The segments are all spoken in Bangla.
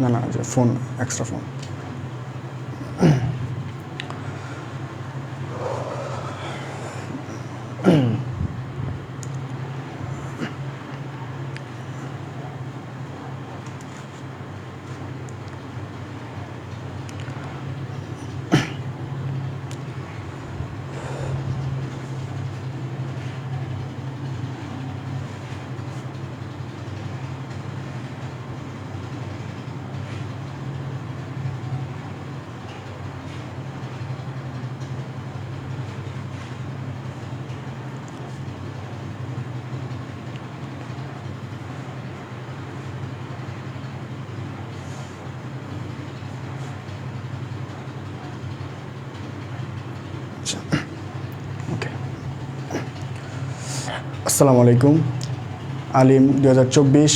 না যে ফোন এক্সট্রা ফোন। ওকে, আসসালামু আলাইকুম। আলিম 2024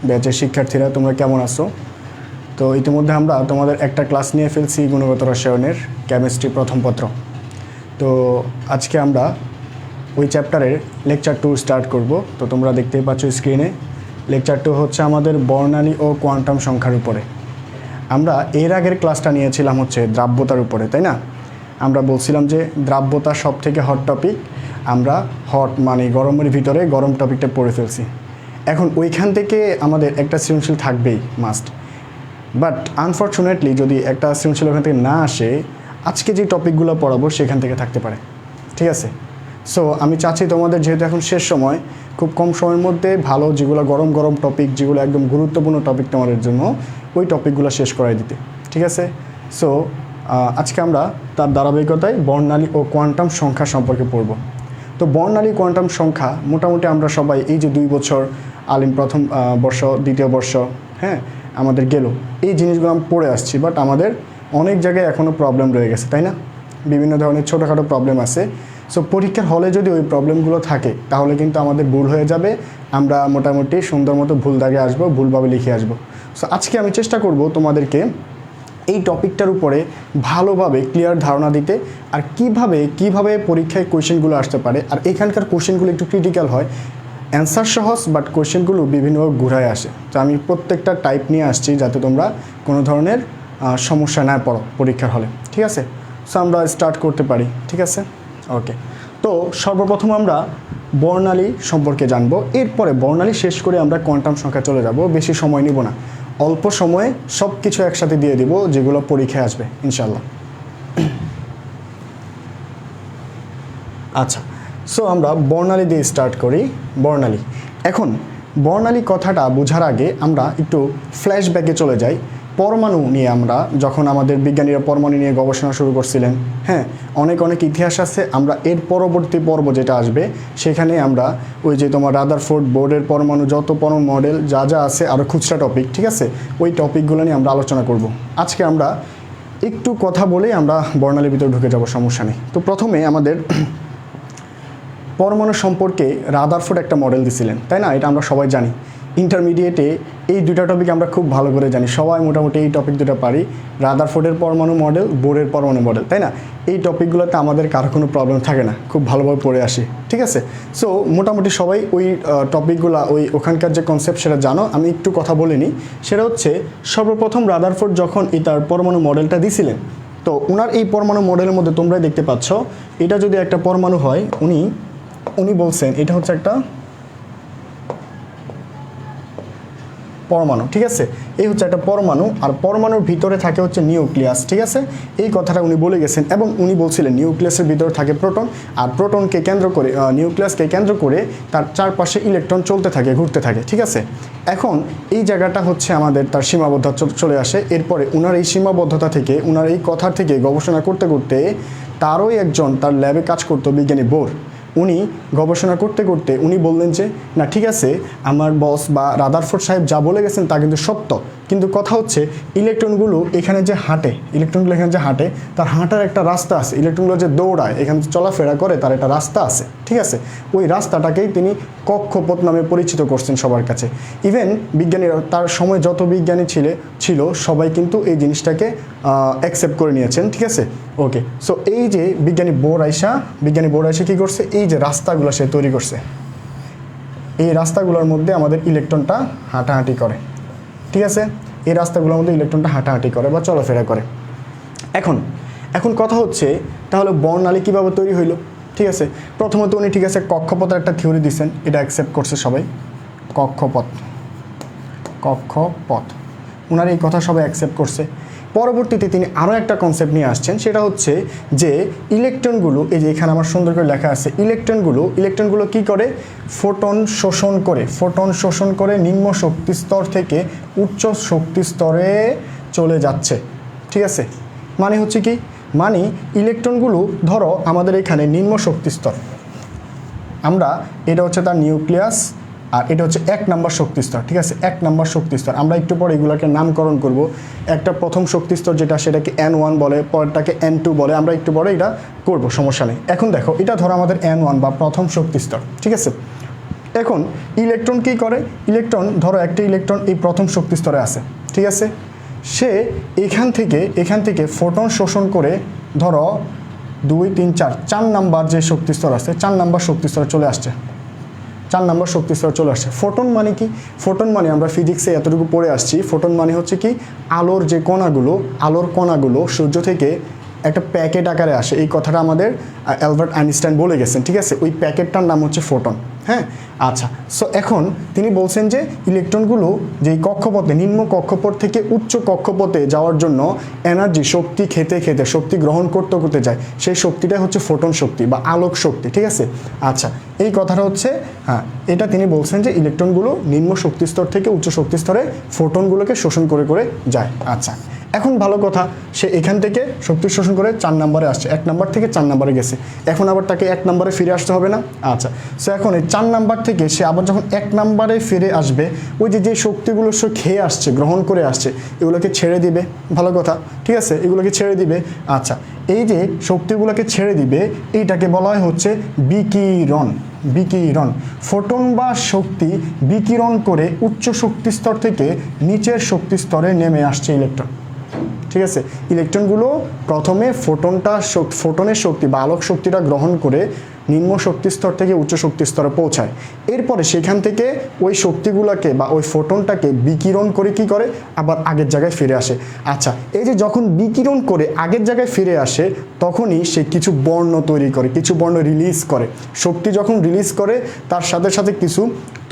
ব্যাচের শিক্ষার্থীরা, তোমরা কেমন আছো? তো ইতিমধ্যে আমরা তোমাদের একটা ক্লাস নিয়ে ফেলছি, গুণগত রসায়নের কেমিস্ট্রি প্রথম পত্র। তো আজকে আমরা ওই চ্যাপ্টারের লেকচার 2 স্টার্ট করব। তো তোমরা দেখতেই পাচ্ছ স্ক্রিনে, লেকচার 2 হচ্ছে আমাদের বর্ণালী ও কোয়ান্টাম সংখ্যার উপরে। আমরা এর আগের ক্লাসটা নিয়েছিলাম হচ্ছে দ্রাব্যতার উপরে, তাই না? আমরা বলছিলাম যে দ্রাব্যতা সব থেকে হট টপিক, আমরা হট মানে গরমের ভিতরে গরম টপিকটা পড়ে ফেলছি। এখন ওইখান থেকে আমাদের একটা সৃজনশীল থাকবেই মাস্ট, বাট আনফর্চুনেটলি যদি একটা সৃজনশীল ওখান থেকে না আসে, আজকে যে টপিকগুলো পড়াবো সেখান থেকে থাকতে পারে, ঠিক আছে? সো আমি চাচ্ছি তোমাদের, যেহেতু এখন শেষ সময়, খুব কম সময়ের মধ্যে ভালো যেগুলো গরম গরম টপিক, যেগুলো একদম গুরুত্বপূর্ণ টপিক তোমাদের জন্য, ওই টপিকগুলো শেষ করাই দিতে, ঠিক আছে? সো আজকে আমরা তার ধারাবাহিকতায় বর্ণালী ও কোয়ান্টাম সংখ্যা সম্পর্কে পড়ব। তো বর্ণালী কোয়ান্টাম সংখ্যা মোটামুটি আমরা সবাই এই যে 2 বছর আলিম প্রথম বর্ষ দ্বিতীয় বর্ষ, হ্যাঁ, আমাদের গেল, এই জিনিসগুলো আমরা পড়ে আসছি, বাট আমাদের অনেক জায়গায় এখনও প্রবলেম রয়ে গেছে, তাই না? বিভিন্ন ধরনের ছোটোখাটো প্রবলেম আছে। সো পরীক্ষার হলে যদি ওই প্রবলেমগুলো থাকে তাহলে কিন্তু আমাদের ভুল হয়ে যাবে, আমরা মোটামুটি সুন্দর মতো ভুল দাগে আসবো, ভুলভাবে লিখে আসবো। সো আজকে আমি চেষ্টা করব তোমাদেরকে এই টপিকটার উপরে ভালোভাবে ক্লিয়ার ধারণা দিতে, আর কিভাবে পরীক্ষায় কোয়েশ্চেনগুলো আসতে পারে। আর এখানকার কোয়েশ্চেনগুলো একটু ক্রিটিক্যাল হয়, অ্যান্সার সহজ, বাট কোয়েশ্চেনগুলো বিভিন্নভাবে ঘুরায় আসে। তো আমি প্রত্যেকটা টাইপ নিয়ে আসছি যাতে তোমরা কোনো ধরনের সমস্যা না পড়ো পরীক্ষার হলে, ঠিক আছে? সো আমরা স্টার্ট করতে পারি, ঠিক আছে? ওকে, তো সর্বপ্রথম আমরা বর্ণালী সম্পর্কে জানবো, এরপরে বর্ণালী শেষ করে আমরা কোয়ান্টাম সংখ্যা চলে যাব। বেশি সময় নিব না, অল্প সময়ে সব কিছু একসাথে দিয়ে দিব যেগুলো পরীক্ষায় আসবে ইনশাল্লাহ। আচ্ছা, সো আমরা বর্ণালী দিয়ে স্টার্ট করি। বর্ণালী, এখন বর্ণালী কথাটা বোঝার আগে আমরা একটু ফ্ল্যাশব্যাকে চলে যাই। পরমাণু নিয়ে আমরা যখন আমাদের বিজ্ঞানীরা পরমাণু নিয়ে গবেষণা শুরু করছিলেন, হ্যাঁ, অনেক ইতিহাস আছে। আমরা এর পরবর্তী পর্ব যেটা আসবে সেখানে আমরা ওই যে তোমার রাদারফোর্ড বোর্ডের পরমাণু, যত পরমাণু মডেল যা আছে, আরও খুচরা টপিক, ঠিক আছে, ওই টপিকগুলো নিয়ে আমরা আলোচনা করব। আজকে আমরা একটু কথা বলেই আমরা বর্ণালীর ভিতরে ঢুকে যাব, সমস্যা নেই। তো প্রথমে আমাদের পরমাণু সম্পর্কে রাদারফোর্ড একটা মডেল দিছিলেন, তাই না? এটা আমরা সবাই জানি। ইন্টারমিডিয়েটে এই দুটা টপিক আমরা খুব ভালো করে জানি, সবাই মোটামুটি এই টপিক দুটো পারি, রাদারফোর্ডের পরমাণু মডেল, বোরের পরমাণু মডেল, তাই না? এই টপিকগুলোতে আমাদের কারো কোনো প্রবলেম থাকে না, খুব ভালোভাবে পড়ে আসি, ঠিক আছে? সো মোটামুটি সবাই ওই টপিকগুলো, ওখানকার যে কনসেপ্ট সেটা জানো। আমি একটু কথা বলে নিই। সেটা হচ্ছে, সর্বপ্রথম রাদারফোর্ড যখন তার পরমাণু মডেলটা দিছিলেন, তো ওনার এই পরমাণু মডেলের মধ্যে তোমরাই দেখতে পাচ্ছ, এটা যদি একটা পরমাণু হয়, উনি বলছেন এটা হচ্ছে একটা পরমাণু, ঠিক আছে? এই হচ্ছে একটা পরমাণু, আর পরমাণুর ভিতরে থাকে হচ্ছে নিউক্লিয়াস, ঠিক আছে? এই কথাটা উনি বলে গেছেন, এবং উনি বলছিলেন নিউক্লিয়াসের ভিতরে থাকে প্রোটন, আর প্রোটনকে কেন্দ্র করে, নিউক্লিয়াসকে কেন্দ্র করে তার চারপাশে ইলেকট্রন চলতে থাকে, ঘুরতে থাকে, ঠিক আছে? এখন এই জায়গাটা হচ্ছে আমাদের তার সীমাবদ্ধতা চলে আসে। এরপরে উনার এই সীমাবদ্ধতা থেকে, উনার এই কথার থেকে গবেষণা করতে করতে, তারই একজন তার ল্যাবে কাজ করতো, বিজ্ঞানী বোর। উনি গবেষণা করতে করতে উনি বললেন যে না, ঠিক আছে, আমার বস বা রাদারফোর্ড সাহেব যা বলে গেছেন তা কিন্তু সত্য, কিন্তু কথা হচ্ছে ইলেকট্রনগুলো এখানে যে হাঁটে, তার হাঁটার একটা রাস্তা আছে। ইলেকট্রনগুলো যে দৌড়ায়, এখানে চলাফেরা করে, তার একটা রাস্তা আছে, ঠিক আছে? ওই রাস্তাটাকেই তিনি কক্ষপথ নামে পরিচিত করছেন সবার কাছে। ইভেন বিজ্ঞানীরা, তার সময় যত বিজ্ঞানী ছিল সবাই কিন্তু এই জিনিসটাকে অ্যাকসেপ্ট করে নিয়েছেন, ঠিক আছে? ওকে, সো এই যে বিজ্ঞানী বোর আইসা কী করছে, এই যে রাস্তাগুলো সে তৈরি করছে, এই রাস্তাগুলোর মধ্যে আমাদের ইলেকট্রনটা হাঁটাহাঁটি করে, ঠিক আছে? এই রাস্তাগুলোর মধ্যে ইলেকট্রনটা হাঁটাহাঁটি করে বা চলাফেরা করে। এখন কথা হচ্ছে তাহলে বর্ণালী কীভাবে তৈরি হইলো? ঠিক আছে, প্রথমত উনি ঠিক আছে কক্ষপথের একটা থিওরি দিচ্ছেন, এটা অ্যাকসেপ্ট করছে সবাই। কক্ষপথ ওনার এই কথা সবাই অ্যাকসেপ্ট করছে। পরবর্তীতে তিনি আরও একটা কনসেপ্ট নিয়ে আসছেন, সেটা হচ্ছে যে ইলেকট্রনগুলো, এই যে এখানে আমার সুন্দর করে লেখা আছে, ইলেকট্রনগুলো কি করে? ফোটন শোষণ করে নিম্ন শক্তি স্তর থেকে উচ্চ শক্তি স্তরে চলে যাচ্ছে। ঠিক আছে, মানে হচ্ছে কি, মানে ইলেকট্রনগুলো ধরো আমাদের এখানে নিম্ন শক্তি স্তর, আমরা এটা হচ্ছে তার নিউক্লিয়াস, আর এটা হচ্ছে 1 নম্বর শক্তিস্তর। ঠিক আছে, 1 নম্বর শক্তিস্তর। আমরা একটু পরে এগুলোকে নামকরণ করব। একটা প্রথম শক্তিস্তর যেটা, সেটাকে N1 বলে, পরেরটাকে N2 বলে, আমরা একটু পরে এটা করব, সমস্যা নেই। এখন দেখো, এটা ধরো আমাদের N1 বা প্রথম শক্তিস্তর। ঠিক আছে, এখন ইলেকট্রন কি করে? ধরো একটা ইলেকট্রন এই প্রথম শক্তিস্তরে আছে। ঠিক আছে, সে এখান থেকে ফোটন শোষণ করে ধরো 2, 3, 4 নাম্বার যে শক্তিস্তর আছে, 4 নাম্বার শক্তিস্তরে চলে আসছে। 4 নম্বর শক্তিস্তর চলে আসছে। ফোটন মানে কি? ফোটন মানে আমরা ফিজিক্সে এতটুকু পড়ে আসছি, ফোটন মানে হচ্ছে কি, আলোর কণাগুলো সূর্য থেকে একটা প্যাকেট আকারে আসে। এই কথাটা আমাদের অ্যালবার্ট আইনস্টাইন বলে গেছেন। ঠিক আছে, ওই প্যাকেটটার নাম হচ্ছে ফোটন। হ্যাঁ, আচ্ছা, সো এখন তিনি বলছেন যে ইলেকট্রনগুলো যেই কক্ষপথে, নিম্ন কক্ষপথ থেকে উচ্চ কক্ষপথে যাওয়ার জন্য শক্তি খেতে শক্তি গ্রহণ করতে যায়, সেই শক্তিটাই হচ্ছে ফোটন শক্তি বা আলোক শক্তি। ঠিক আছে, আচ্ছা, এই কথাটা হচ্ছে, হ্যাঁ, এটা তিনি বলছেন যে ইলেকট্রনগুলো নিম্ন শক্তিস্তর থেকে উচ্চ শক্তিস্তরে ফোটনগুলোকে শোষণ করে যায়। আচ্ছা, এখন ভালো কথা, সে এখান থেকে শক্তি শোষণ করে 4 নম্বরে আসছে, 1 নম্বর থেকে 4 নম্বরে গেছে। এখন আবার তাকে 1 নম্বরে ফিরে আসতে হবে না? আচ্ছা, সো এখন এই 4 নম্বর থেকে সে আবার যখন 1 নম্বরে ফিরে আসবে, ওই যে শক্তিগুলো সে খেয়ে আসছে, গ্রহণ করে আসছে, এগুলোকে ছেড়ে দিবে। ভালো কথা, ঠিক আছে, এগুলোকে ছেড়ে দিবে। আচ্ছা, এই যে শক্তিগুলোকে ছেড়ে দিবে, এইটাকে বলা হচ্ছে বিকিরণ। ফোটন বা শক্তি বিকিরণ করে উচ্চ শক্তি স্তর থেকে নিচের শক্তি স্তরে নেমে আসছে ইলেকট্রন। ঠিক আছে, ইলেকট্রনগুলো প্রথমে ফোটনের শক্তি বা আলোক শক্তিটা গ্রহণ করে নিম্ন শক্তি স্তর থেকে উচ্চ শক্তি স্তরে পৌঁছায়। এরপরে সেখান থেকে ওই শক্তিগুলোকে বা ওই ফোটনটাকে বিকিরণ করে কি করে, আবার আগের জায়গায় ফিরে আসে। আচ্ছা, এই যে যখন বিকিরণ করে আগের জায়গায় ফিরে আসে, তখনই সে কিছু বর্ণ তৈরি করে, কিছু বর্ণ রিলিজ করে। শক্তি যখন রিলিজ করে, তার সাথে সাথে কিছু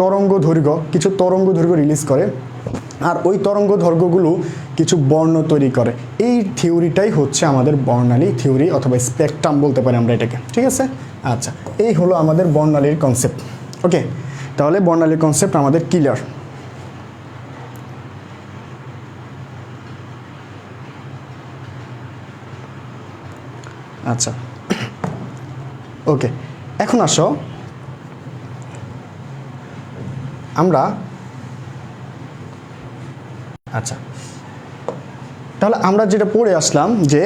তরঙ্গ দৈর্ঘ্য রিলিজ করে, আর ওই তরঙ্গ দৈর্ঘ্যগুলো কিছু বর্ণ তৈরি করে। এই থিওরিটাই হচ্ছে আমাদের বর্ণালী থিওরি অথবা স্পেকট্রাম বলতে পারি আমরা এটাকে। ঠিক আছে, আচ্ছা, এই হলো আমাদের বর্ণালীর কনসেপ্ট। ওকে, তাহলে বর্ণালীর কনসেপ্ট আমাদের ক্লিয়ার। আচ্ছা, ওকে, এখন আসো আমরা, আচ্ছা, তাহলে আমরা যেটা পড়ে আসলাম যে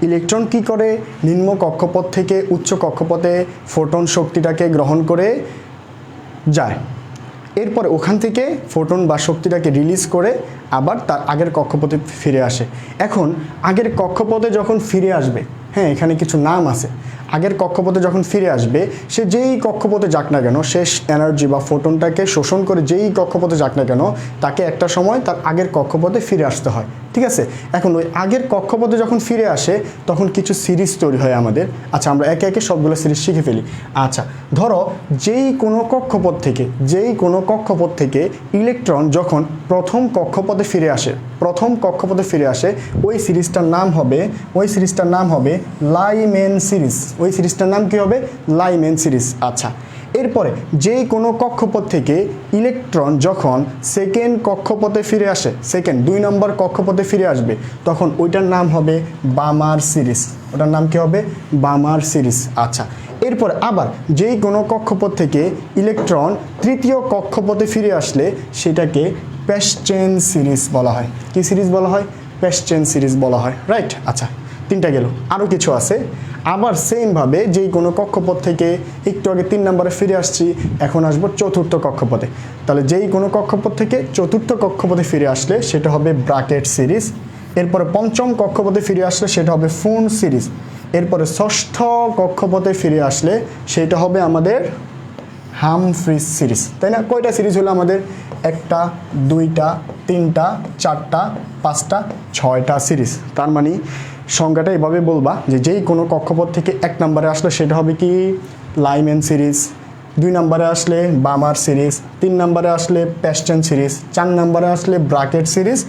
ইলেকট্রন কি করে, নিম্ন কক্ষপথ থেকে উচ্চ কক্ষপথে ফোটন শক্তিটাকে গ্রহণ করে যায়, এরপরে ওখান থেকে ফোটন বা শক্তিটাকে রিলিজ করে আবার তার আগের কক্ষপথে ফিরে আসে। এখন আগের কক্ষপথে যখন ফিরে আসবে, হ্যাঁ, এখানে কিছু নাম আছে, আগের কক্ষপথে যখন ফিরে আসবে, সে যেই কক্ষপথে যাক না কেন, শেষ এনার্জি বা ফোটনটাকে শোষণ করে যেই কক্ষপথে যাক না কেন, তাকে একটা সময় তার আগের কক্ষপথে ফিরে আসতে হয়। ঠিক আছে, এখন ওই আগের কক্ষপথে যখন ফিরে আসে, তখন কিছু সিরিজ তৈরি হয় আমাদের। আচ্ছা, আমরা একে একে সবগুলো সিরিজ শিখে ফেলি। আচ্ছা, ধরো যেই কোনো কক্ষপথ থেকে ইলেকট্রন যখন প্রথম কক্ষপথে ফিরে আসে, ওই সিরিজটার নাম হবে লাইম্যান সিরিজ। ওই সিরিজটার নাম কি হবে? Lyman series. আচ্ছা, এরপরে যেই কোনো কক্ষপথ থেকে ইলেকট্রন যখন সেকেন্ড কক্ষপথে ফিরে আসে, 2 নম্বর কক্ষপথে ফিরে আসবে, তখন ওইটার নাম হবে বামার সিরিজ। ওটার নাম কি হবে? বামার সিরিজ। আচ্ছা, এরপর আবার যেই কোনো কক্ষপথ থেকে ইলেকট্রন তৃতীয় কক্ষপথে ফিরে আসলে সেটাকে প্যাসচেন সিরিজ বলা হয়। কি সিরিজ বলা হয়? প্যাসচেন সিরিজ বলা হয়। রাইট, আচ্ছা, 3টা গেল, আরও কিছু আছে। আবার সেমভাবে যেই কোনো কক্ষপথ থেকে একটু আগে 3 নম্বরে ফিরে আসছি, এখন আসবো 4র্থ কক্ষপথে। তাহলে যেই কোনো কক্ষপথ থেকে 4র্থ কক্ষপথে ফিরে আসলে সেটা হবে ব্রাকেট সিরিজ। এরপরে 5ম কক্ষপথে ফিরে আসলে সেটা হবে ফুন সিরিজ। এরপরে 6ষ্ঠ কক্ষপথে ফিরে আসলে সেটা হবে আমাদের হামফ্রিজ সিরিজ। তাই না? কয়টা সিরিজ হলো আমাদের? 1টা, 2টা, 3টা 4টা 5টা 6টা সিরিজ। তার মানে সংখ্যাটা এভাবে বলবা যে যেই কোনো কক্ষপথ থেকে 1 নম্বরে আসলে সেটা হবে কি লাইম্যান সিরিজ, 2 নম্বরে আসলে বামার সিরিজ, 3 নম্বরে আসলে প্যাস্টেন সিরিজ, 4 নম্বরে আসলে ব্রাকেট সিরিজ,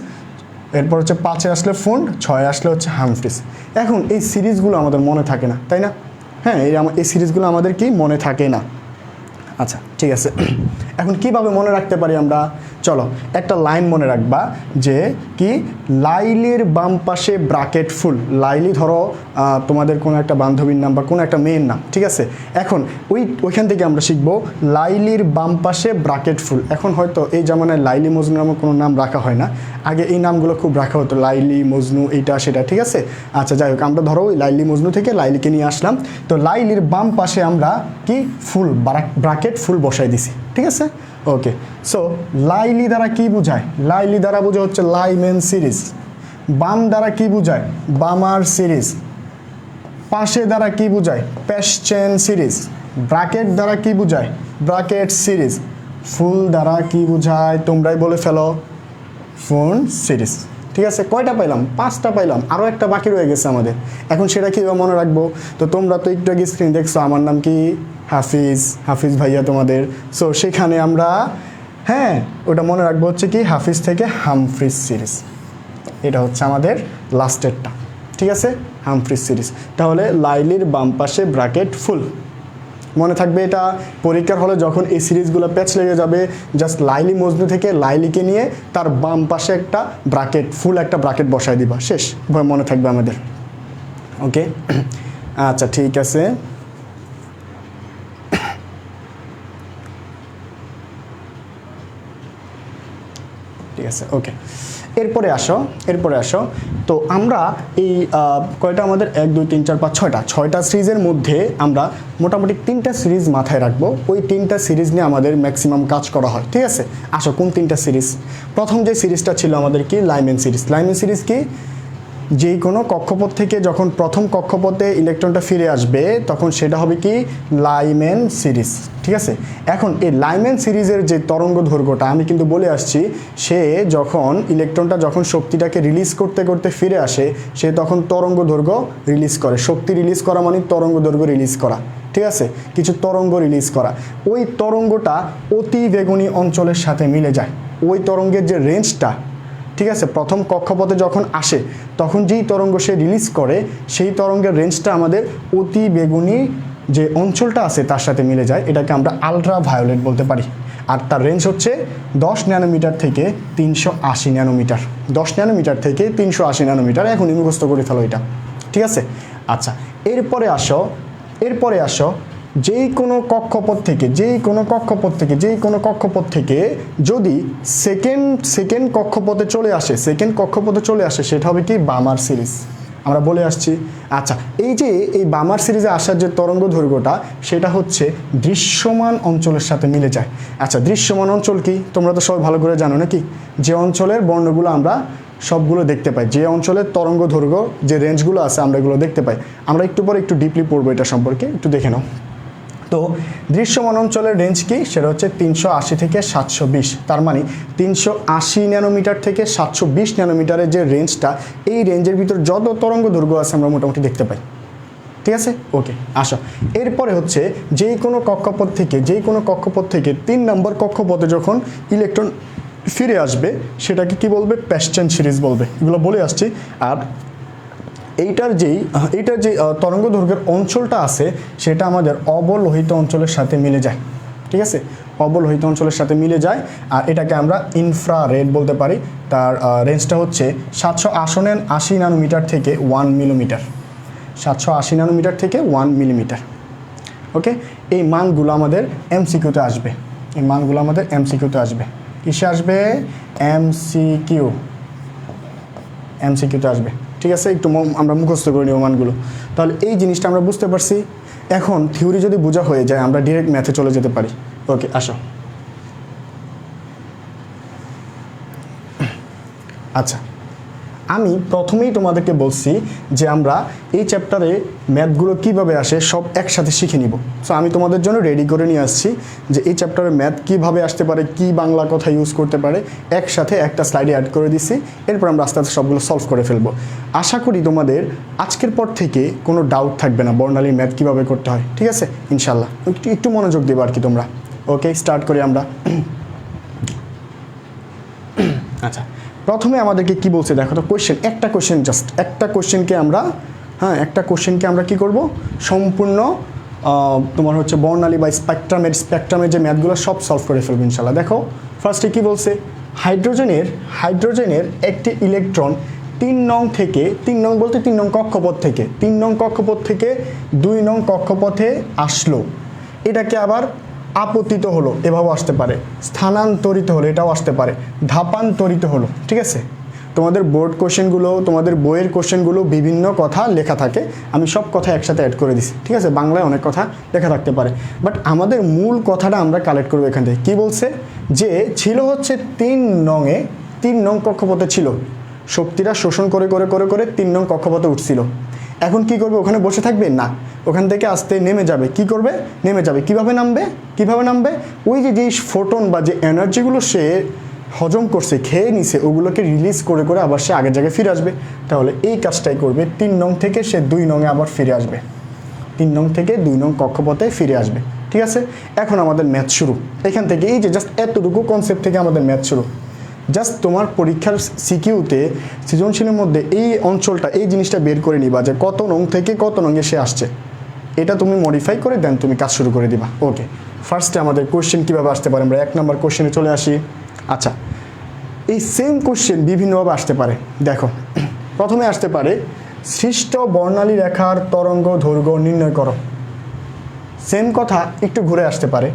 এরপর হচ্ছে 5-এ আসলে ফুন্ড, 6-এ আসলে হচ্ছে হামফ্রিস। এখন এই সিরিজগুলো আমাদের মনে থাকে না, তাই না? হ্যাঁ, এই সিরিজগুলো আমাদের কি মনে থাকে না। আচ্ছা ঠিক আছে, এখন কিভাবে মনে রাখতে পারি আমরা? চলো একটা লাইন মনে রাখবা যে কি লাইলির বাম পাশে ব্রাকেট ফুল। লাইলি ধরো তোমাদের কোনো একটা বান্ধবীর নাম বা কোনো একটা মেয়ের নাম, ঠিক আছে? এখন ওইখান থেকে আমরা শিখবো লাইলির বাম পাশে ব্রাকেট ফুল। এখন হয়তো এই জামানায় লাইলি মজনু নামে কোনো নাম রাখা হয় না, আগে এই নামগুলো খুব রাখা হতো, লাইলি মজনু এইটা সেটা, ঠিক আছে? আচ্ছা যাই হোক, আমরা ধরো ওই লাইলি মজনু থেকে লাইলিকে নিয়ে আসলাম, তো লাইলির বাম পাশে আমরা কি ফুল ব্রাকেট ফুল বসাই দিছি, ঠিক আছে? ওকে, সো লাইলি দ্বারা কি বোঝায়? লাইলি দ্বারা বোঝা হচ্ছে লাইম্যান সিরিজ। বাম দ্বারা কি বোঝায়? বামার সিরিজ। পাশে দ্বারা কি বোঝায়? প্যাস্টেন সিরিজ। ব্রাকেট দ্বারা কি বোঝায়? Bracket series. ফুল দ্বারা কি বোঝায়? তোমরাই বলে ফেলো, ফুন্ড সিরিজ। ঠিক আছে, কয়টা পাইলাম? 5টা পাইলাম, আরও একটা বাকি রয়ে গেছে আমাদের। এখন সেটা কীভাবে মনে রাখবো? তো তোমরা তো একটু আগে স্ক্রিন দেখছো, আমার নাম কি হাফিজ ভাইয়া তোমাদের। সো সেখানে আমরা হ্যাঁ ওটা মনে রাখবো হচ্ছে কি হাফিজ থেকে হামফ্রিস সিরিজ। এটা হচ্ছে আমাদের লাস্টেরটা, ঠিক আছে? Humphreys series. তাহলে লাইলির বাম পাশে ব্রাকেট ফুল মনে থাকবে। এটা পরীক্ষার হলে যখন এই সিরিজগুলো প্যাচ লেগে যাবে, জাস্ট লাইলি মজনু থেকে লাইলিকে নিয়ে তার বাম পাশে একটা ব্রাকেট ফুল একটা ব্রাকেট বসায় দিবা, শেষ। মনে থাকবে আমাদের। ওকে, আচ্ছা ঠিক আছে। ঠিক আছে, ওকে, এরপরে আসো। তো আমরা এই কয়টা আমাদের 1 2 3 4 5 6টা সিরিজের মধ্যে আমরা মোটামুটি 3টা সিরিজ মাথায় রাখবো। ওই 3টা সিরিজ নিয়ে আমাদের ম্যাক্সিমাম কাজ করা হয়, ঠিক আছে? আসো, কোন 3টা সিরিজ? প্রথম যে সিরিজটা ছিল আমাদের কি লাইম্যান সিরিজ। লাইম্যান সিরিজ কি? যেই কোনো কক্ষপথ থেকে যখন প্রথম কক্ষপথে ইলেকট্রনটা ফিরে আসবে তখন সেটা হবে কি লাইম্যান সিরিজ, ঠিক আছে? এখন এই লাইম্যান সিরিজের যে তরঙ্গ দৈর্ঘ্যটা আমি কিন্তু বলে আসছি, সে যখন ইলেকট্রনটা যখন শক্তিটাকে রিলিজ করতে করতে ফিরে আসে সে তখন তরঙ্গ দৈর্ঘ্য রিলিজ করে। শক্তি রিলিজ করা মানে তরঙ্গ দৈর্ঘ্য রিলিজ করা, ঠিক আছে? কিছু তরঙ্গ রিলিজ করা। ওই তরঙ্গটা অতি বেগুনি অঞ্চলের সাথে মিলে যায়। ওই তরঙ্গের যে রেঞ্জটা, ঠিক আছে, প্রথম কক্ষপথে যখন আসে তখন যেই তরঙ্গ সে রিলিজ করে সেই তরঙ্গের রেঞ্জটা আমাদের অতি বেগুনি যে অঞ্চলটা আছে তার সাথে মিলে যায়। এটাকে আমরা আলট্রা ভায়োলেট বলতে পারি। আর তার রেঞ্জ হচ্ছে 10 ন্যানোমিটার থেকে 380 ন্যানোমিটার। 10 ন্যানোমিটার থেকে 380 ন্যানোমিটার। এখন মুখস্থ করে ফেলো এটা, ঠিক আছে? আচ্ছা, এরপরে আসো যেই কোনো কক্ষপথ থেকে যদি সেকেন্ড কক্ষপথে চলে আসে সেটা হবে কি বামার সিরিজ। আমরা বলে আসছি। আচ্ছা, এই বামার সিরিজে আসার যে তরঙ্গ দৈর্ঘ্যটা সেটা হচ্ছে দৃশ্যমান অঞ্চলের সাথে মিলে যায়। আচ্ছা, দৃশ্যমান অঞ্চল কি? তোমরা তো সবাই ভালো করে জানো নাকি? যে অঞ্চলের বর্ণগুলো আমরা সবগুলো দেখতে পাই, যে অঞ্চলের তরঙ্গ দৈর্ঘ্য যে রেঞ্জগুলো আছে আমরা এগুলো দেখতে পাই। আমরা একটু পরে একটু ডিপলি পড়বো এটা সম্পর্কে, একটু দেখে নাও। তো দৃশ্যমান অঞ্চলের রেঞ্জ কি? সেটা হচ্ছে 380 থেকে 720। তার মানে 380 ন্যানোমিটার থেকে 720 ন্যানোমিটারের যে রেঞ্জটা, এই রেঞ্জের ভিতর যত তরঙ্গ দৈর্ঘ্য আছে আমরা মোটামুটি দেখতে পাই, ঠিক আছে? ওকে, আসো, এরপরে হচ্ছে যেই কোনো কক্ষপথ থেকে 3 নম্বর কক্ষপথে যখন ইলেকট্রন ফিরে আসবে সেটাকে কি বলবে? প্যাস্টেন সিরিজ বলবে। এগুলো বলে আসছি। আর এইটার যে তরঙ্গ দৈর্ঘ্যের অঞ্চলটা আছে সেটা আমাদের অবলোহিত অঞ্চলের সাথে মিলে যায়, ঠিক আছে? অবলোহিত অঞ্চলের সাথে মিলে যায়। আর এটাকে আমরা ইনফ্রারেড বলতে পারি। তার রেঞ্জটা হচ্ছে 780 ন্যানোমিটার থেকে 1 মিলিমিটার। 780 ন্যানোমিটার থেকে 1 মিলিমিটার। ওকে, এই মানগুলো আমাদের এমসিকিউতে আসবে। কিসে আসবে? এমসিকিউতে আসবে, ঠিক আছে? একটু আমরা মুখস্থ করে নিব মানগুলো। তাহলে এই জিনিসটা আমরা বুঝতে পারছি। এখন থিওরি যদি বোঝা হয়ে যায় আমরা ডিরেক্ট ম্যাথে চলে যেতে পারি। ওকে, আসো। আচ্ছা, আমি প্রথমেই তোমাদেরকে বলছি যে আমরা এই চ্যাপ্টারে ম্যাথগুলো কিভাবে আসে সব একসাথে শিখে নিব। সো আমি তোমাদের জন্য রেডি করে নিয়ে আসছি যে এই চ্যাপ্টারে ম্যাথ কিভাবে আসতে পারে, কি বাংলা কথা ইউজ করতে পারে, একসাথে একটা স্লাইডে অ্যাড করে দিচ্ছি। এরপর আমরা আস্তে আস্তে সবগুলো সলভ করে ফেলবো। আশা করি তোমাদের আজকের পর থেকে কোনো ডাউট থাকবে না বর্ণালীর ম্যাথ কীভাবে করতে হয়, ঠিক আছে ইনশাল্লাহ। একটু মনোযোগ দেবো আর কি তোমরা। ওকে, স্টার্ট করি আমরা। আচ্ছা, প্রথমে আমাদেরকে কি বলছে দেখো তো, কোয়েশ্চেন, একটা কোয়েশ্চেনকে আমরা কি করব, সম্পূর্ণ তোমার হচ্ছে বর্ণালী বা স্পেকট্রামের যে ম্যাথগুলো সব সলভ করে ফেলবো ইনশাল্লাহ। দেখো ফার্স্টে কি বলছে, হাইড্রোজেনের একটি ইলেকট্রন 3 নং থেকে 3 নং বলতে 3 নং কক্ষপথ থেকে 2 নং কক্ষপথে আসলো। এটাকে আবার আপতিত হলো, এভাবেও আসতে পারে, স্থানান্তরিত হলো, এটাও আসতে পারে, ধাপান্তরিত হলো। ঠিক আছে, তোমাদের বোর্ড কোশ্চেনগুলো, তোমাদের বইয়ের কোশ্চেনগুলো বিভিন্ন কথা লেখা থাকে, আমি সব কথা একসাথে অ্যাড করে দিছি। ঠিক আছে, বাংলায় অনেক কথা লেখা থাকতে পারে, বাট আমাদের মূল কথাটা আমরা কালেক্ট করবো এখান থেকে। কী বলছে, যে ছিল হচ্ছে 3 নং কক্ষপথে ছিল, শক্তিটা শোষণ করে 3 নং কক্ষপথে উঠছিল। এখন কি করবে, ওখানে বসে থাকবে না, ওখান থেকে আস্তে নেমে যাবে। কি করবে, নেমে যাবে। কিভাবে নামবে, ওই যে ফোটন বা যে এনার্জিগুলো সে হজম করছে, খেয়ে নিছে, ওগুলোকে রিলিজ করে আবার সে আগের জায়গায় ফিরে আসবে। তাহলে এই কাজটাই করবে, 3 নং থেকে সে 2 নংয়ে আবার ফিরে আসবে, 3 নং থেকে 2 নং কক্ষপথে ফিরে আসবে। ঠিক আছে, এখন আমাদের ম্যাথ শুরু এখান থেকে। এই যে জাস্ট এতটুকু কনসেপ্ট থেকে আমাদের ম্যাথ শুরু। জাস্ট তোমার পরীক্ষার সিকিউতে সৃজনশীলের মধ্যে এই অঞ্চলটা, এই জিনিসটা বের করে নিবা যে কত নং থেকে কত নংয়ে সে আসছে, এটা তুমি মডিফাই করে দেন তুমি কাজ শুরু করে দিবা। ওকে, ফার্স্টে আমাদের কোশ্চেন কীভাবে আসতে পারে, আমরা 1 নম্বর কোশ্চেনে চলে আসি। আচ্ছা, এই সেম কোশ্চেন বিভিন্নভাবে আসতে পারে। দেখো, প্রথমে আসতে পারে সৃষ্ট বর্ণালী রেখার তরঙ্গ দৈর্ঘ্য নির্ণয় করো। সেম কথা একটু ঘুরে আসতে পারে,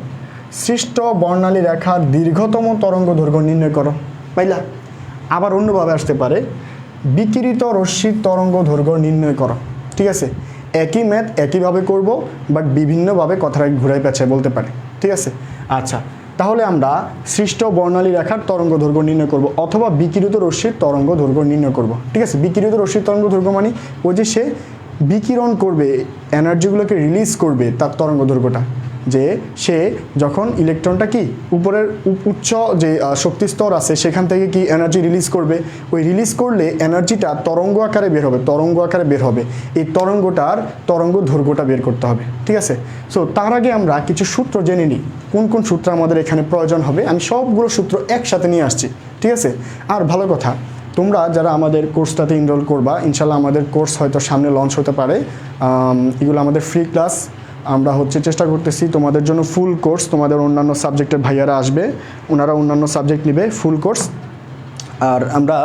সৃষ্ট বর্ণালী রেখার দীর্ঘতম তরঙ্গ দৈর্ঘ্য নির্ণয় করো। পাইলা? আবার অন্যভাবে আসতে পারে, বিকিরিত রশ্মির তরঙ্গ দৈর্ঘ্য নির্ণয় করো। ঠিক আছে, একই ম্যাথ একইভাবে করব, বাট বিভিন্নভাবে কথাটা ঘুরাই পেঁচায় বলতে পারে। ঠিক আছে, আচ্ছা, তাহলে আমরা সৃষ্ট বর্ণালী রেখার তরঙ্গ দৈর্ঘ্য নির্ণয় করব, অথবা বিকিরিত রশ্মির তরঙ্গ দৈর্ঘ্য নির্ণয় করব। ঠিক আছে, বিকিরিত রশ্মির তরঙ্গ দৈর্ঘ্য মানে ওই যে সে বিকিরণ করবে, এনার্জিগুলোকে রিলিজ করবে, তার তরঙ্গ দৈর্ঘ্যটা, যে সে যখন ইলেকট্রনটা কি উপরের উচ্চ যে শক্তি স্তর আছে সেখান থেকে কি এনার্জি রিলিজ করবে, ওই রিলিজ করলে এনার্জিটা তরঙ্গ আকারে বের হবে। এই তরঙ্গটার তরঙ্গ দৈর্ঘ্যটা বের করতে হবে। ঠিক আছে, সো তার আগে আমরা কিছু সূত্র জেনে নিই, কোন সূত্র আমাদের এখানে প্রয়োজন হবে। আমি সবগুলো সূত্র একসাথে নিয়ে আসছি। ঠিক আছে, আর ভালো কথা, তোমরা যারা আমাদের কোর্সটাতে এনরোল করবা, ইনশাল্লাহ আমাদের কোর্স হয়তো সামনে লঞ্চ হতে পারে। এগুলো আমাদের ফ্রি ক্লাস, আমরা চেষ্টা করতেছি তোমাদের জন্য ফুল কোর্স। তোমাদের অন্যান্য সাবজেক্টের ভাইয়ারা আসবে, ওনারা অন্যান্য সাবজেক্ট নেবে, ফুল কোর্স। আর আমরা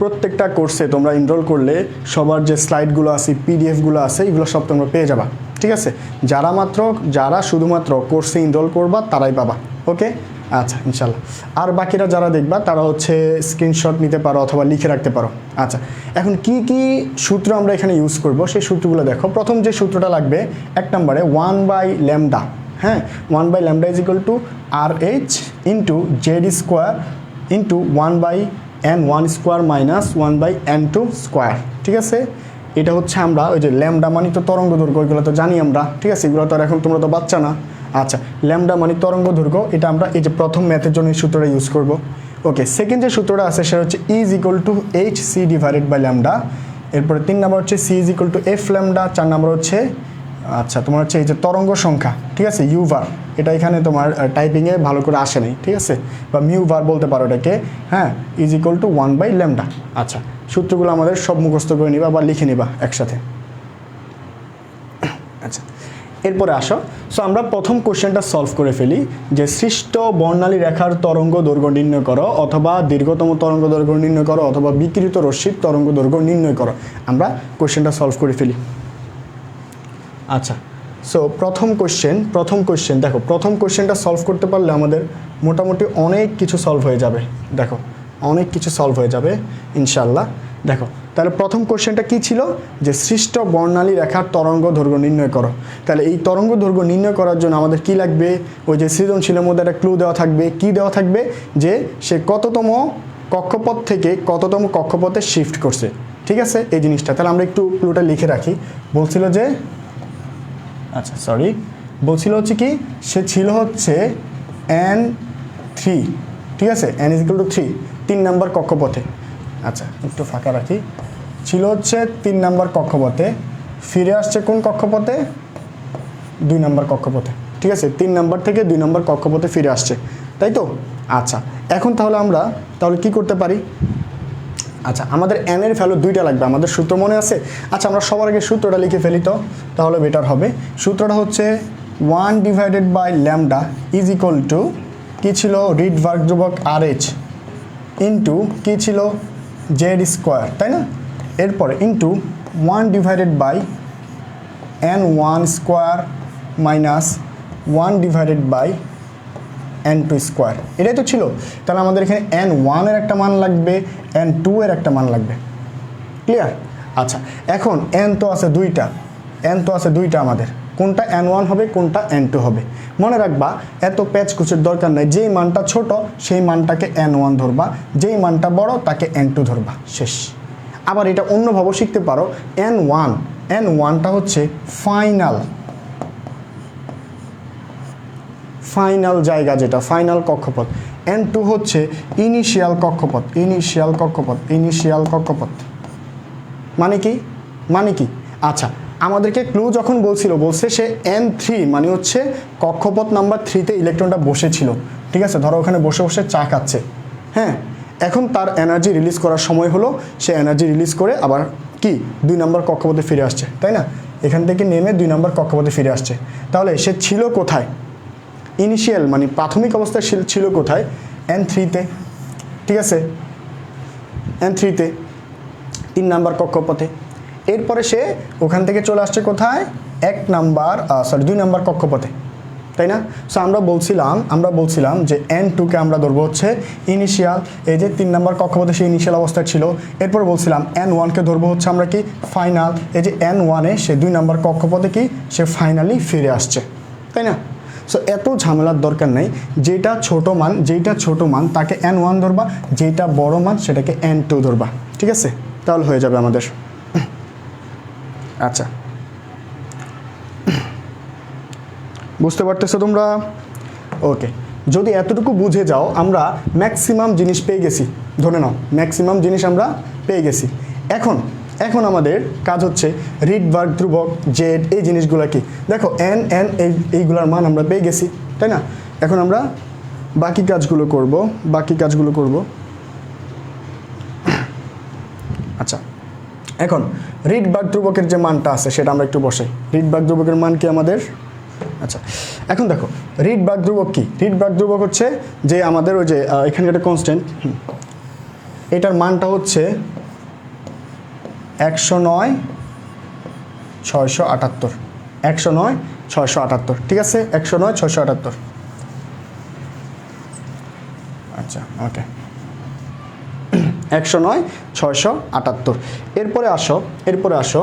প্রত্যেকটা কোর্সে তোমরা এনরোল করলে সবার যে স্লাইডগুলো আছে, পিডিএফগুলো আছে, এগুলো সব তোমরা পেয়ে যাবা। ঠিক আছে, যারা শুধুমাত্র কোর্সে এনরোল করবা তারাই পাবা। ওকে, আচ্ছা ইনশাল্লাহ। আর বাকিরা যারা দেখবা তারা স্ক্রিনশট নিতে পারো অথবা লিখে রাখতে পারো। আচ্ছা, এখন কি সূত্র আমরা এখানে ইউজ করব সেই সূত্রগুলো দেখো। প্রথম যে সূত্রটা লাগবে 1 নম্বরে 1/λ। হ্যাঁ, 1/λ is equal to RH into Z square into 1/n1 square minus 1/n2 square. ঠিক আছে, এটা আমরা ওই যে ল্যামডা মানে তো তরঙ্গ দৈর্ঘ্য, এগুলো তো জানি আমরা। ঠিক আছে, এগুলো তো আর এখন তোমরা তো বাচ্চা না। আচ্ছা, ল্যামডা মানে তরঙ্গ দৈর্ঘ্য, এটা আমরা এই যে প্রথম ম্যাথের জন্য এই সূত্রটা ইউজ করব। ওকে, সেকেন্ড যে সূত্রটা আছে সেটা হচ্ছে E = hc divided by lambda. এরপরে 3 নম্বর হচ্ছে C = f ল্যামডা। 4 নম্বর হচ্ছে তোমার এই যে তরঙ্গ সংখ্যা। ঠিক আছে, ইউ ভার, এটা এখানে তোমার টাইপিংয়ে ভালো করে আসে নাই। ঠিক আছে, বা মিউ ভার বলতে পারো এটাকে। হ্যাঁ, E = 1/λ। আচ্ছা, সূত্রগুলো আমাদের সব মুখস্থ করে নিবা বা লিখে নিবা একসাথে। আচ্ছা, এরপরে আসো। সো আমরা প্রথম কোশ্চেনটা সলভ করে ফেলি, যে সৃষ্ট বর্ণালী রেখার তরঙ্গ দৈর্ঘ্য নির্ণয় করো, অথবা দীর্ঘতম তরঙ্গ দৈর্ঘ্য নির্ণয় করো, অথবা বিকিরিত রশ্মির তরঙ্গ দৈর্ঘ্য নির্ণয় করো। আমরা কোশ্চেনটা সলভ করে ফেলি। আচ্ছা, সো প্রথম কোশ্চেন দেখো, প্রথম কোশ্চেনটা সলভ করতে পারলে আমাদের মোটামুটি অনেক কিছু সলভ হয়ে যাবে। দেখো, অনেক কিছু সলভ হয়ে যাবে ইনশাল্লাহ। দেখো, তাহলে প্রথম কোশ্চেনটা কি ছিল, যে সৃষ্ট বর্ণালী রেখার তরঙ্গ দৈর্ঘ্য নির্ণয় করো। তাহলে এই তরঙ্গ দৈর্ঘ্য নির্ণয় করার জন্য আমাদের কি লাগবে, ওই যে সৃজনশীলের মধ্যে একটা ক্লু দেওয়া থাকবে। কি দেওয়া থাকবে, যে সে কততম কক্ষপথ থেকে কততম কক্ষপথে শিফট করছে, ঠিক আছে এই জিনিসটা। তাহলে আমরা একটু ক্লুটা লিখে রাখি। বলছিল যে আচ্ছা সরি, বলছিল হচ্ছে কি সে ছিল হচ্ছে N3, ঠিক আছে, N=3, 3 নম্বর কক্ষপথে। আচ্ছা একটু ফাঁকা রাখি। ছিল হচ্ছে 3 নম্বর কক্ষপথে, ফিরে আসছে কোন কক্ষপথে? 2 নম্বর কক্ষপথে, ঠিক আছে, 3 নম্বর থেকে 2 নম্বর কক্ষপথে ফিরে আসছে, তাই তো? আচ্ছা এখন তাহলে আমরা কি করতে পারি? আচ্ছা আমাদের n এর ভ্যালু 2টা লাগবে, আমাদের সূত্র মনে আছে? আচ্ছা আমরা সবার আগে সূত্রটা লিখে ফেলি তো, তাহলে বেটার হবে। সূত্রটা হচ্ছে 1/λ ইজ ইকুয়াল টু কী ছিল? রিডবার্গ ধ্রুবক RH ইন্টু কী ছিল? জেড স্কোয়ার, তাই না? এরপরে into 1/n1 square minus 1/n2 square, এটাই তো ছিল। তাহলে আমাদের এখানে n1 এর একটা মান লাগবে, n2 এর একটা মান লাগবে, ক্লিয়ার? আচ্ছা এখন n তো আছে দুইটা, আমাদের কোনটা n1 হবে কোনটা n2 হবে? মনে রাখবা এত প্যাচ কুচের দরকার নাই, যেই মানটা ছোট সেই মানটাকে n1 ধরবা, যেই মানটা বড় তাকে n2 ধরবা, শেষ। আবার এটা অন্যভাবে শিখতে পারো, n1টা হচ্ছে ফাইনাল জায়গা, যেটা ফাইনাল কক্ষপথ। n2 হচ্ছে ইনিশিয়াল কক্ষপথ। মানে কি? আচ্ছা আমাদেরকে ক্লু যখন বলছে সে N3 মানে হচ্ছে কক্ষপথ নাম্বার 3-তে ইলেকট্রনটা বসেছিল, ঠিক আছে, ধরো ওখানে বসে বসে চা খাচ্ছে, হ্যাঁ, এখন তার এনার্জি রিলিজ করার সময় হলো, সে এনার্জি রিলিজ করে আবার কি 2 নম্বর কক্ষপথে ফিরে আসছে, তাই না? এখান থেকে নেমে 2 নম্বর কক্ষপথে ফিরে আসছে। তাহলে সে ছিল কোথায়? ইনিশিয়াল মানে প্রাথমিক অবস্থায় ছিল কোথায়? N3-তে, ঠিক আছে, N3-তে 3 নম্বর কক্ষপথে। এরপরে সে ওখান থেকে চলে আসছে কোথায়? 2 নম্বর কক্ষপথে, তাই না? সো আমরা বলছিলাম যে N2-কে আমরা ধরবো হচ্ছে ইনিশিয়াল, এই যে 3 নম্বর কক্ষপথে সে ইনিশিয়াল অবস্থায় ছিল। এরপর বলছিলাম N1-কে ধরবো হচ্ছে আমরা কি ফাইনাল, এই যে N1-এ সে 2 নম্বর কক্ষপথে কি সে ফাইনালি ফিরে আসছে, তাই না? সো এত ঝামেলার দরকার নেই, যেটা ছোট মান তাকে N1 ধরবা, যেটা বড় মান সেটাকে N2 ধরবা, ঠিক আছে? তাহলে হয়ে যাবে আমাদের। আচ্ছা বুঝতে পারতেছো তোমরা? ওকে, যদি এতটুকু বুঝে যাও আমরা ম্যাক্সিমাম জিনিস পেয়ে গেছি, ধরে নাও ম্যাক্সিমাম জিনিস আমরা পেয়ে গেছি। এখন আমাদের কাজ হচ্ছে রিডবার্গ ধ্রুবক, জেড, এই জিনিসগুলো কি দেখো, n এইগুলোর মান আমরা পেয়ে গেছি, তাই না? এখন আমরা বাকি কাজগুলো করব। আচ্ছা এখন রিডবার্গ ধ্রুবকের যে মানটা আছে সেটা আমরা একটু বসাই। রিডবার্গ ধ্রুবকের মান কি আমাদের? আচ্ছা এখন দেখো রিডবার্গ ধ্রুবক কি? রিডবার্গ ধ্রুবক হচ্ছে যে আমাদের ওই যে এখানে একটা কনস্ট্যান্ট, এটার মানটা হচ্ছে 109,678, ঠিক আছে, 109,678। আচ্ছা ওকে, 109,678। এরপরে আসো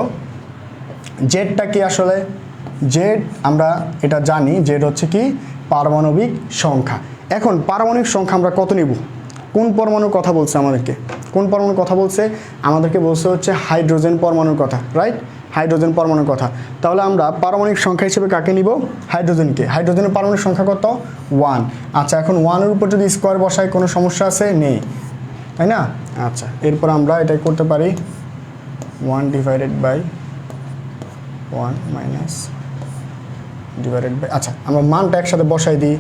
জেডটা কি? আসলে জেড আমরা এটা জানি, জেড হচ্ছে কি পারমাণবিক সংখ্যা। এখন পারমাণবিক সংখ্যা আমরা কত নিব? কোন পরমাণুর কথা বলছে আমাদেরকে? আমাদেরকে বলছে হচ্ছে হাইড্রোজেন পরমাণুর কথা, রাইট? হাইড্রোজেন পরমাণুর কথা। তাহলে আমরা পারমাণবিক সংখ্যা হিসেবে কাকে নিব? হাইড্রোজেনকে। হাইড্রোজেনের পারমাণবিক সংখ্যা কত? 1। আচ্ছা এখন 1-এর উপর যদি স্কোয়ার বসাই কোনো সমস্যা আছে? নেই, তাই না? আচ্ছা এরপর আমরা এটাই করতে পারি 1/1 মাইনাস ডিভাইডেড বাই, আচ্ছা আমরা মানটা একসাথে বসাই দিই।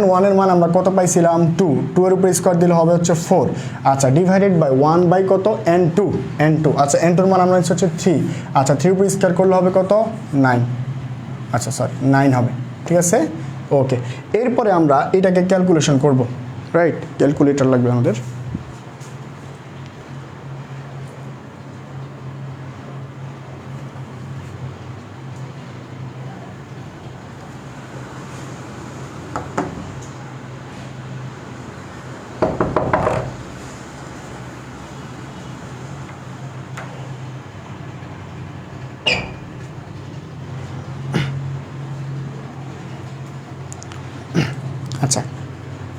N1 এর মান আমরা কত পাইছিলাম? 2, 2 এর উপর স্কোয়ার দিলে হবে হচ্ছে 4। আচ্ছা ডিভাইডেড বাই 1 বাই কত? N2। আচ্ছা N2 এর মান আমরা হচ্ছে 3। আচ্ছা 3 উপর স্কোয়ার করলে হবে কত? 9। আচ্ছা সরি 9 হবে, ঠিক আছে, ওকে। এরপরে আমরা এটাকে ক্যালকুলেশন করব, রাইট? ক্যালকুলেটর লাগবে আমাদের। আচ্ছা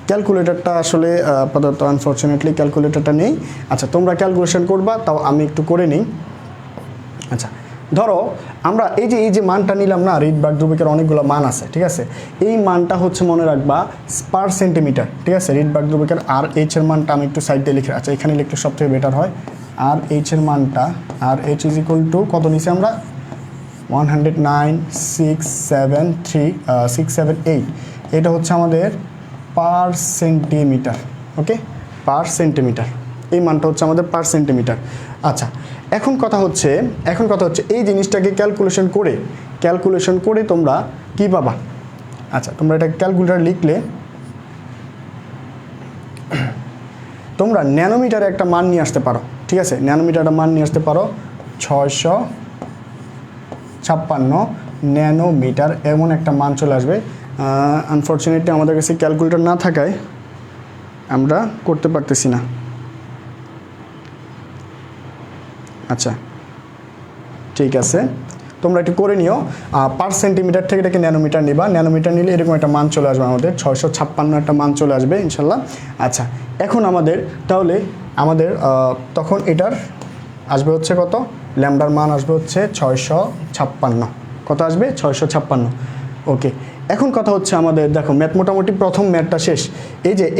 ক্যালকুলেটরটা আসলে আপাতত আনফরচুনেটলি ক্যালকুলেটরটা নেই। আচ্ছা, তোমরা ক্যালকুলেশন করবা, তাও আমি একটু করে নিই। আচ্ছা, ধরো আমরা এই যে মানটা নিলাম না, রিডবার্গ ধ্রুবকের অনেকগুলো মান আছে, ঠিক আছে। এই মানটা হচ্ছে মনে রাখবা পার সেন্টিমিটার, ঠিক আছে। রিডবার্গ ধ্রুবকের আর এইচ এর মানটা আমি একটু সাইডে লিখে, আচ্ছা এখানে লিখলে সব থেকে বেটার হয়। আর এইচ এর মানটা, আর এইচ ইজ ইকুয়াল টু কত নিছি আমরা, 109,673,678, এটা হচ্ছে আমাদের পার সেন্টিমিটার। ওকে, পার সেন্টিমিটার, এই মানটা হচ্ছে আমাদের পার সেন্টিমিটার। আচ্ছা, এখন কথা হচ্ছে এই জিনিসটাকে ক্যালকুলেশন করে তোমরা কি পাবা। আচ্ছা, তোমরা এটা ক্যালকুলেটর লিখলে তোমরা ন্যানোমিটারে একটা মান নিয়ে আসতে পারো, ঠিক আছে। ন্যানোমিটারের মান নিয়ে আসতে পারো 656 ন্যানোমিটার, এমন একটা মান চলে আসবে। আনফরচুনেটলি আমাদের কাছে ক্যালকুলেটর না থাকায় আমরা করতে পারতেছি না। আচ্ছা, ঠিক আছে, তোমরা একটু করে নিও। পার সেন্টিমিটার থেকে এটাকে ন্যানোমিটার নিবা, ন্যানোমিটার নিলে এরকম একটা মান চলে আসবে, আমাদের 656 একটা মান চলে আসবে ইনশাল্লাহ। আচ্ছা, এখন তাহলে আমাদের তখন এটার আসবে হচ্ছে কত, ল্যামডার মান আসবে হচ্ছে 656, কত আসবে 656। ওকে, এখন কথা হচ্ছে আমাদের দেখো ম্যাথ মোটামুটি প্রথম ম্যাথটা শেষ।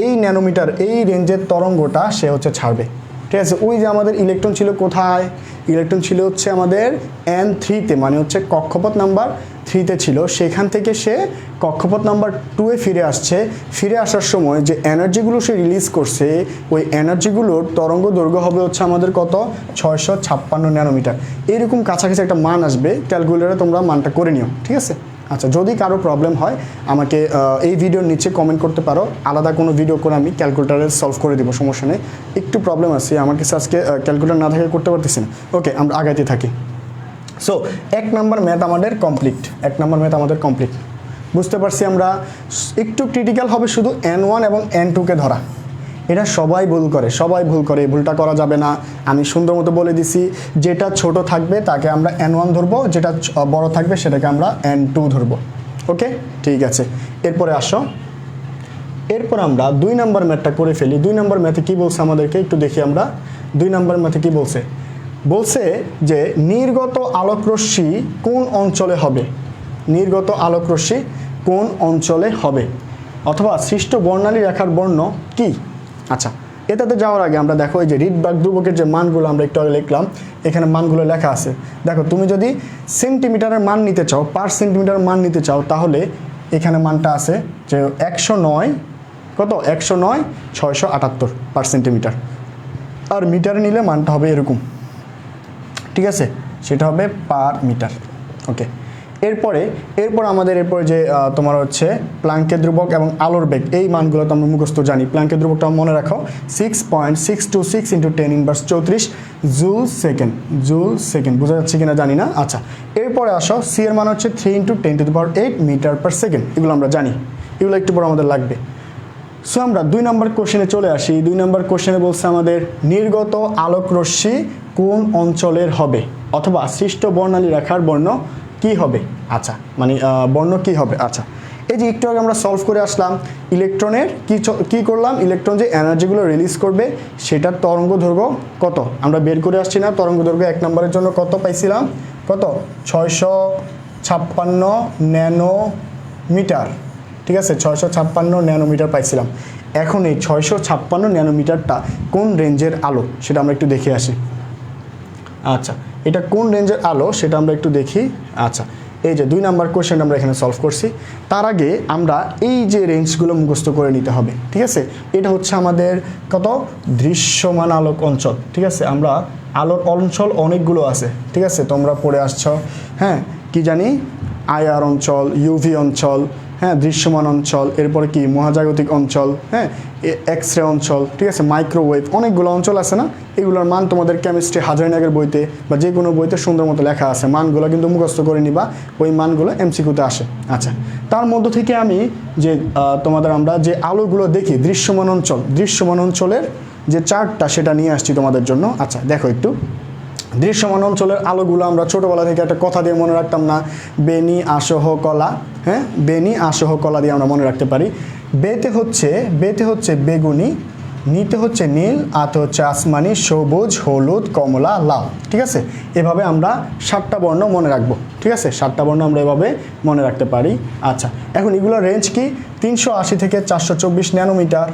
এই ন্যানোমিটার এই রেঞ্জের তরঙ্গটা সে হচ্ছে ছাড়বে, ঠিক আছে। ওই যে আমাদের ইলেকট্রন ছিল কোথায়, ইলেকট্রন ছিল হচ্ছে আমাদের N3-তে, মানে হচ্ছে কক্ষপথ নাম্বার 3-তে ছিল। সেখান থেকে সে কক্ষপথ নাম্বার 2-এ ফিরে আসার সময় যে এনার্জিগুলো সে রিলিজ করছে, ওই এনার্জিগুলোর তরঙ্গ দৈর্ঘ্য হবে হচ্ছে আমাদের কত, 656 ন্যানোমিটার। এরকম কাছাকাছি একটা মান আসবে, ক্যালকুলেটরে তোমরা মানটা করে নিও, ঠিক আছে। আচ্ছা, যদি কারো প্রবলেম হয় আমাকে এই ভিডিওর নিচে কমেন্ট করতে পারো, আলাদা কোনো ভিডিও করে আমি ক্যালকুলেটারে সলভ করে দেবো, সমস্যা নেই। একটু প্রবলেম আছে আমার কাছে আজকে, ক্যালকুলেটার না থাকে করতে পারতেছি না। ওকে, আমরা আগাইতে থাকি। সো 1 নাম্বার ম্যাথ আমাদের কমপ্লিট। বুঝতে পারছি আমরা। একটু ক্রিটিক্যাল হবে শুধু N1 এবং N2-কে ধরা। এটা সবাই ভুল করে, এই ভুলটা করা যাবে না। আমি সুন্দর মতো বলে দিছি, যেটা ছোট থাকবে তাকে আমরা N1 ধরবো, যেটা বড় থাকবে সেটাকে আমরা N2 ধরবো। ওকে, ঠিক আছে। এরপর আমরা 2 নাম্বার ম্যাথটা করে ফেলি। 2 নাম্বার ম্যাথে কি বলছে আমাদেরকে একটু দেখি আমরা। 2 নাম্বার ম্যাথে কি বলছে যে নির্গত আলোকরশ্মি কোন অঞ্চলে হবে, অথবা সৃষ্ট বর্ণালী রেখার বর্ণ কি। আচ্ছা, এটাতে যাওয়ার আগে আমরা দেখো এই যে রিডবার্গ ধ্রুবকের যে মানগুলো আমরা একটু আগে লিখলাম, এখানে মানগুলো লেখা আছে। দেখো, তুমি যদি সেন্টিমিটারের মান নিতে চাও, পার সেন্টিমিটারের মান নিতে চাও, তাহলে এখানে মানটা আছে যে 109, কত 109,678 পার সেন্টিমিটার। আর মিটারে নিলে মানটা হবে এরকম, ঠিক আছে, সেটা হবে পার মিটার। ওকে, এরপর আমাদের যে তোমার হচ্ছে প্লাঙ্কের ধ্রুবক এবং আলোর বেগ, এই মানগুলো তো আমরা মুখস্থ জানি। প্লাঙ্কের ধ্রুবকটা মনে রাখো 6.626 × 10⁻34 জুল সেকেন্ড। বোঝা যাচ্ছে কিনা জানি না। আচ্ছা, এরপরে আসো, সি এর মান হচ্ছে 3 × 10⁸ মিটার পার সেকেন্ড। এগুলো আমরা জানি, এগুলো একটু পর আমাদের লাগবে। সো আমরা 2 নম্বর কোশ্চেনে চলে আসি। 2 নম্বর কোশ্চেনে বলছে আমাদের নির্গত আলোক রশ্মি কোন অঞ্চলের হবে, অথবা সৃষ্ট বর্ণালী রেখার বর্ণ কি হবে। আচ্ছা, মানে বর্ণ কি হবে। আচ্ছা, এই যে একটু আগে আমরা সলভ করে আসলাম, ইলেকট্রনের কি করলাম, ইলেকট্রন যে এনার্জিগুলো রিলিজ করবে সেটার তরঙ্গ দৈর্ঘ্য কত আমরা বের করে আসছি না। তরঙ্গ দৈর্ঘ্য 1 নম্বরের জন্য কত পাইছিলাম, কত 656 ন্যানোমিটার, ঠিক আছে, 656 ন্যানোমিটার পাইছিলাম। এখন এই 656 ন্যানোমিটারটা কোন রেঞ্জের আলো সেটা আমরা একটু দেখে আসি। আচ্ছা, এটা কোন রেঞ্জের আলো সেটা আমরা একটু দেখি। আচ্ছা, এই যে 2 নাম্বার কোশ্চেন আমরা এখানে সলভ করছি। তার আগে আমরা এই যে রেঞ্জগুলো মুখস্থ করে নিতে হবে, ঠিক আছে। এটা হচ্ছে আমাদের কত, দৃশ্যমান আলোক অঞ্চল, ঠিক আছে। আমরা আলোর অঞ্চল অনেকগুলো আছে, ঠিক আছে, তোমরা পড়ে আসছো। হ্যাঁ, কি জানি, আইআর অঞ্চল, ইউভি অঞ্চল, হ্যাঁ, দৃশ্যমান অঞ্চল, এরপরে কি মহাজাগতিক অঞ্চল, হ্যাঁ, এক্স রে অঞ্চল, ঠিক আছে, মাইক্রোওয়েভ, অনেকগুলো অঞ্চল আছে না। এগুলোর মান তোমাদের কেমিস্ট্রি হাজারিনাগের বইতে বা যে কোনো বইতে সুন্দর মতো লেখা আছে। মানগুলো কিন্তু মুখস্থ করে নিবা, ওই মানগুলো এমসিকিউতে আসে। আচ্ছা, তার মধ্য থেকে আমি যে আমরা যে আলোগুলো দেখি দৃশ্যমান অঞ্চলের যে চার্টটা সেটা নিয়ে আসছি তোমাদের জন্য। আচ্ছা, দেখো একটু দৃশ্যমান অঞ্চলের আলোগুলো আমরা ছোটোবেলা থেকে একটা কথা দিয়ে মনে রাখতাম না, বেনি আসহ কলা। হ্যাঁ, বেনি আসহ কলা দিয়ে আমরা মনে রাখতে পারি। বেতে হচ্ছে বেগুনি, নিতে হচ্ছে নীল, আতে হচ্ছে আসমানি, সবুজ, হলুদ, কমলা, লাল। ঠিক আছে, এভাবে আমরা 7টা বর্ণ মনে রাখবো। ঠিক আছে, 7টা বর্ণ আমরা এভাবে মনে রাখতে পারি। আচ্ছা, এখন এগুলোর রেঞ্জ কি? 380 থেকে 424 ন্যানোমিটার,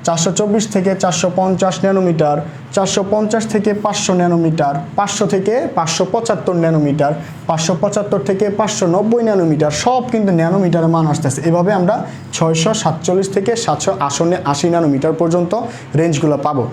424 থেকে 450 ন্যানোমিটার, 450 থেকে 500 ন্যানোমিটার, 500 থেকে 575 ন্যানোমিটার, 575 থেকে 590 ন্যানোমিটার, সব কিন্তু ন্যানোমিটারের মান আসতেছে। এভাবে আমরা 647 থেকে 780 ন্যানোমিটার পর্যন্ত রেঞ্জগুলো পাবো।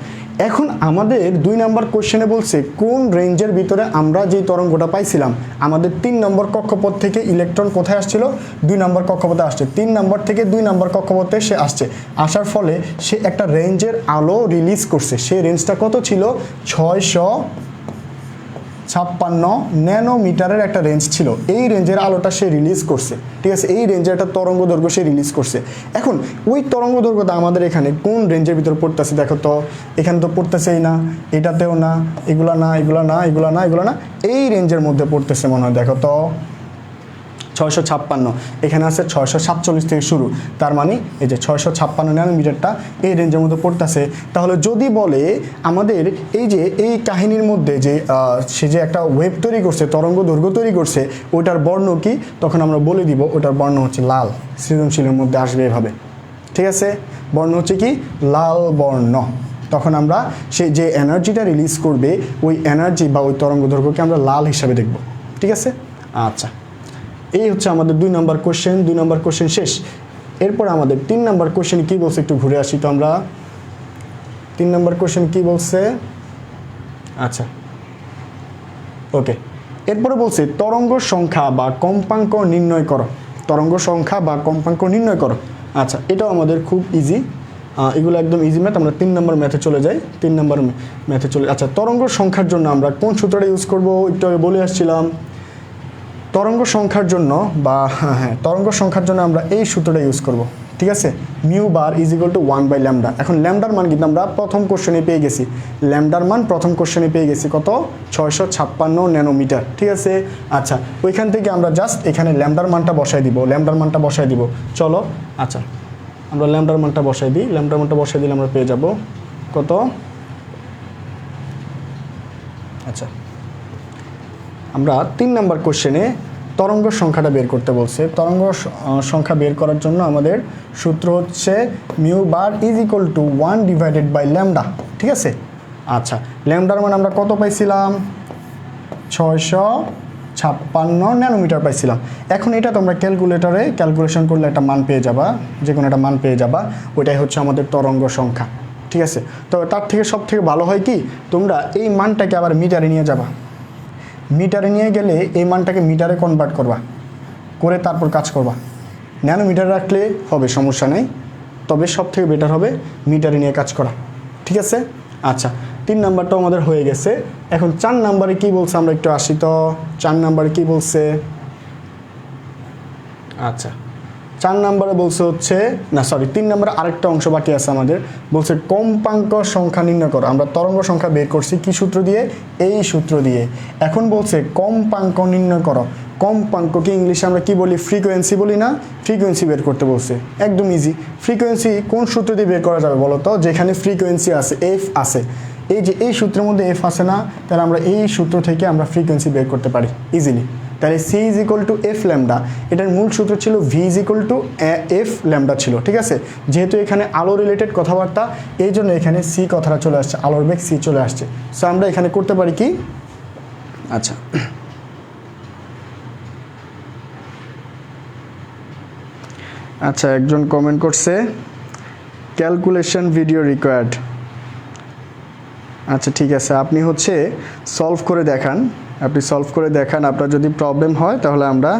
এখন আমাদের 2 নম্বর কোশ্চেনে বলছে কোন রেঞ্জের ভিতরে আমরা যে তরঙ্গটা পাইছিলাম। আমাদের 3 নম্বর কক্ষপথ থেকে ইলেকট্রন কোথায় আসছিল? 2 নম্বর কক্ষপথে আসছে। 3 নম্বর থেকে 2 নম্বর কক্ষপথে সে আসছে, আসার ফলে সে একটা রেঞ্জের আলো রিলিজ করছে। সেই রেঞ্জটা কত ছিল? 656 ন্যানোমিটারের একটা রেঞ্জ ছিল। এই রেঞ্জের আলোটা সে রিলিজ করছে। ঠিক আছে, এই রেঞ্জের একটা তরঙ্গ দৈর্ঘ্য সে রিলিজ করছে। এখন ওই তরঙ্গ দৈর্ঘ্যটা আমাদের এখানে কোন রেঞ্জের ভিতর পড়তেছে? দেখো তো, এখানে তো পড়তেছেই না, এটাতেও না, এগুলা না, এগুলা না, এগুলা না, এগুলা না, এই রেঞ্জের মধ্যে পড়তেছে মনে হয়। দেখো তো 656, এখানে আছে 647 থেকে শুরু, তার মানে এই যে 656 ন্যানোমিটারটা এই রেঞ্জের মধ্যে পড়তেছে। তাহলে যদি বলে আমাদের এই যে এই কাহিনীর মধ্যে যে সে যে একটা ওয়েভ তৈরি করছে, তরঙ্গ দৈর্ঘ্য তৈরি করছে, ওটার বর্ণ কি? তখন আমরা বলে দিব ওটার বর্ণ হচ্ছে লাল। সৃজনশীলের মধ্যে আসবে এভাবে। ঠিক আছে, বর্ণ হচ্ছে কি? লাল বর্ণ। তখন আমরা সেই যে এনার্জিটা রিলিজ করবে ওই এনার্জি বা ওই তরঙ্গ দৈর্ঘ্যকে আমরা লাল হিসাবে দেখব। ঠিক আছে, আচ্ছা, এই হচ্ছে আমাদের 2 নম্বর কোশ্চেন। 2 নম্বর কোশ্চেন শেষ। এরপর আমাদের 3 নম্বর কোশ্চেন কি বলছে একটু ঘুরে আসি তো আমরা। 3 নম্বর কোশ্চেন কি বলছে? আচ্ছা, ওকে, এরপরে বলছে তরঙ্গ সংখ্যা বা কম্পাঙ্ক নির্ণয় করো। তরঙ্গ সংখ্যা বা কম্পাঙ্ক নির্ণয় করো। আচ্ছা, এটাও আমাদের খুব ইজি, এগুলো একদম ইজি ম্যাথ। আমরা 3 নম্বর ম্যাথে চলে যাই। 3 নম্বর ম্যাথে চলে, আচ্ছা, তরঙ্গ সংখ্যার জন্য আমরা কোন সূত্রটা ইউজ করব একটু আগে বলে আসছিলাম। তরঙ্গ সংখ্যার জন্য বা তরঙ্গ সংখ্যার জন্য আমরা এই সূত্রটা ইউজ করব। ঠিক আছে, mu bar is equal to 1 by lambda. এখন ল্যামডার মান কিন্তু আমরা প্রথম কোশ্চেনে পেয়ে গেছি। ল্যামডার মান প্রথম কোশ্চেনে পেয়ে গেছি কত? 656 ন্যানোমিটার। ঠিক আছে, আচ্ছা, ওইখান থেকে আমরা জাস্ট এখানে ল্যামডার মানটা বসাই দিব। ল্যামডার মানটা বসাই দিব, চলো। আচ্ছা, আমরা ল্যামডার মানটা বসাই দিই। ল্যামডার মানটা বসাই দিলে আমরা পেয়ে যাব কত? আচ্ছা, আমরা 3 নম্বর কোশ্চেনে তরঙ্গ সংখ্যাটা বের করতে বলছে। তরঙ্গ সংখ্যা বের করার জন্য আমাদের সূত্র হচ্ছে mu bar is equal to 1 divided by lambda. ঠিক আছে, আচ্ছা, ল্যামডার মান আমরা কত পাইছিলাম? 656 ন্যানোমিটার পাইছিলাম। এখন এটা তোমরা ক্যালকুলেটরে ক্যালকুলেশন করলে একটা মান পেয়ে যাবা, যে কোনো একটা মান পেয়ে যাবা। ওইটাই হচ্ছে আমাদের তরঙ্গ সংখ্যা। ঠিক আছে, তো তার থেকে সব থেকে ভালো হয় কি, তোমরা এই মানটাকে আবার মিটারে নিয়ে যাবা। মিটারে নিয়ে গেলে এই মানটাকে মিটারে কনভার্ট করবা, করে তারপর কাজ করবা। ন্যানোমিটার রাখলে হবে, সমস্যা নেই, তবে সব থেকে বেটার হবে মিটারে নিয়ে কাজ করা। ঠিক আছে, আচ্ছা, 3 নাম্বারটাও আমাদের হয়ে গেছে। এখন 4 নাম্বারে কি বলছে আমরা একটু আসি তো। 4 নাম্বারে কি বলছে? আচ্ছা, 4 নাম্বারে বলছে হচ্ছে, না সরি, 3 নাম্বারে আরেকটা অংশ বাকি আছে আমাদের। বলছে কম্পাঙ্ক সংখ্যা নির্ণয় করো। আমরা তরঙ্গ সংখ্যা বের করছি কি সূত্র দিয়ে? এই সূত্র দিয়ে। এখন বলছে কম্পাঙ্ক নির্ণয় করো। কম্পাঙ্ককে ইংলিশে আমরা কি বলি? ফ্রিকোয়েন্সি বলি না? ফ্রিকোয়েন্সি বের করতে বলছে, একদম ইজি। ফ্রিকোয়েন্সি কোন সূত্র দিয়ে বের করা যাবে বলো তো? যেখানে ফ্রিকোয়েন্সি আছে, এফ আছে, এই যে এই সূত্রের মধ্যে এফ আছে না, তাহলে আমরা এই সূত্র থেকে আমরা ফ্রিকোয়েন্সি বের করতে পারি ইজিলি। তাহলে c is equal to f lambda. এটার মূল সূত্র ছিল v is equal to f lambda ছিল। ঠিক আছে, যেহেতু এখানে আলো রিলেটেড কথাবার্তা, এই জন্য এখানে সি কথাটা চলে আসছে, আলোর বেগ সি চলে আসছে। সো আমরা এখানে করতে পারি কি? আচ্ছা, আচ্ছা, একজন কমেন্ট করছে ক্যালকুলেশন ভিডিও রিকোয়ার্ড। আচ্ছা, ঠিক আছে, আপনি হচ্ছে সলভ করে দেখান। আপনি সলভ করে দেখান, আপনার যদি প্রবলেম হয় তাহলে আমরা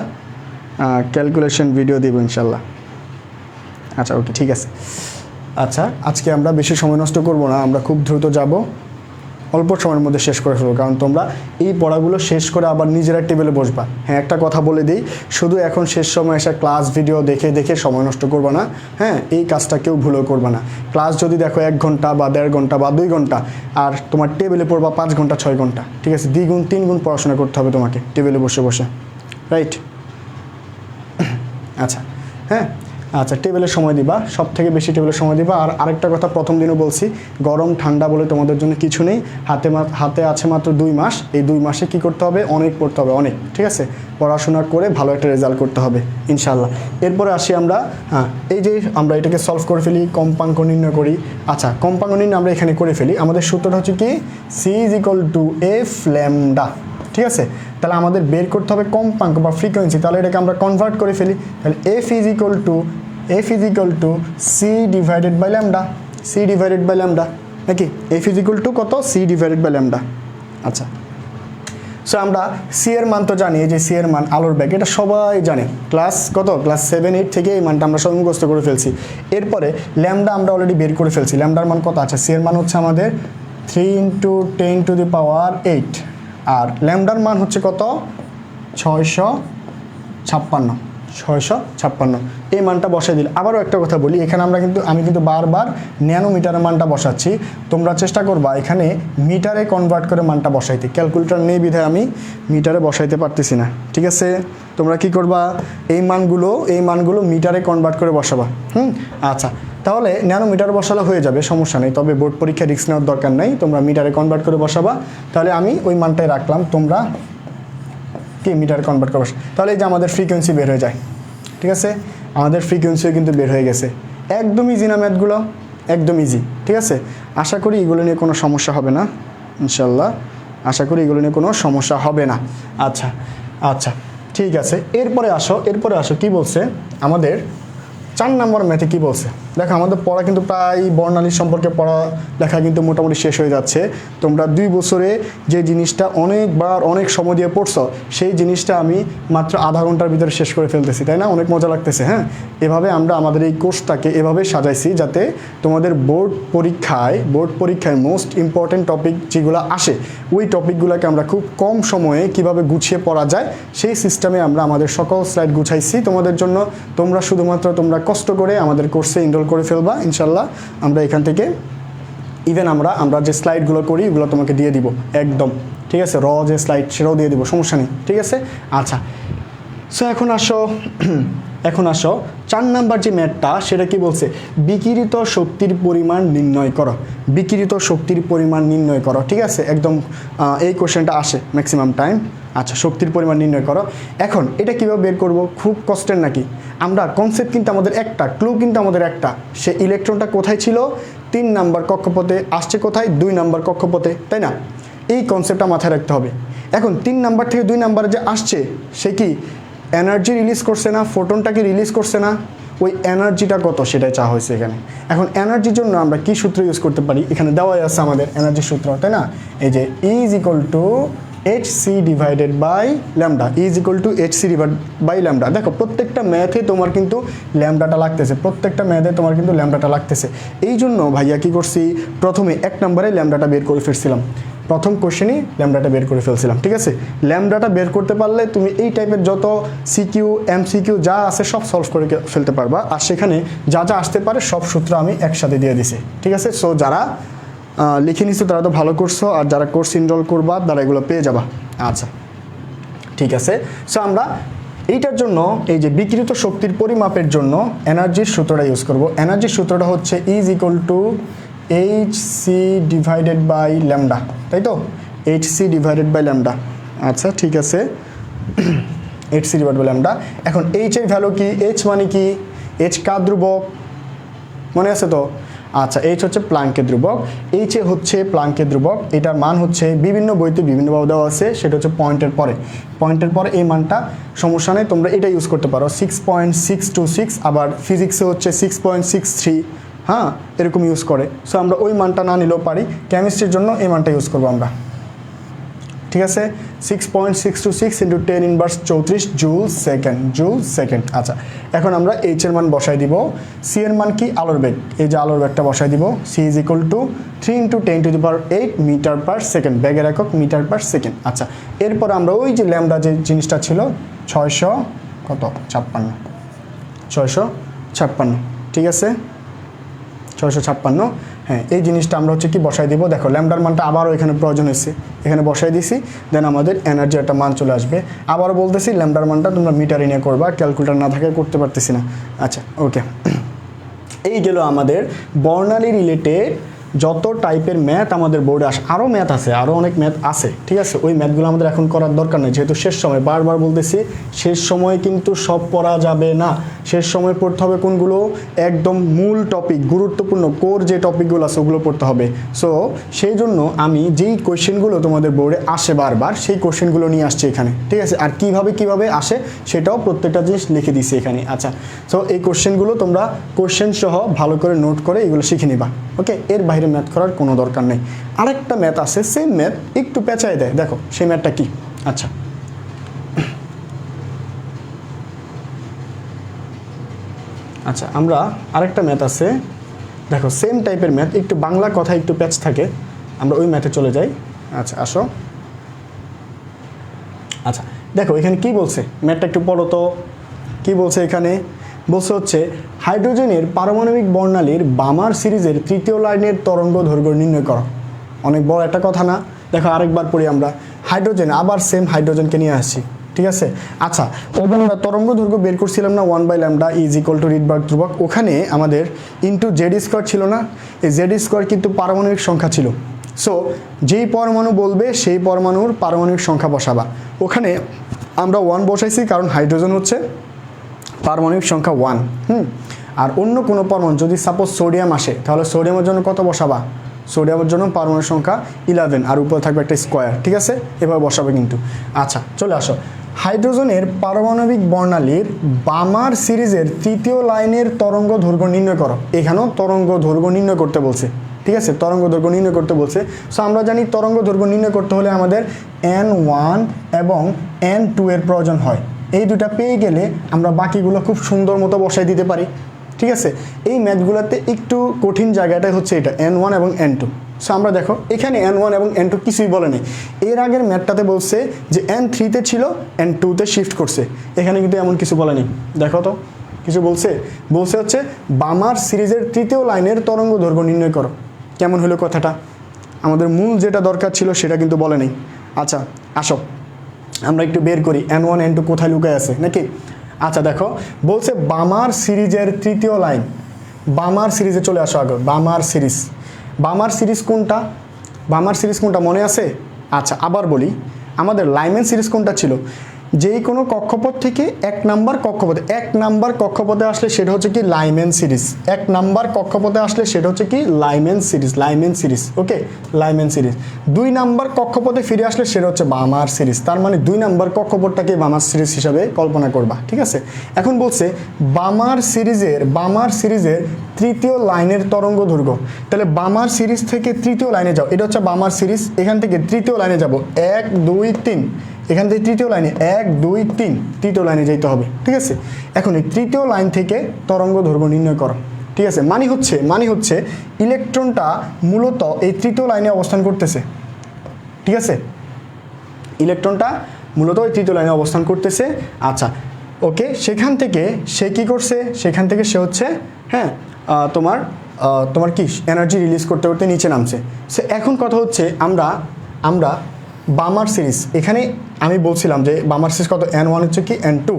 ক্যালকুলেশন ভিডিও দেব ইনশাল্লাহ। আচ্ছা, ওকে, ঠিক আছে। আচ্ছা, আজকে আমরা বেশি সময় নষ্ট করব না, আমরা খুব দ্রুত যাব, অল্প সময়ের মধ্যে শেষ করে ফেলবো, কারণ তোমরা এই পড়াগুলো শেষ করে আবার নিজেরা টেবিলে বসবা। হ্যাঁ, একটা কথা বলে দিই, শুধু এখন শেষ সময় এসে ক্লাস ভিডিও দেখে দেখে সময় নষ্ট করবা না। হ্যাঁ, এই কাজটা কেউ ভুলও করবা না। ক্লাস যদি দেখো 1 ঘন্টা বা 1.5 ঘন্টা বা 2 ঘন্টা, আর তোমার টেবিলে পড়বা 5 ঘন্টা 6 ঘন্টা, ঠিক আছে, 2 গুণ 3 গুণ পড়াশোনা করতে হবে তোমাকে টেবিলে বসে বসে, রাইট? আচ্ছা, হ্যাঁ, আচ্ছা, টেবিলে সময় দিবা, সব থেকে বেশি টেবিলে সময় দিবা। আর আরেকটা কথা প্রথম দিনও বলছি, গরম ঠান্ডা বলে তোমাদের জন্য কিছু নেই। হাতে আছে মাত্র 2 মাস। এই 2 মাসে কি করতে হবে? অনেক পড়তে হবে, অনেক। ঠিক আছে, পড়াশোনা করে ভালো একটা রেজাল্ট করতে হবে ইনশাল্লাহ। এরপরে আসি আমরা, এই যে আমরা এটাকে সলভ করে ফেলি, কম্পাঙ্ক নির্ণয় করি। আচ্ছা, কম্পাঙ্ক নির্ণয় আমরা এখানে করে ফেলি। আমাদের সূত্রটা হচ্ছে কি? C is equal to f lambda. ঠিক আছে, তাহলে আমাদের বের করতে হবে কম্পাঙ্ক বা ফ্রিকোয়েন্সি। তাহলে এটাকে আমরা কনভার্ট করে ফেলি। তাহলে f is equal to c divided by lambda. C divided by lambda নাকি? এফ ইজ ইকুয়াল টু কত? C divided by lambda. আচ্ছা, সো আমরা সি এর মান তো জানি, যে সি এর মান আলোর বেগ, এটা সবাই জানে। ক্লাস 7, 8 থেকে এই মানটা আমরা সব মুখস্থ করে ফেলছি। এরপরে ল্যামডা আমরা অলরেডি বের করে ফেলছি। ল্যামডার মান কত আছে? সি এর মান হচ্ছে আমাদের 3 × 10⁸। আর ল্যামডার মান হচ্ছে কত? 656। এই মানটা বসাই দিলে। আবারও একটা কথা বলি, এখানে আমি কিন্তু বারবার ন্যানোমিটারের মানটা বসাচ্ছি। তোমরা চেষ্টা করবা এখানে মিটারে কনভার্ট করে মানটা বসাইতে। ক্যালকুলেটর নেই বিধায় আমি মিটারে বসাইতে পারতেছি না। ঠিক আছে, তোমরা কি করবা? এই মানগুলো মিটারে কনভার্ট করে বসাবা। আচ্ছা, তাহলে ন্যানোমিটার বসালে হয়ে যাবে, সমস্যা নেই। তবে বোর্ড পরীক্ষা রিস্ক নেওয়ার দরকার নেই, তোমরা মিটারে কনভার্ট করে বসাবা। তাহলে আমি ওই মানটাই রাখলাম, তোমরা কি মিটারে কনভার্ট করে বসা। তাহলে এই যে আমাদের ফ্রিকোয়েন্সি বের হয়ে যায়। ঠিক আছে, আমাদের ফ্রিকোয়েন্সিও কিন্তু বের হয়ে গেছে। একদম ইজি না ম্যাথগুলো? একদম ইজি। ঠিক আছে, আশা করি এগুলো নিয়ে কোনো সমস্যা হবে না ইনশাল্লাহ। আশা করি এগুলো নিয়ে কোনো সমস্যা হবে না। আচ্ছা আচ্ছা, ঠিক আছে। এরপরে আসো কি বলছে আমাদের 4 নম্বর ম্যাথে কি বলছে দেখো। আমাদের পড়া কিন্তু প্রায় বর্ণালী সম্পর্কে পড়া লেখা কিন্তু মোটামুটি শেষ হয়ে যাচ্ছে। তোমরা 2 বছরে যে জিনিসটা অনেকবার অনেক সময় দিয়ে পড়ছো, সেই জিনিসটা আমি মাত্র আধা ঘন্টার ভিতরে শেষ করে ফেলতেছি, তাই না? অনেক মজা লাগতেছে। হ্যাঁ, এভাবে আমরা আমাদের এই কোর্সটাকে এভাবে সাজাইছি যাতে তোমাদের বোর্ড পরীক্ষায় মোস্ট ইম্পর্টেন্ট টপিক যেগুলো আসে, ওই টপিকগুলোকে আমরা খুব কম সময়ে কিভাবে গুছিয়ে পড়া যায় সেই সিস্টেমে আমরা আমাদের সকল স্লাইড গুছাইছি তোমাদের জন্য। তোমরা শুধুমাত্র কষ্ট করে আমাদের কোর্সে এনরোল করে ফেলবা ইনশাল্লাহ। আমরা এখান থেকে ইভেন আমরা যে স্লাইডগুলো করি ওগুলো তোমাকে দিয়ে দিব একদম। ঠিক আছে, যে স্লাইড সেটাও দিয়ে দিব, সমস্যা নেই। ঠিক আছে, আচ্ছা। সো এখন আসো 4 নাম্বার যে ম্যাথটা, সেটা কি বলছে? বিকিরিত শক্তির পরিমাণ নির্ণয় করো। ঠিক আছে, একদম এই কোশ্চেনটা আসে ম্যাক্সিমাম টাইম। আচ্ছা, শক্তির পরিমাণ নির্ণয় করো। এখন এটা কীভাবে বের করব? খুব কষ্টের নাকি? আমরা কনসেপ্ট কিন্তু আমাদের একটা, ক্লু কিন্তু আমাদের একটা। সে ইলেকট্রনটা কোথায় ছিল? 3 নাম্বার কক্ষপথে। আসছে কোথায়? 2 নাম্বার কক্ষপথে, তাই না? এই কনসেপ্টটা মাথায় রাখতে হবে। এখন 3 নাম্বার থেকে 2 নাম্বারে যে আসছে, সে কি এনার্জি রিলিজ করছে না? ফোটনটাকে রিলিজ করছে না? ওই এনার্জিটা কত সেটাই চা হয়েছে এখানে। এখন এনার্জির জন্য আমরা কি সূত্র ইউজ করতে পারি? এখানে দেওয়াই আছে আমাদের এনার্জির সূত্র, তাই না? এই যে E = hc divided by lambda. E = hc divided by lambda. দেখো, প্রত্যেকটা ম্যাথে তোমার কিন্তু ল্যামডাটা লাগতেছে। এই জন্য ভাইয়া কি করছি, প্রথমে 1 নম্বরে ল্যামডাটা বের করে ফেলছিলাম। প্রথম কোশ্চেনই ল্যামডাটা বের করে ফেলছিলাম। ঠিক আছে, ল্যামডাটা বের করতে পারলে তুমি এই টাইপের যত সিকিউ এমসিকিউ যা আছে সব সলভ করে ফেলতে পারবা। আর সেখানে যা যা আসতে পারে সব সূত্র আমি একসাথে দিয়ে দিছি। ঠিক আছে, সো যারা লিখে নিচ্ছ তারা তো ভালো করছো, আর যারা কোর্স এনরোল করবা তারা এগুলো পেয়ে যাবা। আচ্ছা, ঠিক আছে। সো আমরা এইটার জন্য এই যে বিকিরিত শক্তির পরিমাপের জন্য এনার্জির সূত্রটা ইউজ করব। এনার্জির সূত্রটা হচ্ছে E = hc divided by lambda, তাই তো? hc divided by lambda. আচ্ছা, ঠিক আছে, hc ডিভাইডেড বাই ল্যামডা। এখন h এর ভ্যালু কি? h মানে কি? h কার ধ্রুবক মনে আছে তো? আচ্ছা, h হচ্ছে প্লাঙ্কের ধ্রুবক। h হচ্ছে প্লাঙ্কের ধ্রুবক। এটার মান হচ্ছে বিভিন্ন বইতে বিভিন্নভাবে দেওয়া আছে, সেটা হচ্ছে পয়েন্টের পরে এই মানটা, সমস্যা নেই, তোমরা এটা ইউজ করতে পারো। 6.626, আবার ফিজিক্সে হচ্ছে 6.63, হ্যাঁ, এরকম ইউজ করে। সো আমরা ওই মানটা না নিলেও পারি। কেমিস্ট্রির জন্য এই মানটা ইউজ করবো আমরা। ঠিক আছে, 6.626 × 10⁻34 জুল সেকেন্ড। আচ্ছা, এখন আমরা h এর মান বসাই দিব। c এর মান কি? আলোর বেগ। এই যে আলোর বেগটা বসাই দিব। c = 3 × 10⁸ metre per second. বেগের একক মিটার পার সেকেন্ড। আচ্ছা, এরপর আমরা ওই যে ল্যামডা যে জিনিসটা ছিল 656, ঠিক আছে, 656। হ্যাঁ এই জিনিসটা আমরা হচ্ছে কি বসাই দিব। দেখো ল্যামডার মানটা আবারও এখানে প্রয়োজন হয়েছে, এখানে বসাই দিছি, দেন আমাদের এনার্জি একটা মান চলে আসবে। আবারও বলতেছি ল্যামডার মানটা তোমরা মিটারে নিয়ে করবা, ক্যালকুলেটার না থাকে করতে পারতেছি না। আচ্ছা ওকে, এই গেল আমাদের বর্ণালী রিলেটেড যত টাইপের ম্যাথ আমাদের বোর্ডে আসে। আরও ম্যাথ আছে, আরও অনেক ম্যাথ আছে, ঠিক আছে, ওই ম্যাথগুলো আমাদের এখন করার দরকার নেই, যেহেতু শেষ সময়, বারবার বলতেছি শেষ সময় কিন্তু সব পড়া যাবে না। শেষ সময় পড়তে হবে কোনগুলো, একদম মূল টপিক, গুরুত্বপূর্ণ কোর যে টপিকগুলো আছে ওগুলো পড়তে হবে। সো সেই জন্য আমি যেই কোয়েশ্চেনগুলো তোমাদের বোর্ডে আসে বারবার, সেই কোয়েশ্চেনগুলো নিয়ে আসছি এখানে, ঠিক আছে। আর কিভাবে আসে সেটাও প্রত্যেকটা জিনিস লিখে দিচ্ছি এখানে। আচ্ছা, সো এই কোয়েশ্চেনগুলো তোমরা কোয়েশ্চেন সহ ভালো করে নোট করে এগুলো শিখে নিবা, ওকে। এর বাইরে ম্যাথ করার কোনো দরকার নেই। আরেকটা ম্যাথ আছে, সেম ম্যাথ একটু পেঁচায় দেয়, দেখো সেই ম্যাথটা কি। আচ্ছা আচ্ছা আমরা আরেকটা ম্যাথ আছে, দেখো সেম টাইপের ম্যাথ, একটু বাংলা কথা একটু প্যাচ থাকে, আমরা ওই ম্যাথে চলে যাই। আচ্ছা আসো, আচ্ছা দেখো এখানে কি বলছে, ম্যাথটা একটু পড়ো তো। কি বলছে এখানে, বলছে হচ্ছে হাইড্রোজেনের পারমাণবিক বর্ণালীর বামার সিরিজের তৃতীয় লাইনের তরঙ্গ দৈর্ঘ্য নির্ণয় করো। অনেক বড় একটা কথা না, দেখো আরেকবার পড়ি আমরা। হাইড্রোজেন, আবার সেম হাইড্রোজেনকে নিয়ে আসছি, ঠিক আছে। আচ্ছা ওখানে আমরা তরঙ্গ দৈর্ঘ্য বের করছিলাম না, 1/λ = রিডবার্গ ধ্রুবক, ওখানে আমাদের ইন্টু জেড স্কোয়ার ছিল না, এই জেড স্কোয়ার কিন্তু পারমাণবিক সংখ্যা ছিল। সো যেই পরমাণু বলবে সেই পরমাণুর পারমাণবিক সংখ্যা বসাবা। ওখানে আমরা 1 বসাইছি কারণ হাইড্রোজেন হচ্ছে পারমাণবিক সংখ্যা 1। আর অন্য কোনো পরমাণু যদি সাপোজ সোডিয়াম আসে, তাহলে সোডিয়ামের জন্য কত বসাবা, সোডিয়ামের জন্য পারমাণবিক সংখ্যা 11, আর উপরে থাকবে একটা স্কোয়ার, ঠিক আছে, এভাবে বসাবে কিন্তু। আচ্ছা চলে আসো, হাইড্রোজেনের পারমাণবিক বর্ণালীর বামার সিরিজের তৃতীয় লাইনের তরঙ্গ দৈর্ঘ্য নির্ণয় করো। এখানেও তরঙ্গ দৈর্ঘ্য নির্ণয় করতে বলছে, ঠিক আছে, তরঙ্গ দৈর্ঘ্য নির্ণয় করতে বলছে। সো আমরা জানি তরঙ্গ দৈর্ঘ্য নির্ণয় করতে হলে আমাদের n1 এবং n2 এর প্রয়োজন হয়। এই দুটা পেয়ে গেলে আমরা বাকিগুলো খুব সুন্দর মতো বসাই দিতে পারি, ঠিক আছে। এই ম্যাথগুলোতে একটু কঠিন জায়গাটাই হচ্ছে এটা, n1 এবং n2। সো আমরা দেখো এখানে n1 এবং n2 কিছুই বলে নেই। এর আগের ম্যাথটাতে বলছে যে n3-তে ছিল, n2-তে শিফট করছে, এখানে কিন্তু এমন কিছু বলে নেই। দেখো তো কিছু বলছে, বলছে হচ্ছে বামার সিরিজের তৃতীয় লাইনের তরঙ্গ দৈর্ঘ্য নির্ণয় করো। কেমন হলো কথাটা, আমাদের মূল যেটা দরকার ছিল সেটা কিন্তু বলে নেই। আচ্ছা আসো আমরা একটু বের করি n1 n2 কোথায় লুকায় আছে নাকি। আচ্ছা দেখো বলছে বামার সিরিজের তৃতীয় লাইন, বামার সিরিজে চলে আসো আগে। বামার সিরিজ কোনটা, বামার সিরিজ কোনটা মনে আছে? আচ্ছা আবার বলি, আমাদের লাইম্যান সিরিজ কোনটা ছিল, যেই কোনো কক্ষপথ থেকে এক নাম্বার কক্ষপথে আসলে সেটা হচ্ছে কি লাইম্যান সিরিজ। এক নাম্বার কক্ষপথে আসলে সেটা হচ্ছে কি লাইম্যান সিরিজ, ওকে, লাইম্যান সিরিজ। 2 নাম্বার কক্ষপথে ফিরে আসলে সেটা হচ্ছে বামার সিরিজ। তার মানে 2 নাম্বার কক্ষপথটাকে বামার সিরিজ হিসাবে কল্পনা করবা, ঠিক আছে। এখন বলছে বামার সিরিজের তৃতীয় লাইনের তরঙ্গ দৈর্ঘ্য, তাহলে বামার সিরিজ থেকে তৃতীয় লাইনে যাও, এটা হচ্ছে বামার সিরিজ, এখান থেকে তৃতীয় লাইনে যাব 1 2 3, এখান থেকে তৃতীয় লাইনে 1 2 3, তৃতীয় লাইনে যেতে হবে, ঠিক আছে। এখন এই তৃতীয় লাইন থেকে তরঙ্গ দৈর্ঘ্য নির্ণয় করো, ঠিক আছে। মানে হচ্ছে ইলেকট্রনটা মূলত এই তৃতীয় লাইনে অবস্থান করতেছে, ঠিক আছে, ইলেকট্রনটা মূলত এই তৃতীয় লাইনে অবস্থান করতেছে। আচ্ছা ওকে, সেখান থেকে সে কি করছে, সেখান থেকে সে হচ্ছে হ্যাঁ তোমার কি এনার্জি রিলিজ করতে করতে নিচে নামছে। সে এখন কথা হচ্ছে আমরা বামার সিরিজ, এখানে আমি বলছিলাম যে বামার সিরিজ কত, n1 হচ্ছে কি n2,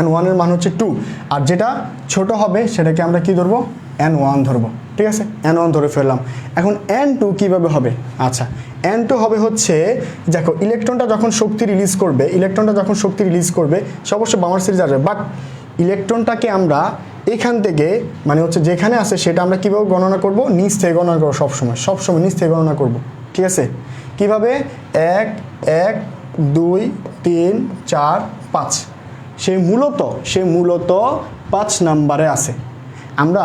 n1 এর মান হচ্ছে 2, আর যেটা ছোট হবে সেটাকে আমরা কি ধরবো, n1 ধরবো, ঠিক আছে, n1 ধরে ফেললাম। এখন n2 কিভাবে হবে, আচ্ছা n2 হবে হচ্ছে, দেখো ইলেকট্রনটা যখন শক্তি রিলিজ করবে সে অবশ্যই বামার সিরিজ আসবে, বাট ইলেকট্রনটাকে আমরা এখান থেকে মানে হচ্ছে যেখানে আছে সেটা আমরা কীভাবে গণনা করব, নিচ থেকে গণনা করবো, সবসময় নিচ থেকে গণনা করব, ঠিক আছে। কিভাবে, 1 1 2 3 4 5, সে মূলত 5 নাম্বারে আছে। আমরা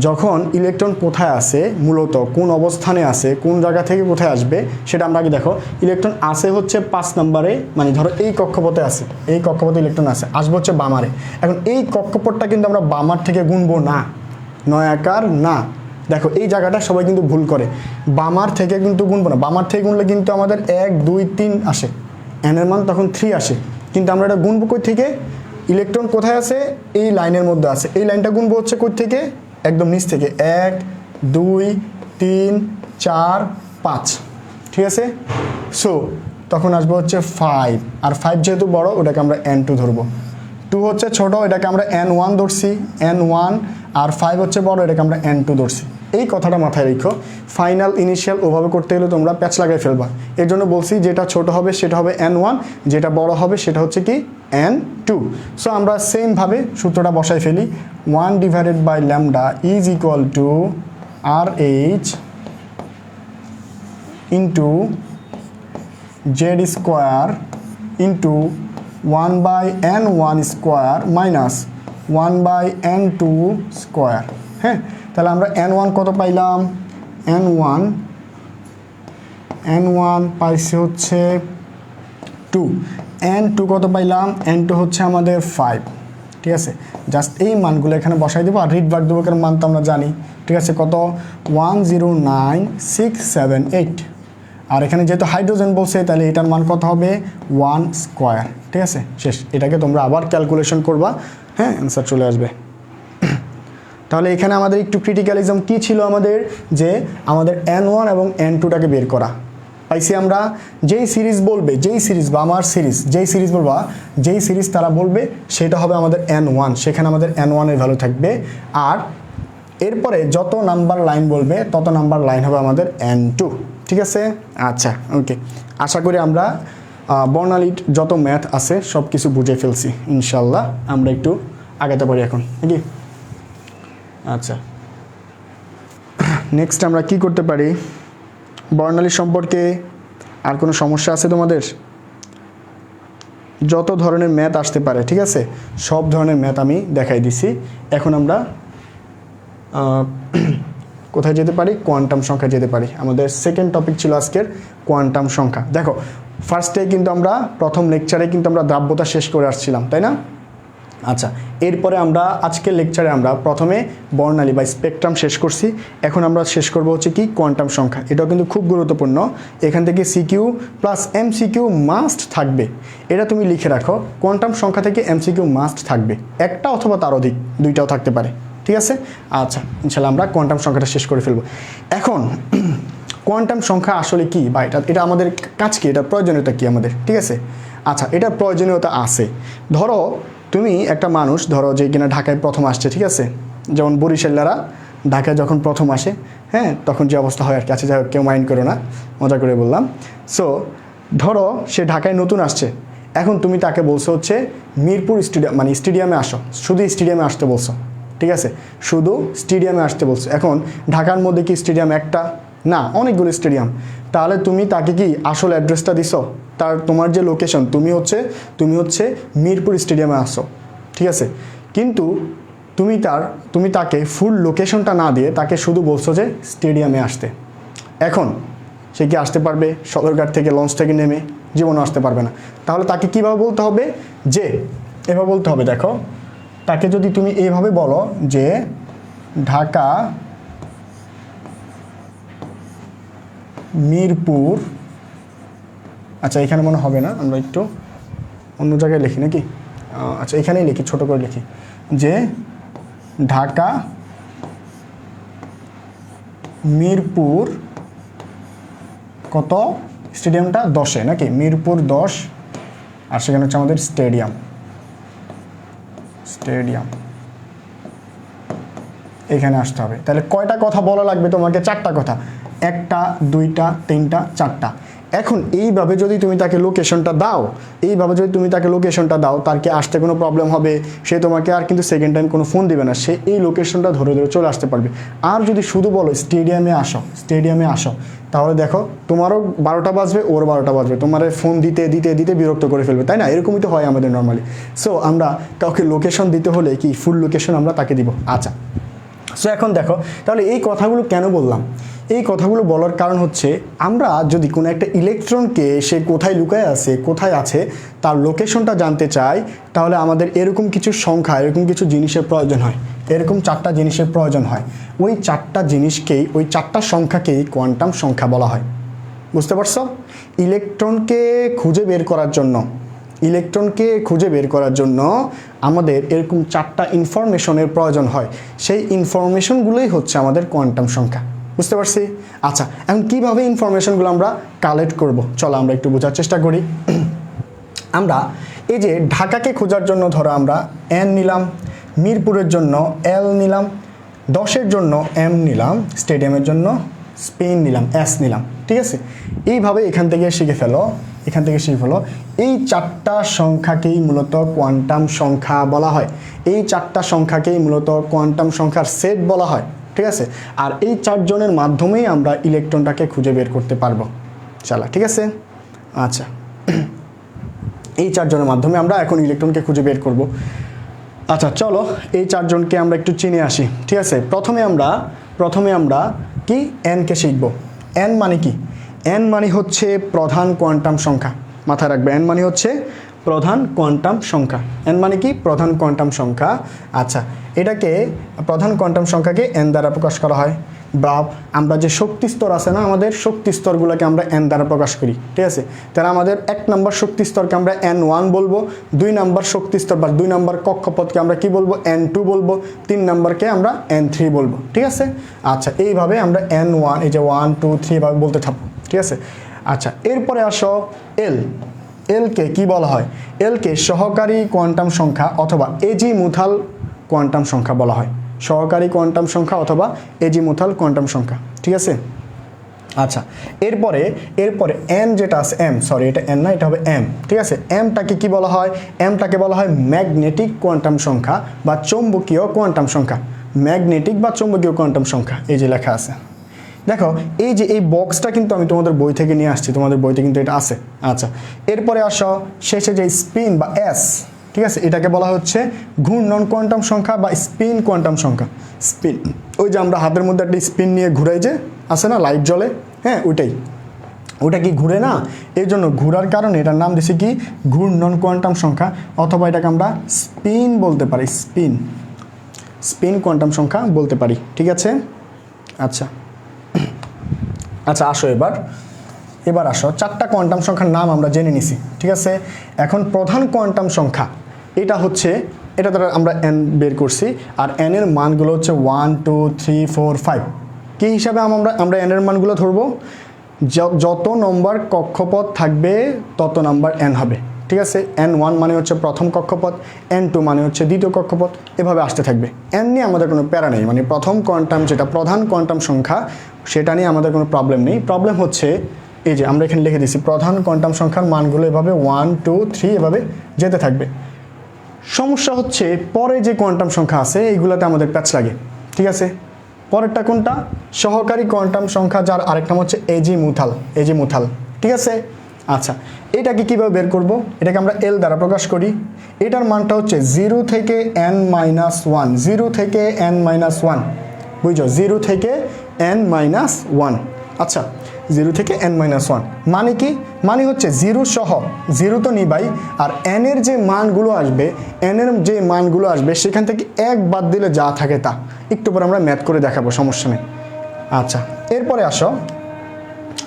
যখন ইলেকট্রন কোথায় আছে, মূলত কোন অবস্থানে আছে, কোন জায়গা থেকে কোথায় আসবে সেটা আমরা আগে দেখো। ইলেকট্রন আসে হচ্ছে 5 নাম্বারে, মানে ধরো এই কক্ষপথে আছে, এই কক্ষপথে ইলেকট্রন আসে, আসবে হচ্ছে বামারে। এখন এই কক্ষপথটা কিন্তু আমরা বামার থেকে গুনবো না, 9 আকার না। দেখো এই জায়গাটা সবাই কিন্তু ভুল করে, বামার থেকে কিন্তু গুনবো না, বামার থেকে গুনলে কিন্তু আমাদের 1 2 3 আসে, n এর মান তখন 3 আসে, কিন্তু আমরা এটা গুনবো কই থেকে, ইলেকট্রন কোথায় আছে, এই লাইনের মধ্যে আছে, এই লাইনটা গুনবো হচ্ছে কই থেকে, একদম নিচ থেকে 1 2 3 4 5, ঠিক আছে। সো তখন আসবে হচ্ছে 5, আর 5 যেহেতু বড় ওটাকে আমরা n2 ধরবো, 2 হচ্ছে ছোট এটাকে আমরা n1 ধরছি, n1, আর 5 হচ্ছে বড় এটাকে আমরা n2 ধরছি। এই কথাটা মাথায় রেখো, ফাইনাল ইনিশিয়াল ওভাবে করতে গেলে তোমরা প্যাচ লাগাই ফেলবা। এর জন্য বলছি যেটা ছোট হবে সেটা হবে n1, যেটা বড় হবে সেটা হচ্ছে কি n2। সো আমরা সেমভাবে সূত্রটা বসাই ফেলি, 1/λ is equal to RH into Z square into 1/n1 square minus 1/n2 square. হ্যাঁ, তাহলে আমরা n1 কত পাইলাম, n1 পাইছে হচ্ছে 2, n2 কত পাইলাম, n2 হচ্ছে আমাদের 5, ঠিক আছে। জাস্ট এই মানগুলো এখানে বসাই দেবো আর রিড বাদ দেবো, কারণ মান তো আমরা জানি, ঠিক আছে। কত 109678, আর এখানে যেহেতু হাইড্রোজেন বলছে তাহলে এটার মান কত হবে 1 স্কোয়ার, ঠিক আছে। শেষ, এটাকে তোমরা আবার ক্যালকুলেশন করবা, হ্যাঁ, অ্যান্সার চলে আসবে। তাহলে এখানে আমাদের একটু ক্রিটিক্যালিজম কি ছিল আমাদের, যে আমাদের n1 এবং n2টাকে বের করা। পাইছি আমরা, যেই সিরিজ বলবে, যেই সিরিজ বা আমার সিরিজ, যেই সিরিজ বলবা, যেই সিরিজ তারা বলবে সেটা হবে আমাদের n1, সেখানে আমাদের n1 এর ভ্যালু থাকবে। আর এরপরে যত নাম্বার লাইন বলবে তত নাম্বার লাইন হবে আমাদের n2, ঠিক আছে। আচ্ছা, ওকে, আশা করি আমরা বর্ণালীর যত ম্যাথ আছে সব কিছু বুঝে ফেলছি ইনশাল্লাহ। আমরা একটু আগাতে পারি এখন, নাকি? আচ্ছা, নেক্সট আমরা কি করতে পারি, বর্ণালী সম্পর্কে আর কোনো সমস্যা আছে তোমাদের? যত ধরনের ম্যাথ আসতে পারে, ঠিক আছে, সব ধরনের ম্যাথ আমি দেখাই দিছি। এখন আমরা কোথায় যেতে পারি, কোয়ান্টাম সংখ্যা যেতে পারি। আমাদের সেকেন্ড টপিক ছিল আজকের কোয়ান্টাম সংখ্যা। দেখো, ফার্স্টে কিন্তু আমরা প্রথম লেকচারে কিন্তু আমরা দ্রাব্যতা শেষ করে আসছিলাম, তাই না? আচ্ছা, এরপরে আমরা আজকের লেকচারে আমরা প্রথমে বর্ণালী বা স্পেকট্রাম শেষ করছি। এখন আমরা শেষ করব হচ্ছে কি কোয়ান্টাম সংখ্যা। এটাও কিন্তু খুব গুরুত্বপূর্ণ, এখান থেকে সিকিউ প্লাস এমসিকিউ মাস্ট থাকবে, এটা তুমি লিখে রাখো। কোয়ান্টাম সংখ্যা থেকে এমসিকিউ মাস্ট থাকবে, একটা অথবা তার অধিক, দুইটাও থাকতে পারে, ঠিক আছে। আচ্ছা, ইনশাল্লাহ আমরা কোয়ান্টাম সংখ্যাটা শেষ করে ফেলবো। এখন কোয়ান্টাম সংখ্যা আসলে কি, বা এটা আমাদের কাজ কি, এটার প্রয়োজনীয়তা কি আমাদের, ঠিক আছে। আচ্ছা, এটার প্রয়োজনীয়তা আছে। ধরো তুমি একটা মানুষ, ধরো যে কিনা ঢাকায় প্রথম আসছে, ঠিক আছে, যেমন বরিশালরা ঢাকায় যখন প্রথম আসে, হ্যাঁ, তখন যে অবস্থা হয় আর কি। আচ্ছা, যাই হোক, কেউ মাইন্ড করো না, মজা করে বললাম। সো ধরো সে ঢাকায় নতুন আসছে, এখন তুমি তাকে বলছো হচ্ছে মিরপুর স্টেডিয়াম, মানে স্টেডিয়ামে আসো, শুধু স্টেডিয়ামে আসতে বলছো, ঠিক আছে, শুধু স্টেডিয়ামে আসতে বলছো। এখন ঢাকার মধ্যে কি স্টেডিয়াম একটা না, অনেকগুলো স্টেডিয়াম। তাহলে তুমি তাকে কি আসল অ্যাড্রেসটা দিছো, তোমার যে লোকেশন, তুমি হচ্ছে মিরপুর স্টেডিয়ামে আসো, ঠিক আছে। কিন্তু তুমি তাকে ফুল লোকেশনটা না দিয়ে তাকে শুধু বলছো যে স্টেডিয়ামে আসতে। এখন সে কি আসতে পারবে সদরঘাট থেকে, লঞ্চ থেকে নেমে? জীবনও আসতে পারবে না। তাহলে তাকে কীভাবে বলতে হবে, যে এভাবে বলতে হবে। দেখো, তাকে যদি তুমি এইভাবে বলো যে ঢাকা মিরপুর, আচ্ছা এখানে মনে হবে না, আমরা একটু অন্য জায়গায় লিখি নাকি? আচ্ছা, এখানেই লিখি, ছোট করে লিখি, যে ঢাকা মিরপুর কত, স্টেডিয়ামটা 10-এ নাকি, মিরপুর 10, আর সেখানে হচ্ছে আমাদের স্টেডিয়াম। এখানে আসতে হবে। তাহলে কয়টা কথা বলা লাগবে তোমাকে? 4টা কথা, 1টা 2টা 3টা 4টা। এখন এইভাবে যদি তুমি তাকে লোকেশনটা দাও, তার কি আসতে কোনো প্রবলেম হবে? সে তোমাকে আর কিন্তু সেকেন্ড টাইম কোনো ফোন দিবে না, সে এই লোকেশনটা ধরে চলে আসতে পারবে। আর যদি শুধু বলো স্টেডিয়ামে আসো, তাহলে দেখো তোমারও 12টা বাজবে, ওর 12টা বাজবে, তোমার ফোন দিতে বিরক্ত করে ফেলবে, তাই না? এরকমই তো হয় আমাদের নর্মালি। সো আমরা কাউকে লোকেশন দিতে হলে কি ফুল লোকেশন আমরা তাকে দিব। আচ্ছা, সো এখন দেখো, তাহলে এই কথাগুলো কেন বললাম? এই কথাগুলো বলার কারণ হচ্ছে, আমরা যদি কোনো একটা ইলেকট্রনকে সে কোথায় লুকায় আছে, কোথায় আছে, তার লোকেশনটা জানতে চাই, তাহলে আমাদের এরকম কিছু সংখ্যা, এরকম কিছু জিনিসের প্রয়োজন হয়, এরকম 4টা জিনিসের প্রয়োজন হয়। ওই 4টা জিনিসকেই, ওই 4টা সংখ্যাকেই কোয়ান্টাম সংখ্যা বলা হয়। বুঝতে পারছো? ইলেকট্রনকে খুঁজে বের করার জন্য ইলেকট্রনকে খুঁজে বের করার জন্য আমাদের এরকম 4টা ইনফরমেশনের প্রয়োজন হয়, সেই ইনফরমেশনগুলোই হচ্ছে আমাদের কোয়ান্টাম সংখ্যা। বুঝতে পারছি? আচ্ছা, এখন কীভাবে ইনফরমেশনগুলো আমরা কালেক্ট করব, চলো আমরা একটু বোঝার চেষ্টা করি। আমরা এই যে ঢাকাকে খোঁজার জন্য ধরো আমরা এন নিলাম, মিরপুরের জন্য এল নিলাম, 10-এর জন্য এম নিলাম, স্টেডিয়ামের জন্য স্পেন নিলাম, এস নিলাম। ঠিক আছে, এইভাবে এখান থেকে শিখে ফেলো, এই 4টা সংখ্যাকেই মূলত কোয়ান্টাম সংখ্যা বলা হয়। এই 4টা সংখ্যাকেই মূলত কোয়ান্টাম সংখ্যার সেট বলা হয়। ঠিক আছে, আর এই 4 জনের মাধ্যমেই আমরা ইলেকট্রনটাকে খুঁজে বের করতে পারবো। চলা, ঠিক আছে। আচ্ছা, এই 4 জনের মাধ্যমে আমরা এখন ইলেকট্রনকে খুঁজে বের করব। আচ্ছা চলো এই 4 জনকে আমরা একটু চিনে আসি। ঠিক আছে, প্রথমে আমরা কি এনকে শিখব। এন মানে কি? এন মানে হচ্ছে প্রধান কোয়ান্টাম সংখ্যা। মাথায় রাখবে, এন মানে হচ্ছে প্রধান কোয়ান্টাম সংখ্যা। এন মানে কি? প্রধান কোয়ান্টাম সংখ্যা। আচ্ছা, এটাকে প্রধান কোয়ান্টাম সংখ্যাকে এন দ্বারা প্রকাশ করা হয়। বা আমরা যে শক্তি স্তর আছে না, আমাদের শক্তি স্তরগুলোকে আমরা এন দ্বারা প্রকাশ করি। ঠিক আছে, তাহলে আমাদের 1 নম্বর শক্তি স্তরকে আমরা N1 বলবো, 2 নম্বর শক্তি স্তর বা 2 নম্বর কক্ষপথকে আমরা কি বলবো? N2 বলবো, 3 নম্বরকে আমরা N3 বলবো। ঠিক আছে, আচ্ছা এইভাবে আমরা N1, এই যে 1 2 3 এভাবে বলতে থাকবো। ঠিক আছে, আচ্ছা এরপরে আসো এল। এলকে কি বলা হয়? এলকে সহকারী কোয়ান্টাম সংখ্যা অথবা এজিমুথাল কোয়ান্টাম সংখ্যা বলা হয়। সহকারী কোয়ান্টাম সংখ্যা অথবা এজিমুথাল কোয়ান্টাম সংখ্যা। ঠিক আছে, আচ্ছা এরপরে এম যেটা আছে, এটা এন না, এটা হবে এম। ঠিক আছে, এমটাকে কি বলা হয়? এমটাকে বলা হয় ম্যাগনেটিক কোয়ান্টাম সংখ্যা বা চৌম্বকীয় কোয়ান্টাম সংখ্যা। ম্যাগনেটিক বা চৌম্বকীয় কোয়ান্টাম সংখ্যা, এই যে লেখা আছে দেখো, এই যে এই বক্সটা কিন্তু আমি তোমাদের বই থেকে নিয়ে আসছি, তোমাদের বইতে কিন্তু এটা আছে। আচ্ছা, এরপরে আসো শেষে যে স্পিন বা এস। ঠিক আছে, এটাকে বলা হচ্ছে ঘূর্ণন কোয়ান্টাম সংখ্যা বা স্পিন কোয়ান্টাম সংখ্যা। স্পিন, ওই যে আমরা হাতের মধ্যে একটা স্পিন নিয়ে ঘুরাই যে আছে না, লাইট জ্বলে, হ্যাঁ ওটা কি ঘুরে না, এই জন্য ঘুরার কারণে এটার নাম দিছি কি? ঘূর্ণন কোয়ান্টাম সংখ্যা, অথবা এটাকে আমরা স্পিন বলতে পারি, স্পিন কোয়ান্টাম সংখ্যা বলতে পারি। ঠিক আছে, আচ্ছা আসো এবার আসো 4টা কোয়ান্টাম সংখ্যার নাম আমরা জেনে নিছি। ঠিক আছে, এখন প্রধান কোয়ান্টাম সংখ্যা এটা দ্বারা আমরা এন বের করছি, আর এন এর মানগুলো হচ্ছে 1 2 3 4 5। কী হিসাবে আমরা এন এর মানগুলো ধরবো? যত নম্বর কক্ষপথ থাকবে তত নাম্বার এন হবে। ঠিক আছে, N1 মানে হচ্ছে প্রথম কক্ষপথ, N2 মানে হচ্ছে দ্বিতীয় কক্ষপথ, এভাবে আসতে থাকবে। এন নিয়ে আমাদের কোনো প্যারা নেই, মানে প্রথম কোয়ান্টাম যেটা প্রধান কোয়ান্টাম সংখ্যা সেটা নিয়ে আমাদের কোনো প্রবলেম নেই। প্রবলেম হচ্ছে এই যে আমরা এখানে লিখে দিচ্ছি প্রধান কোয়ান্টাম সংখ্যার মানগুলো এভাবে 1 2 3 এভাবে যেতে থাকবে। সমস্যা হচ্ছে পরে যে কোয়ান্টাম সংখ্যা আছে এইগুলোতে আমাদের প্যাচ লাগে। ঠিক আছে, পরেরটা কোনটা? সহকারী কোয়ান্টাম সংখ্যা, যার আরেক নাম হচ্ছে এজিমুথাল। ঠিক আছে, আচ্ছা এটাকে কীভাবে বের করব? এটাকে আমরা এল দ্বারা প্রকাশ করি। এটার মানটা হচ্ছে 0 থেকে n-1, 0 থেকে n-1, বুঝছো? 0 থেকে n-1। আচ্ছা, 0 থেকে n-1 মানে কি? মানে হচ্ছে 0 সহ, 0 তো নিবাই, আর n এর যে মানগুলো আসবে সেখান থেকে 1 বাদ দিলে যা থাকে তা। একটু পরে আমরা ম্যাথ করে দেখাবো, সমস্যা নেই। আচ্ছা, এরপরে আসো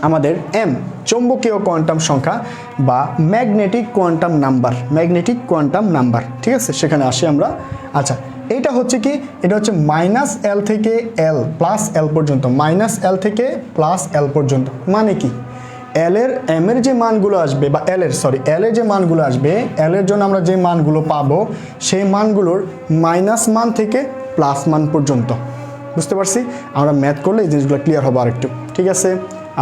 আমাদের এম, চৌম্বকীয় কোয়ান্টাম সংখ্যা বা ম্যাগনেটিক কোয়ান্টাম নাম্বার। ঠিক আছে, সেখানে আসি আমরা। আচ্ছা, এটা হচ্ছে কি? এটা হচ্ছে -L থেকে L প্লাস L পর্যন্ত, -L থেকে +L পর্যন্ত। মানে কি? এম এর যে মানগুলো আসবে, বা এল এর যে মানগুলো আসবে, এল এর জন্য আমরা যে মানগুলো পাবো সেই মানগুলোর মাইনাস মান থেকে প্লাস মান পর্যন্ত। বুঝতে পারছি? আমরা ম্যাথ করলে এই জিনিসগুলো ক্লিয়ার হবে আরেকটু। ঠিক আছে,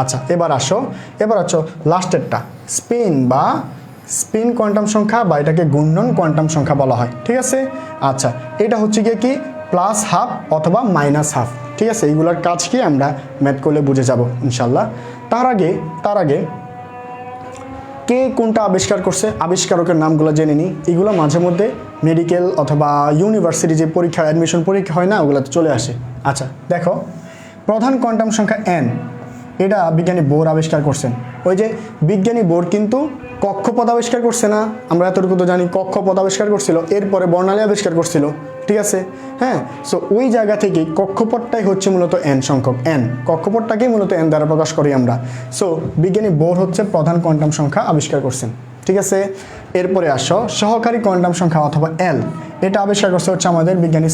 আচ্ছা এবার আসো লাস্টেরটা স্পিন কোয়ান্টাম সংখ্যা, বা এটাকে ঘূর্ণন কোয়ান্টাম সংখ্যা বলা হয়। ঠিক আছে, আচ্ছা এটা হচ্ছে গিয়ে কি? +12 অথবা -12। ঠিক আছে, এইগুলোর কাজ কি আমরা ম্যাথ করলে বুঝে যাব ইনশাল্লাহ। তার আগে কে কোনটা আবিষ্কার করছে, আবিষ্কারকের নামগুলো জেনে নিই। এগুলো মাঝে মধ্যে মেডিকেল অথবা ইউনিভার্সিটি যে পরীক্ষা, অ্যাডমিশন পরীক্ষা হয় না, ওগুলোতে চলে আসে। আচ্ছা দেখো, প্রধান কোয়ান্টাম সংখ্যা n, এটা বিজ্ঞানী বোর আবিষ্কার করছেন। ওই যে বিজ্ঞানী বোর কিন্তু কক্ষপথ আবিষ্কার করছে না, আমরা এতটুকু তো জানি, কক্ষপথ আবিষ্কার করছিল, এরপরে বর্ণালী আবিষ্কার করছিল। ঠিক আছে, হ্যাঁ, সো ওই জায়গা থেকেই কক্ষপথটাই হচ্ছে মূলত n সংখ্যক, কক্ষপথটাকেই মূলত n দ্বারা প্রকাশ করি আমরা। সো বিজ্ঞানী বোর হচ্ছে প্রধান কোয়ান্টাম সংখ্যা আবিষ্কার করছেন। ঠিক আছে, এরপরে আসো সহকারী কোয়ান্টাম সংখ্যা অথবা এল, এটা আবিষ্কার করছে হচ্ছে আমাদের বিজ্ঞানী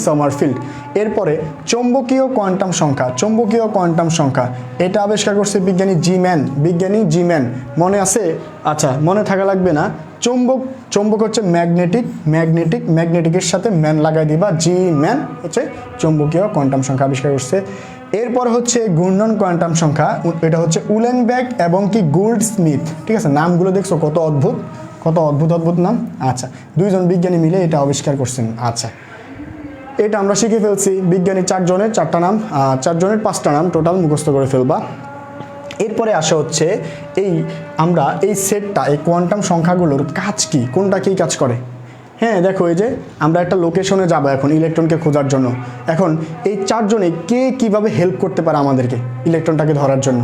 সমারফিল্ড। এরপরে চৌম্বকীয় কোয়ান্টাম সংখ্যা, এটা আবিষ্কার করছে বিজ্ঞানী জি ম্যান। মনে আছে? আচ্ছা, মনে থাকা লাগবে না। চৌম্বক হচ্ছে ম্যাগনেটিকের সাথে ম্যান লাগাই দিবা, জি ম্যান হচ্ছে চৌম্বকীয় কোয়ান্টাম সংখ্যা আবিষ্কার করছে। এরপর হচ্ছে ঘূর্ণন কোয়ান্টাম সংখ্যা, এটা হচ্ছে উলেনবেক এবং কি গোল্ডস্মিথ। ঠিক আছে, নামগুলো দেখছো কত অদ্ভুত নাম। আচ্ছা, দুইজন বিজ্ঞানী মিলে এটা আবিষ্কার করছেন। আচ্ছা, এটা আমরা শিখে ফেলছি। বিজ্ঞানী চারজনের 5টা নাম টোটাল মুখস্থ করে ফেলবা। এরপরে আসা হচ্ছে আমরা এই সেটটা, এই কোয়ান্টাম সংখ্যাগুলোর কাজ কি, কোনটা কী কাজ করে। হ্যাঁ দেখো, এই যে আমরা একটা লোকেশনে যাবো এখন ইলেকট্রনকে খোঁজার জন্য। এখন এই চারজনে কে কিভাবে হেল্প করতে পারে আমাদেরকে ইলেকট্রনটাকে ধরার জন্য।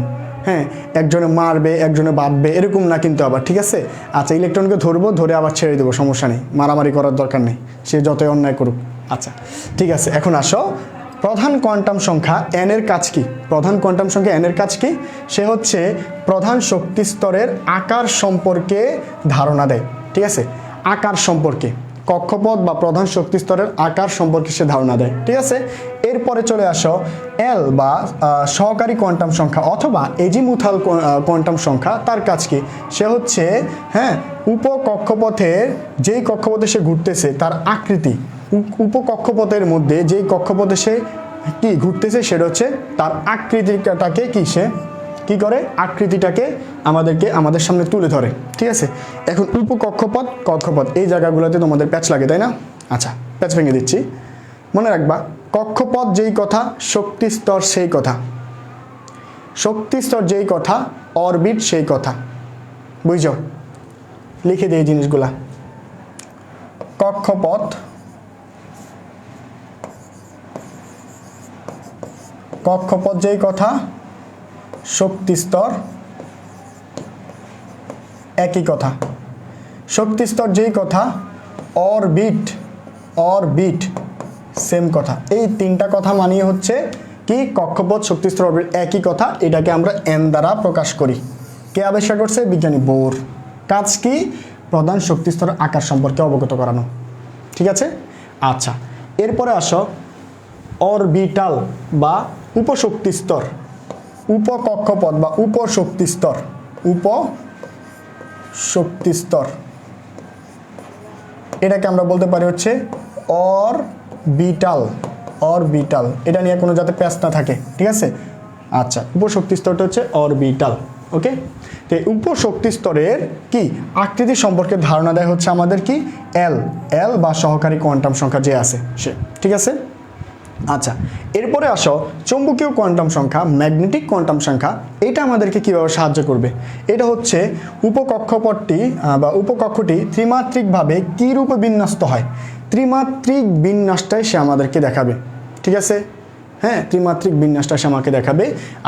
হ্যাঁ, একজনে মারবে, একজনে বাঁধবে, এরকম না কিন্তু আবার। ঠিক আছে, আচ্ছা, ইলেকট্রনকে ধরে আবার ছেড়ে দেবো, সমস্যা নেই, মারামারি করার দরকার নেই, সে যতই অন্যায় করুক। আচ্ছা ঠিক আছে, এখন আসো প্রধান কোয়ান্টাম সংখ্যা এন এর কাজ কি। সে হচ্ছে প্রধান শক্তি স্তরের আকার সম্পর্কে ধারণা দেয়। ঠিক আছে, আকার সম্পর্কে, কক্ষপথ বা প্রধান শক্তি স্তরের আকার সম্পর্কে সে ধারণা দেয়। ঠিক আছে, এরপরে চলে আসো এল বা সহকারী কোয়ান্টাম সংখ্যা অথবা এজিমুথাল কোয়ান্টাম সংখ্যা। তার কাজ কি? সে হচ্ছে উপকক্ষপথের, যেই কক্ষপথে সে ঘুরতেছে তার আকৃতি, উপকক্ষপথের মধ্যে যেই কক্ষপথে সে ঘুরতেছে সেটা হচ্ছে তার আকৃতিটাকে সে আকৃতিটাকে আমাদের সামনে তুলে ধরে। ঠিক আছে, এখন উপকক্ষপথ, কক্ষপথ, এই জায়গাগুলোতে তোমাদের প্যাচ লাগে, তাই না? আচ্ছা, প্যাচ ভেঙে দিচ্ছি। মনে রাখবা, কক্ষপথ যেই কথা, শক্তি স্তর সেই কথা, অরবিট সেই কথা। বুঝছো? লিখে দিই এই জিনিসগুলা। কক্ষপথ, যেই কথা, শক্তি স্তর একই কথা। শক্তি স্তর যেই কথা, অরবিট সেম কথা। এই 3টা কথা মানিয়ে হচ্ছে কি কক্ষপথ, শক্তি স্তর, অরবিট একই কথা। এটাকে আমরা এন দ্বারা প্রকাশ করি। কে আবিষ্কার করছে? বিজ্ঞানী বোর। কাজ কি? প্রধান শক্তি স্তরের আকার সম্পর্কে অবগত করানো। ঠিক আছে, আচ্ছা, এরপরে আসো অরবিটাল বা উপশক্তি স্তর, উপকক্ষপথ বা উপশক্তি স্তর, এটাকে আমরা বলতে পারি হচ্ছে অরবিটাল। এটা নিয়ে কোনো যাতে প্যাচ না থাকে। ঠিক আছে, আচ্ছা, উপশক্তি স্তরটা হচ্ছে অরবিটাল। ওকে, তো উপশক্তি স্তরের কি আকৃতি সম্পর্কে ধারণা দেয় হচ্ছে আমাদের কি এল বা সহকারী কোয়ান্টাম সংখ্যা যে আছে সে। ঠিক আছে, আচ্ছা, এরপরে আসো চৌম্বকীয় কোয়ান্টাম সংখ্যা, ম্যাগনেটিক কোয়ান্টাম সংখ্যা। এটা আমাদেরকে কিভাবে সাহায্য করবে? এটা হচ্ছে উপকক্ষটি ত্রিমাত্রিকভাবে কী রূপে বিন্যস্ত হয়, ত্রিমাত্রিক বিন্যাসটাই সে আমাদেরকে দেখাবে। ঠিক আছে, হ্যাঁ, ত্রিমাত্রিক বিন্যাসটা সে আমাকে দেখাবে।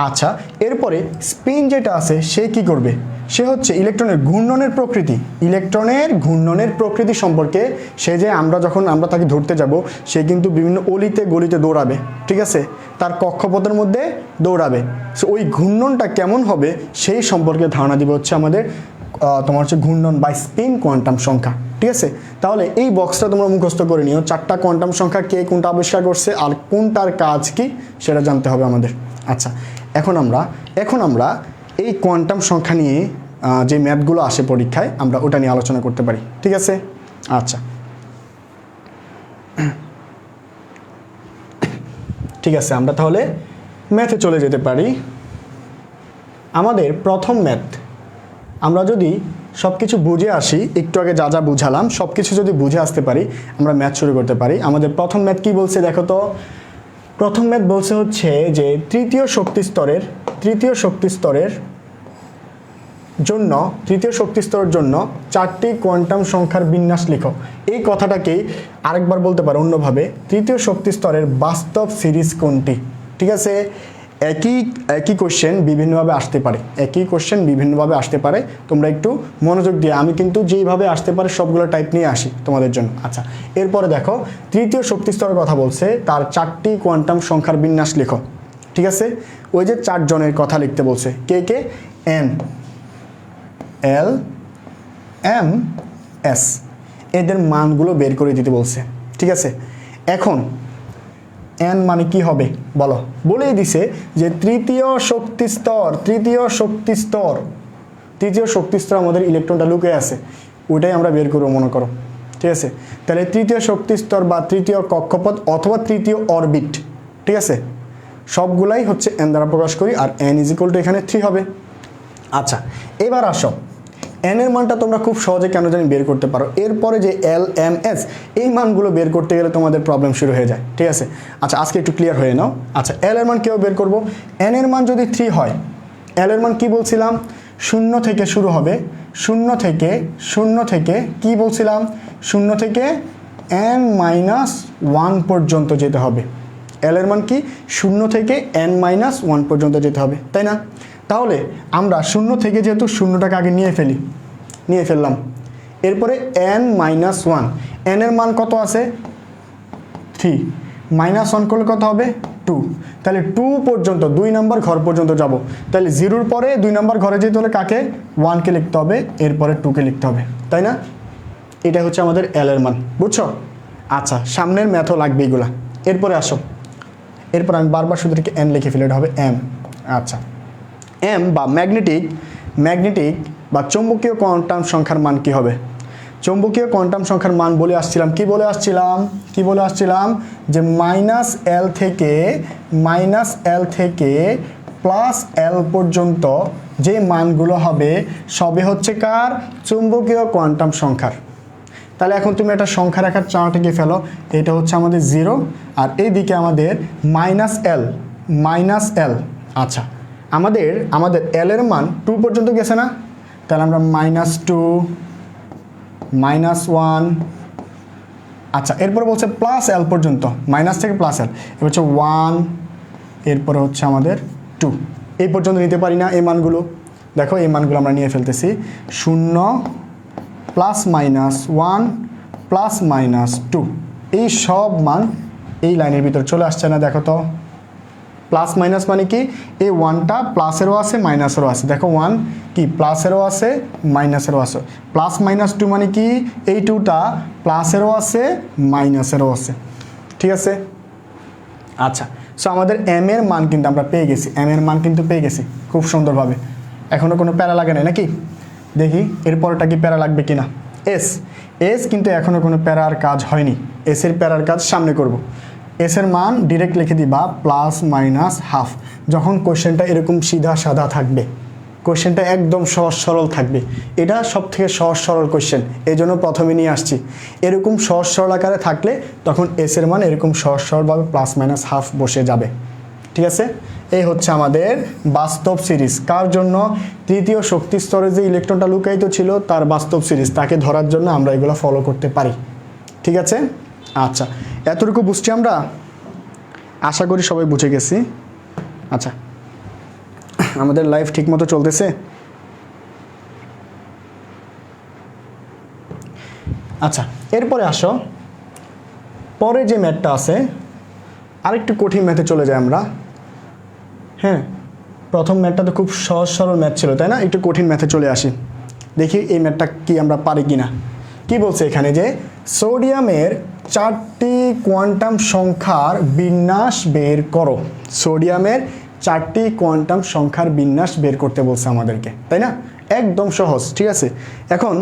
আচ্ছা, এরপরে স্পিন যেটা আছে সে কি করবে? সে হচ্ছে ইলেকট্রনের ঘূর্ণনের প্রকৃতি সম্পর্কে সে যে যখন আমরা তাকে ধরতে যাব, সে কিন্তু বিভিন্ন অলিতে গলিতে দৌড়াবে। ঠিক আছে, তার কক্ষপথের মধ্যে দৌড়াবে। সো ওই ঘূর্ণনটা কেমন হবে সেই সম্পর্কে ধারণা দিবে হচ্ছে আমাদের তোমার হচ্ছে ঘূর্ণন বা স্পিন কোয়ান্টাম সংখ্যা। ঠিক আছে, তাহলে এই বক্সটা তোমরা মুখস্থ করে নিও। 4টা কোয়ান্টাম সংখ্যা কে কোনটা আবিষ্কার করছে আর কোনটার কাজ কি সেটা জানতে হবে আমাদের। আচ্ছা, এখন আমরা এই কোয়ান্টাম সংখ্যা নিয়ে যে ম্যাথগুলো আসে পরীক্ষায় আমরা ওটা নিয়ে আলোচনা করতে পারি। ঠিক আছে, আচ্ছা, ঠিক আছে, আমরা তাহলে ম্যাথে চলে যেতে পারি। আমাদের প্রথম ম্যাথ, আমরা যদি সব কিছু বুঝে আসি, একটু আগে যা বুঝালাম সব কিছু যদি বুঝে আসতে পারি, আমরা ম্যাথ শুরু করতে পারি। আমাদের প্রথম ম্যাথ কি বলছে দেখো তো। প্রথম ম্যাথ বলছে হচ্ছে যে তৃতীয় শক্তি স্তরের জন্য 4টি কোয়ান্টাম সংখ্যার বিন্যাস লিখো। এই কথাটাকেই আরেকবার বলতে পারো অন্যভাবে, তৃতীয় শক্তি স্তরের বাস্তব সিরিজ কোনটি। ঠিক আছে, একই কোশ্চেন বিভিন্নভাবে আসতে পারে। তোমরা একটু মনোযোগ দিয়ে, আমি কিন্তু যেইভাবে আসতে পারে সবগুলো টাইপ নিয়ে আসি তোমাদের জন্য। আচ্ছা, এরপরে দেখো তৃতীয় শক্তি স্তরের কথা বলছে, তার 4টি কোয়ান্টাম সংখ্যার বিন্যাস লিখো। ঠিক আছে, ওই যে 4 জনের কথা লিখতে বলছে, কে? এন, এল, এম এস এদের মানগুলো বের করে দিতে বলছে। ঠিক আছে, এখন এন মানে কি হবে বলো, বলেই দিছে যে তৃতীয় শক্তি স্তর আমাদের ইলেকট্রনটা লুকিয়ে আছে, ওইটাই আমরা বের করবো মনে করো। ঠিক আছে, তাহলে তৃতীয় শক্তি স্তর বা তৃতীয় কক্ষপথ অথবা তৃতীয় অরবিট, ঠিক আছে, সবগুলাই হচ্ছে এন দ্বারা প্রকাশ করি, আর এন ইজ ইকুয়াল টু এখানে 3 হবে। আচ্ছা, এবার আসো এন এর মানটা তোমরা খুব সহজে কেন জানি বের করতে পারো, এরপরে যে এল এম এস এই মানগুলো বের করতে গেলে তোমাদের প্রবলেম শুরু হয়ে যায়। ঠিক আছে, আচ্ছা আজকে একটু ক্লিয়ার হয়ে নাও। আচ্ছা, এল এর মান কেউ বের করব, এন এর মান যদি 3 হয়, এল এর মান কি বলছিলাম, 0 থেকে শুরু হবে, 0 থেকে কি বলছিলাম, 0 থেকে n-1 পর্যন্ত যেতে হবে। এল এর মান কি 0 থেকে n-1 পর্যন্ত যেতে হবে, তাই না? তাহলে আমরা 0 থেকে যেহেতু 0টাকে আগে নিয়ে ফেললাম, এরপরে n-1, n এর মান কত আছে 3, -1 করলে কত হবে 2, তাহলে 2 পর্যন্ত 2 নম্বর ঘর পর্যন্ত যাব। তাহলে 0-র পরে 2 নম্বর ঘরে যেতে হলে কাকে 1কে লিখতে হবে, এরপরে 2কে লিখতে হবে, তাই না? এটা হচ্ছে আমাদের এল এর মান, বুঝছো? আচ্ছা, সামনের ম্যাথও লাগবে এগুলা। এরপরে আসো, এরপর আমি বারবার শুধু এন লিখে ফেলে, এটা হবে এম। আচ্ছা, এম বা ম্যাগনেটিক বা চৌম্বকীয় কোয়ান্টাম সংখ্যার মান কি হবে? চৌম্বকীয় কোয়ান্টাম সংখ্যার মান বলে আসছিলাম যে -L থেকে +L পর্যন্ত যে মানগুলো হবে সবে হচ্ছে কার, চৌম্বকীয় কোয়ান্টাম সংখ্যার। তাহলে এখন তুমি একটা সংখ্যা রেখার চার্ট এঁকে ফেলো, এটা হচ্ছে আমাদের 0 আর এইদিকে আমাদের -L। আচ্ছা, আমাদের L এর মান 2 পর্যন্ত গেছে না, তাহলে আমরা -2 -1, আচ্ছা এরপরে বলছে +L পর্যন্ত, মাইনাস থেকে +L, এবার হচ্ছে 1, এরপরে হচ্ছে আমাদের 2, এই পর্যন্ত নিতে পারি না এই মানগুলো। দেখো এই মানগুলো আমরা নিয়ে ফেলতেছি, 0 +-1 +-2, এই সব মান এই লাইনের ভিতর চলে আসছে না? দেখো তো, প্লাস মাইনাস মানে কি, এই 1টা প্লাসেরও আছে মাইনাসেরও আছে, দেখো 1 কি প্লাসেরও আছে মাইনাসেরও আছে, +-2 মানে কি, এই 2টা প্লাসেরও আছে মাইনাসেরও আছে। ঠিক আছে, আচ্ছা, সো আমাদের এম এর মান কিন্তু আমরা পেয়ে গেছি, খুব সুন্দরভাবে। এখনো কোনো প্যারা লাগে না নাকি? দেখি এরপরটা কি প্যারা লাগবে কিনা। এস কিন্তু এখনো কোনো প্যারার কাজ হয়নি, এস এর প্যারার কাজ সামনে করব। এস এর মান ডিরেক্ট লিখে দিবা +-1/2। যখন কোশ্চেনটা এরকম সিধা সাদা থাকবে, কোশ্চেনটা একদম সহজ সরল থাকবে, এটা সব থেকে সহজ সরল কোশ্চেন, এই জন্য প্রথমে নিয়ে আসছি। এরকম সহজ সরল আকারে থাকলে তখন এস এর মান এরকম সহজ সরলভাবে +-1/2 বসে যাবে। ঠিক আছে, এই হচ্ছে আমাদের বাস্তব সিরিজ। কার জন্য? তৃতীয় শক্তি স্তরে যে ইলেকট্রনটা লুকায়িত ছিল তার বাস্তব সিরিজ, তাকে ধরার জন্য আমরা এগুলো ফলো করতে পারি। ঠিক আছে, আচ্ছা এতটুকু বুঝছি আমরা, আশা করি সবাই বুঝে গেছি। আচ্ছা, আমাদের লাইফ ঠিকমতো চলতেছে? আচ্ছা, এরপরে আসো, পরে যে ম্যাথটা আছে আরেকটু কঠিন ম্যাথে চলে যাই আমরা। হ্যাঁ, প্রথম ম্যাথটা তো খুব সহজ সরল ম্যাথ ছিল, তাই না? একটু কঠিন ম্যাথে চলে আসি, দেখি এই ম্যাথটা কি আমরা পারি কিনা। কি বলছে এখানে, যে সোডিয়ামের 4টি কোয়ান্টাম সংখ্যার বিন্যাস বের করো। সোডিয়ামের 4টি কোয়ান্টাম সংখ্যার বিন্যাস বের করতে বলছে আমাদেরকে, তাই না? একদম সহজ। ঠিক আছে, এখন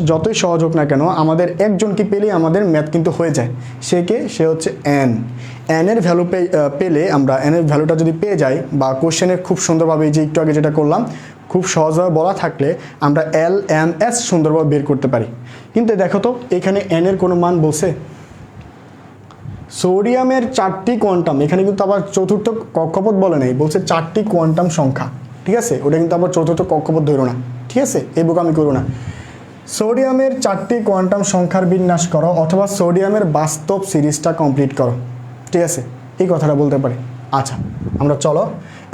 যতই সহজ হোক না কেন, আমাদের একজনকে পেলেই আমাদের ম্যাথ কিন্তু হয়ে যায়। সে হচ্ছে এন এর ভ্যালু পেলে আমরা এনের ভ্যালুটা যদি পেয়ে যাই, বা কোশ্চেনে খুব সুন্দরভাবে যে একটু আগে যেটা করলাম খুব সহজভাবে বলা থাকলে আমরা LMS সুন্দরভাবে বের করতে পারি। কিন্তু দেখো তো এখানে এন এর কোনো মান বলছে? সোডিয়ামের 4টি কোয়ান্টাম, এখানে কিন্তু আবার চতুর্থ কক্ষপথ বলে নেই, বলছে 4টি কোয়ান্টাম সংখ্যা। ঠিক আছে, ওটা কিন্তু আবার চতুর্থ কক্ষপথ ধরো না, ঠিক আছে, এই বোকামি করো না। সোডিয়ামের 4টি কোয়ান্টাম সংখ্যার বিন্যাস করো, অথবা সোডিয়ামের বাস্তব সিরিজটা কমপ্লিট করো। ঠিক আছে, এই কথাটা বলতে পারি। আচ্ছা, আমরা চলো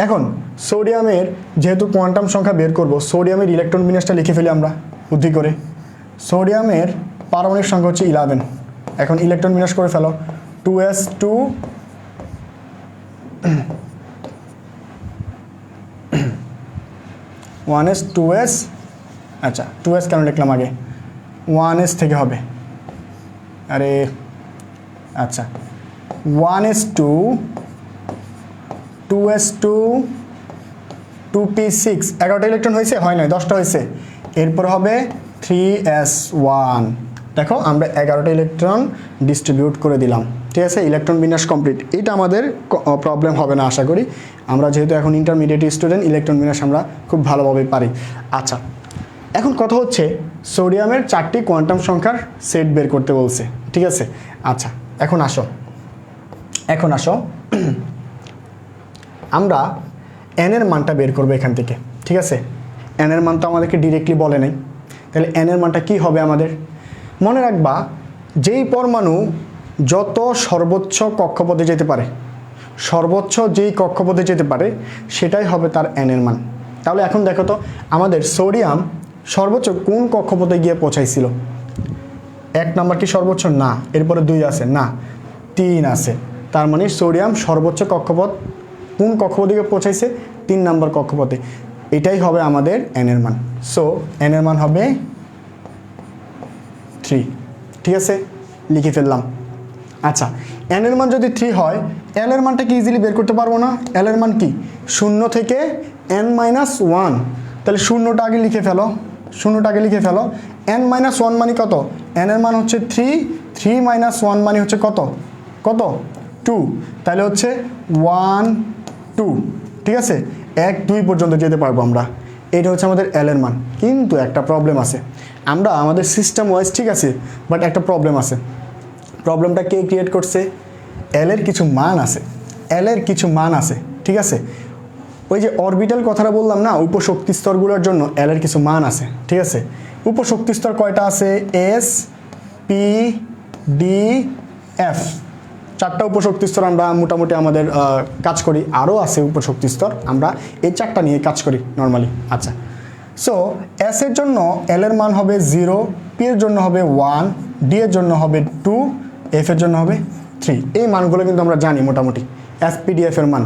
এখন সোডিয়ামের যেহেতু কোয়ান্টাম সংখ্যা বের করব, সোডিয়ামের ইলেকট্রন বিন্যাসটা লিখে ফেলি আমরা বুদ্ধি করে। সোডিয়ামের পারমাণবিক সংখ্যা হচ্ছে 11। এখন ইলেকট্রন বিন্যাস করে ফেলো, 2s2 1s 2s আচ্ছা 2s কেন লিখলাম আগে, 1s থেকে হবে, আরে আচ্ছা 1s2 2s2 2p6 11টা ইলেকট্রন হয়েছে, হয় নয় 10টা হয়েছে, এরপর হবে 3s1। দেখো আমরা 11টা ইলেকট্রন ডিস্ট্রিবিউট করে দিলাম, ঠিক আছে, ইলেকট্রন বিন্যাস কমপ্লিট। এটা আমাদের প্রবলেম হবে না আশা করি, আমরা যেহেতু এখন ইন্টারমিডিয়েট স্টুডেন্ট, ইলেকট্রন বিন্যাস আমরা খুব ভালোভাবে পারি। আচ্ছা এখন কথা হচ্ছে সোডিয়ামের 4টি কোয়ান্টাম সংখ্যার সেট বের করতে বলছে, ঠিক আছে। আচ্ছা এখন আসো আমরা n এর মানটা বের করবো এখান থেকে, ঠিক আছে। n এর মান তো আমাদেরকে ডিরেক্টলি বলে নাই, তাহলে n এর মানটা কি হবে আমাদের? মনে রাখবা যেই পরমাণু যত সর্বোচ্চ কক্ষপথে যেতে পারে, সর্বোচ্চ যেই কক্ষপথে যেতে পারে সেটাই হবে তার n এর মান। তাহলে এখন দেখো তো আমাদের সোডিয়াম সর্বোচ্চ কোন কক্ষপথে গিয়ে পৌঁছাইছিল? 1 নাম্বার কি সর্বোচ্চ? না। এরপরে 2 আছে? না। 3 আছে। তার মানে সোডিয়াম সর্বোচ্চ কক্ষপথ কোন কক্ষপথে গিয়ে পৌঁছাইছে? 3 নাম্বার কক্ষপথে। এটাই হবে আমাদের n এর মান। সো n এর মান হবে 3, ঠিক আছে, লিখে ফেললাম। আচ্ছা n এর মান যদি 3 হয়, l এর মানটা কি ইজিলি বের করতে পারবো না? l এর মান কি? 0 থেকে n-1, তাহলে শূন্যটা আগে লিখে ফেলো, n-1 মানে কত? n এর মান হচ্ছে 3, 3 - 1 মানে হচ্ছে কত? 2, তাহলে হচ্ছে 1 2, ঠিক আছে, 1 2 পর্যন্ত যেতে পারবো আমরা। এটা হচ্ছে আমাদের l এর মান। কিন্তু একটা প্রবলেম আছে, আমরা আমাদের সিস্টেম ওয়াইজ ঠিক আছে, বাট একটা প্রবলেম আছে। প্রবলেমটা কে ক্রিয়েট করছে? l এর কিছু মান আছে, ঠিক আছে। ওই যে অরবিটাল কথাটা বললাম না, উপশক্তি স্তরগুলোর জন্য l এর কিছু মান আছে, ঠিক আছে। উপশক্তি স্তর কয়টা আছে? s p d f, 4টা উপশক্তি স্তর আমরা মোটামুটি আমাদের কাজ করি। আরও আছে উপশক্তি স্তর, আমরা এই 4টা নিয়ে কাজ করি নর্মালি। আচ্ছা সো s এর জন্য l এর মান হবে 0, p এর জন্য হবে 1, d এর জন্য হবে 2, f এর জন্য হবে 3। এই মানগুলো কিন্তু আমরা জানি মোটামুটি। s p d f এর মান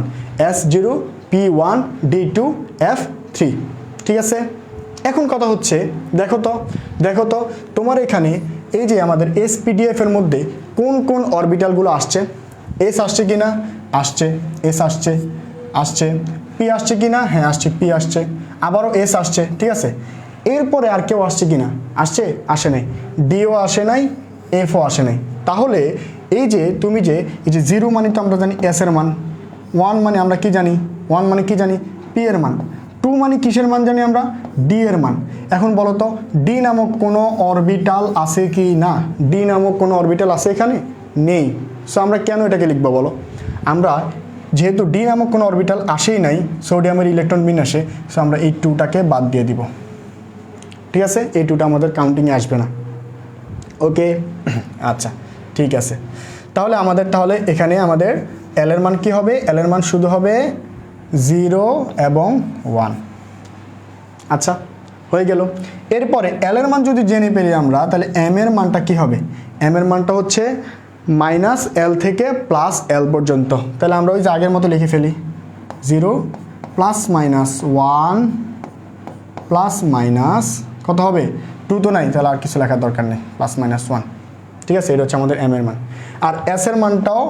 s0 p1 d2 f3, ঠিক আছে। এখন কথা হচ্ছে দেখো তো তোমার এখানে এই যে আমাদের SPDF এর মধ্যে কোন কোন অরবিটালগুলো আসছে? s আসছে কিনা? আসছে। s আসছে। p আসছে কিনা? হ্যাঁ আসছে, p আসছে। আবারও s আসছে, ঠিক আছে। এরপরে আর কেউ আসছে কিনা? আসে নাই। d ও আসে নাই, f ও আসে নাই। তাহলে এই যে তুমি যে এই যে 0 মানে তো আমরা জানি s এর মান, 1 মানে আমরা কি জানি? 1 মানে কি জানি? p এর মান। 2 মানে কিসের মান জানি আমরা? d এর মান। এখন বলো তো d নামক কোনো অরবিটাল আছে কি না? d নামক কোনো অরবিটাল আছে এখানে? নেই। সো আমরা কেন এটাকে লিখবো বলো? আমরা যেহেতু d নামক কোনো অরবিটাল আসেই নাই সোডিয়ামের ইলেকট্রন বিন্যাসে, সো আমরা এই 2টাকে বাদ দিয়ে দিব, ঠিক আছে। এই 2টা আমাদের কাউন্টিংয়ে আসবে না। ওকে আচ্ছা ঠিক আছে। তাহলে এখানে আমাদের l এর মান কি হবে? l এর মান শুধু হবে 0 এবং 1। আচ্ছা হয়ে গেল। এরপরে l এর মান যদি জেনে পেলি আমরা, তাহলে m এর মানটা কি হবে? m এর মানটা হচ্ছে -l থেকে +l পর্যন্ত। তাহলে আমরা ওই যে আগের মতো লিখে ফেলি, 0 +-1 কত হবে? 2 তো নাই, তাহলে আর কিছু লেখার দরকার নেই, +-1, ঠিক আছে। এটা হচ্ছে আমাদের m এর মান। আর s এর মানটাও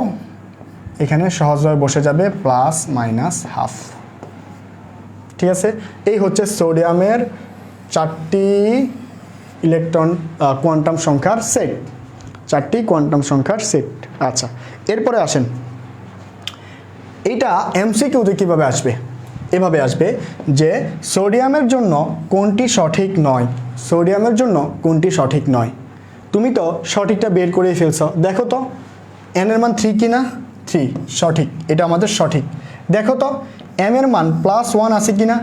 এখানে সহজভাবে বসে যাবে, +-½ ঠিক আছে। এই হচ্ছে সোডিয়ামের 4টি ইলেকট্রন কোয়ান্টাম সংখ্যার সেট, 4টি কোয়ান্টাম সংখ্যার সেট। আচ্ছা এরপরে আসেন, এইটা এমসিকিউতে কীভাবে আসবে? এভাবে আসবে যে সোডিয়ামের জন্য কোনটি সঠিক নয়, সোডিয়ামের জন্য কোনটি সঠিক নয়। তুমি তো সঠিকটা বের করে ফেলছো, দেখো তো n এর মান 3 কিনা? 3 সঠিক, এটা আমাদের সঠিক। দেখো তো m এর মান +1 আছে কিনা?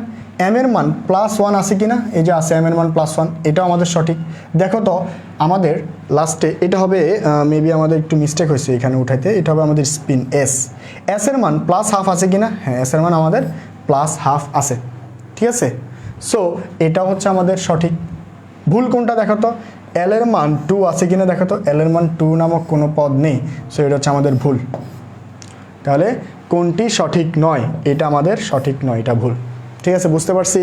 m এর মান +1 আছে কিনা? এই যে আছে m এর মান +1, এটাও আমাদের সঠিক। দেখো তো আমাদের লাস্টে এটা হবে, মেবি আমাদের একটু মিস্টেক হয়েছে এখানে উঠাইতে, এটা হবে আমাদের স্পিন s এর মান +½ আছে কিনা? হ্যাঁ s এর মান আমাদের +½ আছে, ঠিক আছে। সো এটা হচ্ছে আমাদের সঠিক। ভুল কোনটা দেখো তো? l এর মান 2 আছে কিনা দেখো তো? l এর মান 2 নামক কোনো পদ নেই, সো এটা হচ্ছে আমাদের ভুল। তাহলে কোনটি সঠিক নয়? এটা আমাদের সঠিক নয়, এটা ভুল, ঠিক আছে, বুঝতে পারছি।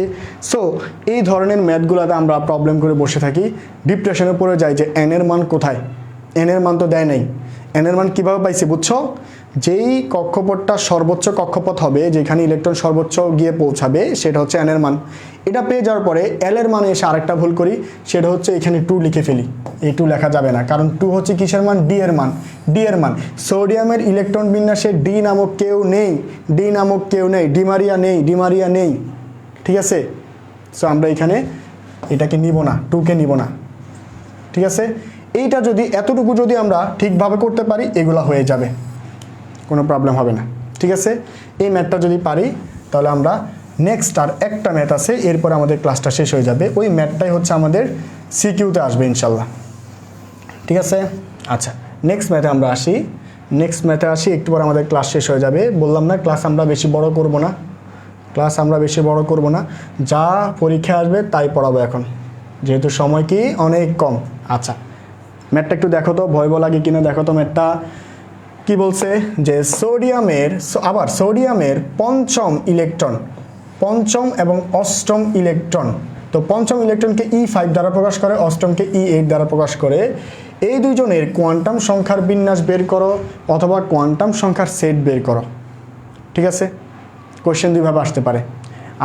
সো এই ধরনের ম্যাথগুলোতে আমরা প্রবলেম করে বসে থাকি, ডিপ্রেশনে পড়ে যাই যে এন এর মান কোথায়, এন এর মান তো দেয় নাই, এন এর মান কীভাবে পাইছি বুঝছো? যেই কক্ষপথটা সর্বোচ্চ কক্ষপথ হবে, যেখানে ইলেকট্রন সর্বোচ্চ গিয়ে পৌঁছাবে, সেটা হচ্ছে এন এর মান। এটা পেয়ে যাওয়ার পরে এল এর মানে এসে আরেকটা ভুল করি, সেটা হচ্ছে এখানে 2 লিখে ফেলি। এই 2 লেখা যাবে না, কারণ 2 হচ্ছে কিসের মান? ডি এর মান। ডি এর মান, সোডিয়ামের ইলেকট্রন বিন্যাসে ডি নামক কেউ নেই, ডি নামক কেউ নেই, ডিমারিয়া নেই, ডিমারিয়া নেই, ঠিক আছে। সো আমরা এখানে এটাকে নিব না, 2কে নিব না, ঠিক আছে। এইটা যদি এতটুকু যদি আমরা ঠিকভাবে করতে পারি, এগুলো হয়ে যাবে, কোনো প্রবলেম হবে না, ঠিক আছে। এই ম্যাথটা যদি পারি, তাহলে আমরা নেক্সট আর একটা ম্যাথ আছে, এরপর আমাদের ক্লাসটা শেষ হয়ে যাবে। ওই ম্যাথটাই হচ্ছে আমাদের সিকিউতে আসবে ইনশাল্লাহ, ঠিক আছে। আচ্ছা, নেক্সট ম্যাথে আমরা আসি। নেক্সট ম্যাথে আসি, একটু পর আমাদের ক্লাস শেষ হয়ে যাবে। বললাম না, ক্লাস আমরা বেশি বড় করব না, ক্লাস আমরা বেশি বড় করব না, যা পরীক্ষা আসবে তাই পড়াবো এখন, যেহেতু সময় কি অনেক কম। আচ্ছা, ম্যাথটা একটু দেখো তো, ভয় লাগে কিনা দেখো তো। ম্যাথটা কি বলছে যে সোডিয়ামের পঞ্চম ইলেকট্রন, পঞ্চম এবং অষ্টম ইলেকট্রন, তো পঞ্চম ইলেকট্রনকে E5 দ্বারা প্রকাশ করে, অষ্টমকে E8 দ্বারা প্রকাশ করে। এই দুইজনের কোয়ান্টাম সংখ্যার বিন্যাস বের করো অথবা কোয়ান্টাম সংখ্যার সেট বের করো, ঠিক আছে। কোশ্চেন দুইভাবে আসতে পারে।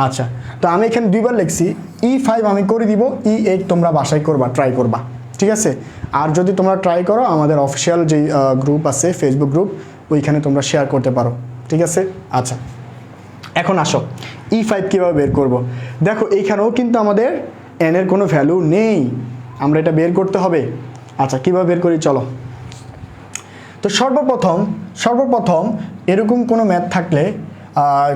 আচ্ছা, তো আমি এখানে দুইবার লিখছি, E5 আমি করে দিব, E8 তোমরা বাসায় করবা, ট্রাই করবা, ঠিক আছে। আর যদি তোমরা ট্রাই করো, আমাদের অফিসিয়াল যে গ্রুপ আছে, ফেসবুক গ্রুপ, ওইখানে তোমরা শেয়ার করতে পারো, ঠিক আছে। আচ্ছা, এখন আসো E5 কীভাবে বের করব। দেখো এইখানেও কিন্তু আমাদের এন এর কোনো ভ্যালু নেই, আমরা এটা বের করতে হবে। আচ্ছা, কীভাবে বের করি চলো। তো সর্বপ্রথম এরকম কোনো ম্যাথ থাকলে,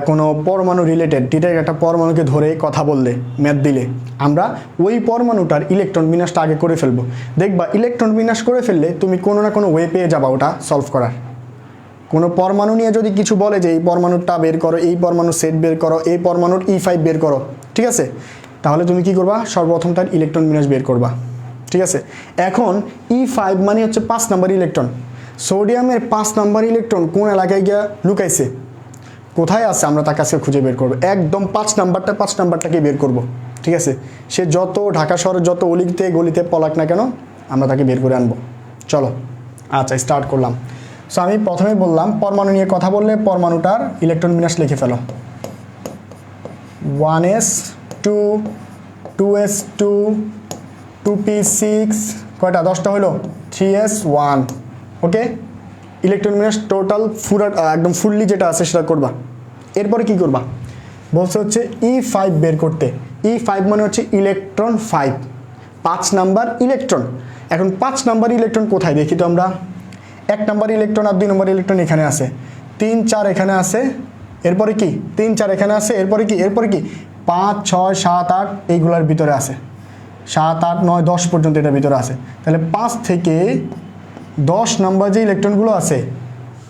কোনো পরমাণু রিলেটেড, ডিরেক্ট একটা পরমাণুকে ধরে কথা বললে, ম্যাথ দিলে, আমরা ওই পরমাণুটার ইলেকট্রন বিন্যাসটা আগে করে ফেলবো। দেখবা ইলেকট্রন বিন্যাস করে ফেললে তুমি কোনো না কোনো ওয়ে পেয়ে যাবা ওটা সলভ করার। কোনো পরমাণু নিয়ে যদি কিছু বলে যে এই পরমাণুটা বের করো, এই পরমাণুর সেট বের করো, এই পরমাণুর E5 বের করো, ঠিক আছে, তাহলে তুমি কি করবা? সর্বপ্রথম তার ইলেকট্রন বিন্যাস বের করবা, ঠিক আছে। এখন E5 মানে হচ্ছে 5 নাম্বার ইলেকট্রন। সোডিয়ামের 5 নাম্বার ইলেকট্রন কোন এলাকায় গিয়ে লুকাইছে, কোথায় আছে, আমরা তার কাছে খুঁজে বের করবো। একদম 5 নাম্বারটাকে বের করব, ঠিক আছে। সে যত ঢাকা শহরের যত অলিতে গলিতে পলাক না কেন, আমরা তাকে বের করে আনবো। চলো, আচ্ছা স্টার্ট করলাম। সো আমি প্রথমেই বললাম, পরমাণু নিয়ে কথা বললে পরমাণুটার ইলেকট্রন বিন্যাস লিখে ফেলো। 1s2 2s2 2p6, কয়টা? 10টা হলো। 3s1, ওকে। ইলেকট্রন বিন্যাস টোটাল একদম ফুললি যেটা আছে সেটা করবা। এরপরে কি করবা বলছে হচ্ছে E5 বের করতে। E5 মানে হচ্ছে ইলেকট্রন 5, 5 নাম্বার ইলেকট্রন। এখন 5 নাম্বার ইলেকট্রন কোথায় দেখি তো আমরা। 1 নাম্বার ইলেকট্রন আর 2 নাম্বার ইলেকট্রন এখানে আছে, 3 4 এখানে আছে, এরপরে কি 3 4 এখানে আছে, এরপরে কি 5 6 7 8 এইগুলোর ভিতরে আছে, 7 8 9 10 পর্যন্ত এটার ভিতরে আছে। তাহলে 5 থেকে 10 নাম্বার যে ইলেকট্রনগুলো আছে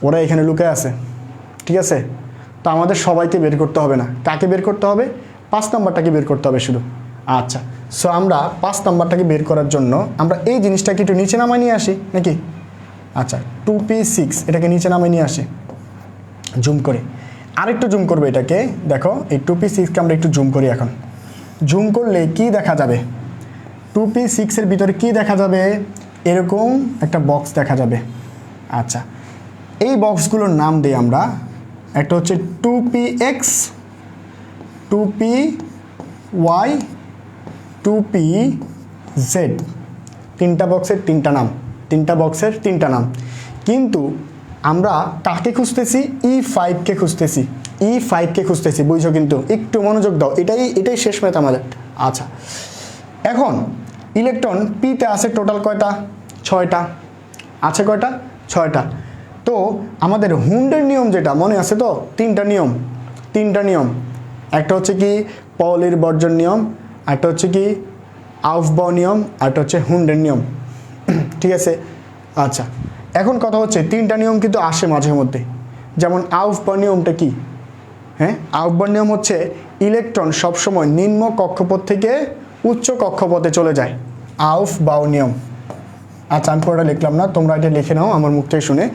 ওরা এখানে লুকায় আছে, ঠিক আছে। তো আমাদের সবাইকে বের করতে হবে না, কাকে বের করতে হবে? 5 নাম্বারটাকে বের করতে হবে শুধু। আচ্ছা, সো আমরা 5 নাম্বারটাকে বের করার জন্য আমরা এই জিনিসটাকে একটু নিচে নামায় নিয়ে আসি নাকি। আচ্ছা, 2p6 এটাকে নিচে নামায় নিয়ে আসি, জুম করে আরেকটু জুম করবে এটাকে। দেখো এই 2p6কে আমরা একটু জুম করি। এখন জুম করলে কি দেখা যাবে? 2p6 এর ভিতরে কি দেখা যাবে? এরকম একটা বক্স দেখা যাবে। আচ্ছা, এই বক্সগুলোর নাম দিই আমরা। একটা হচ্ছে 2px, 2py, 2pz, তিনটা বক্সের তিনটা নাম। কিন্তু আমরা কাকে খুঁজতেছি? E5কে খুঁজতেছি, E5কে খুঁজতেছি, বুঝছো? কিন্তু একটু মনোযোগ দাও, এটাই শেষ ম্যাথ আমাদের। আচ্ছা, এখন ইলেকট্রন পিতে আছে টোটাল কয়টা? 6টা। আছে কয়টা? 6টা। তো আমাদের হুন্ডের নিয়ম যেটা মনে আছে তো, তিনটা নিয়ম। একটা হচ্ছে কি পলির বর্জন নিয়ম, একটা হচ্ছে কি আউফবাউ নিয়ম, একটা হচ্ছে হুন্ডের নিয়ম, ঠিক আছে। আচ্ছা, এখন কথা হচ্ছে তিনটা নিয়ম কিন্তু আসে মাঝে মধ্যে। যেমন আউফবাউ নিয়মটা কি? হ্যাঁ, আউফবাউ নিয়ম হচ্ছে ইলেকট্রন সবসময় নিম্ন কক্ষপথ থেকে উচ্চ কক্ষপথে চলে যায়, আউফবাউ নিয়ম। আচ্ছা, আমি পুরোটা লিখলাম না, তোমরা এটা লিখে নাও আমার মুখ থেকে শুনে।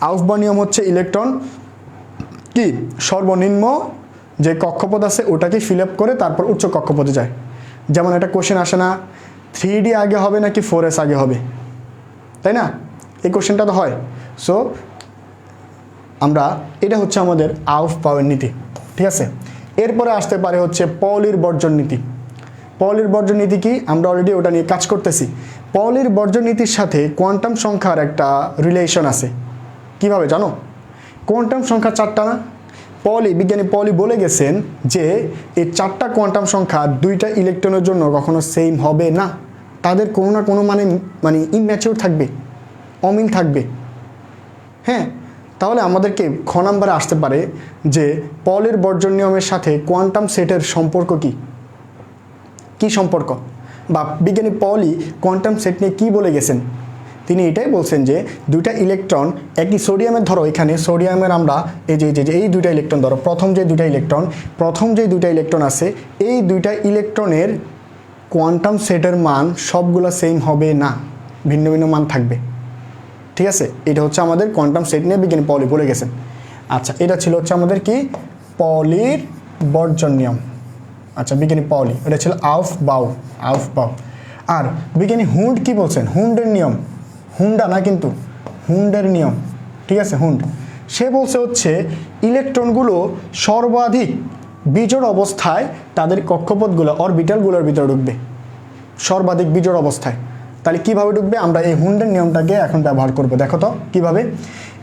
আউফবাউ নিয়ম হচ্ছে ইলেকট্রন কি সর্বনিম্ন যে কক্ষপথ আছে ওটাকে ফিল আপ করে তারপর উচ্চ কক্ষপথে যায়। যেমন একটা কোশ্চেন আসে না, 3D আগে হবে নাকি 4S আগে হবে, তাই না? এই কোশ্চেনটা তো হয়। সো আমরা এটা হচ্ছে আমাদের আউফবাউয়ের নীতি, ঠিক আছে। এরপরে আসতে পারে হচ্ছে পলির বর্জন নীতি। পলির বর্জন নীতি কি, আমরা অলরেডি ওটা নিয়ে কাজ করতেছি। পলির বর্জন নীতির সাথে কোয়ান্টাম সংখ্যার একটা রিলেশন আছে। কিভাবে জানো? কোয়ান্টাম সংখ্যা 4টা না? বিজ্ঞানী পলি বলে গেছেন যে এই 4টা কোয়ান্টাম সংখ্যা 2টা ইলেকট্রনের জন্য কখনো সেম হবে না, তাদের কোনো না কোনো মানে ইম্যাচিউর থাকবে, অমিল থাকবে। হ্যাঁ, তাহলে আমাদেরকে খ নাম্বারে আসতে পারে যে পলির বর্জন নিয়মের সাথে কোয়ান্টাম সেটের সম্পর্ক কি সম্পর্ক, বা বিজ্ঞানী পলি কোয়ান্টাম সেট নিয়ে কী বলে গেছেন। তিনি এটাই বলছেন যে 2টা ইলেকট্রন একই সোডিয়ামের, ধরো এখানে সোডিয়ামের আমরা এই যে এই 2টা ইলেকট্রন ধরো, প্রথম যে 2টা ইলেকট্রন আছে এই 2টা ইলেকট্রনের কোয়ান্টাম সেটের মান সবগুলো সেম হবে না, ভিন্ন ভিন্ন মান থাকবে, ঠিক আছে। এটা হচ্ছে আমাদের কোয়ান্টাম সেট নিয়ে বিজ্ঞানী পলি বলে গেছেন। আচ্ছা, এটা ছিল হচ্ছে আমাদের কি পলির বর্জন নিয়ম। আচ্ছা, বিজ্ঞানী পলি, এটা ছিল আউফবাউ। আর বিজ্ঞানী হুন্ড কি বলছেন? হুন্ডের নিয়ম, হুন্ডা না কিন্তু, হুন্ডের নিয়ম, ঠিক আছে, হুন্ড। সে বলছে হচ্ছে ইলেকট্রনগুলো সর্বাধিক বিজোড় অবস্থায় তাদের কক্ষপথগুলো অরবিটালগুলোর ভিতরে ঢুকবে, সর্বাধিক বিজোড় অবস্থায়। তাহলে কিভাবে ঢুকবে? আমরা এই হুন্ডের নিয়মটাকে এখন ব্যবহার করব। দেখো তো কিভাবে।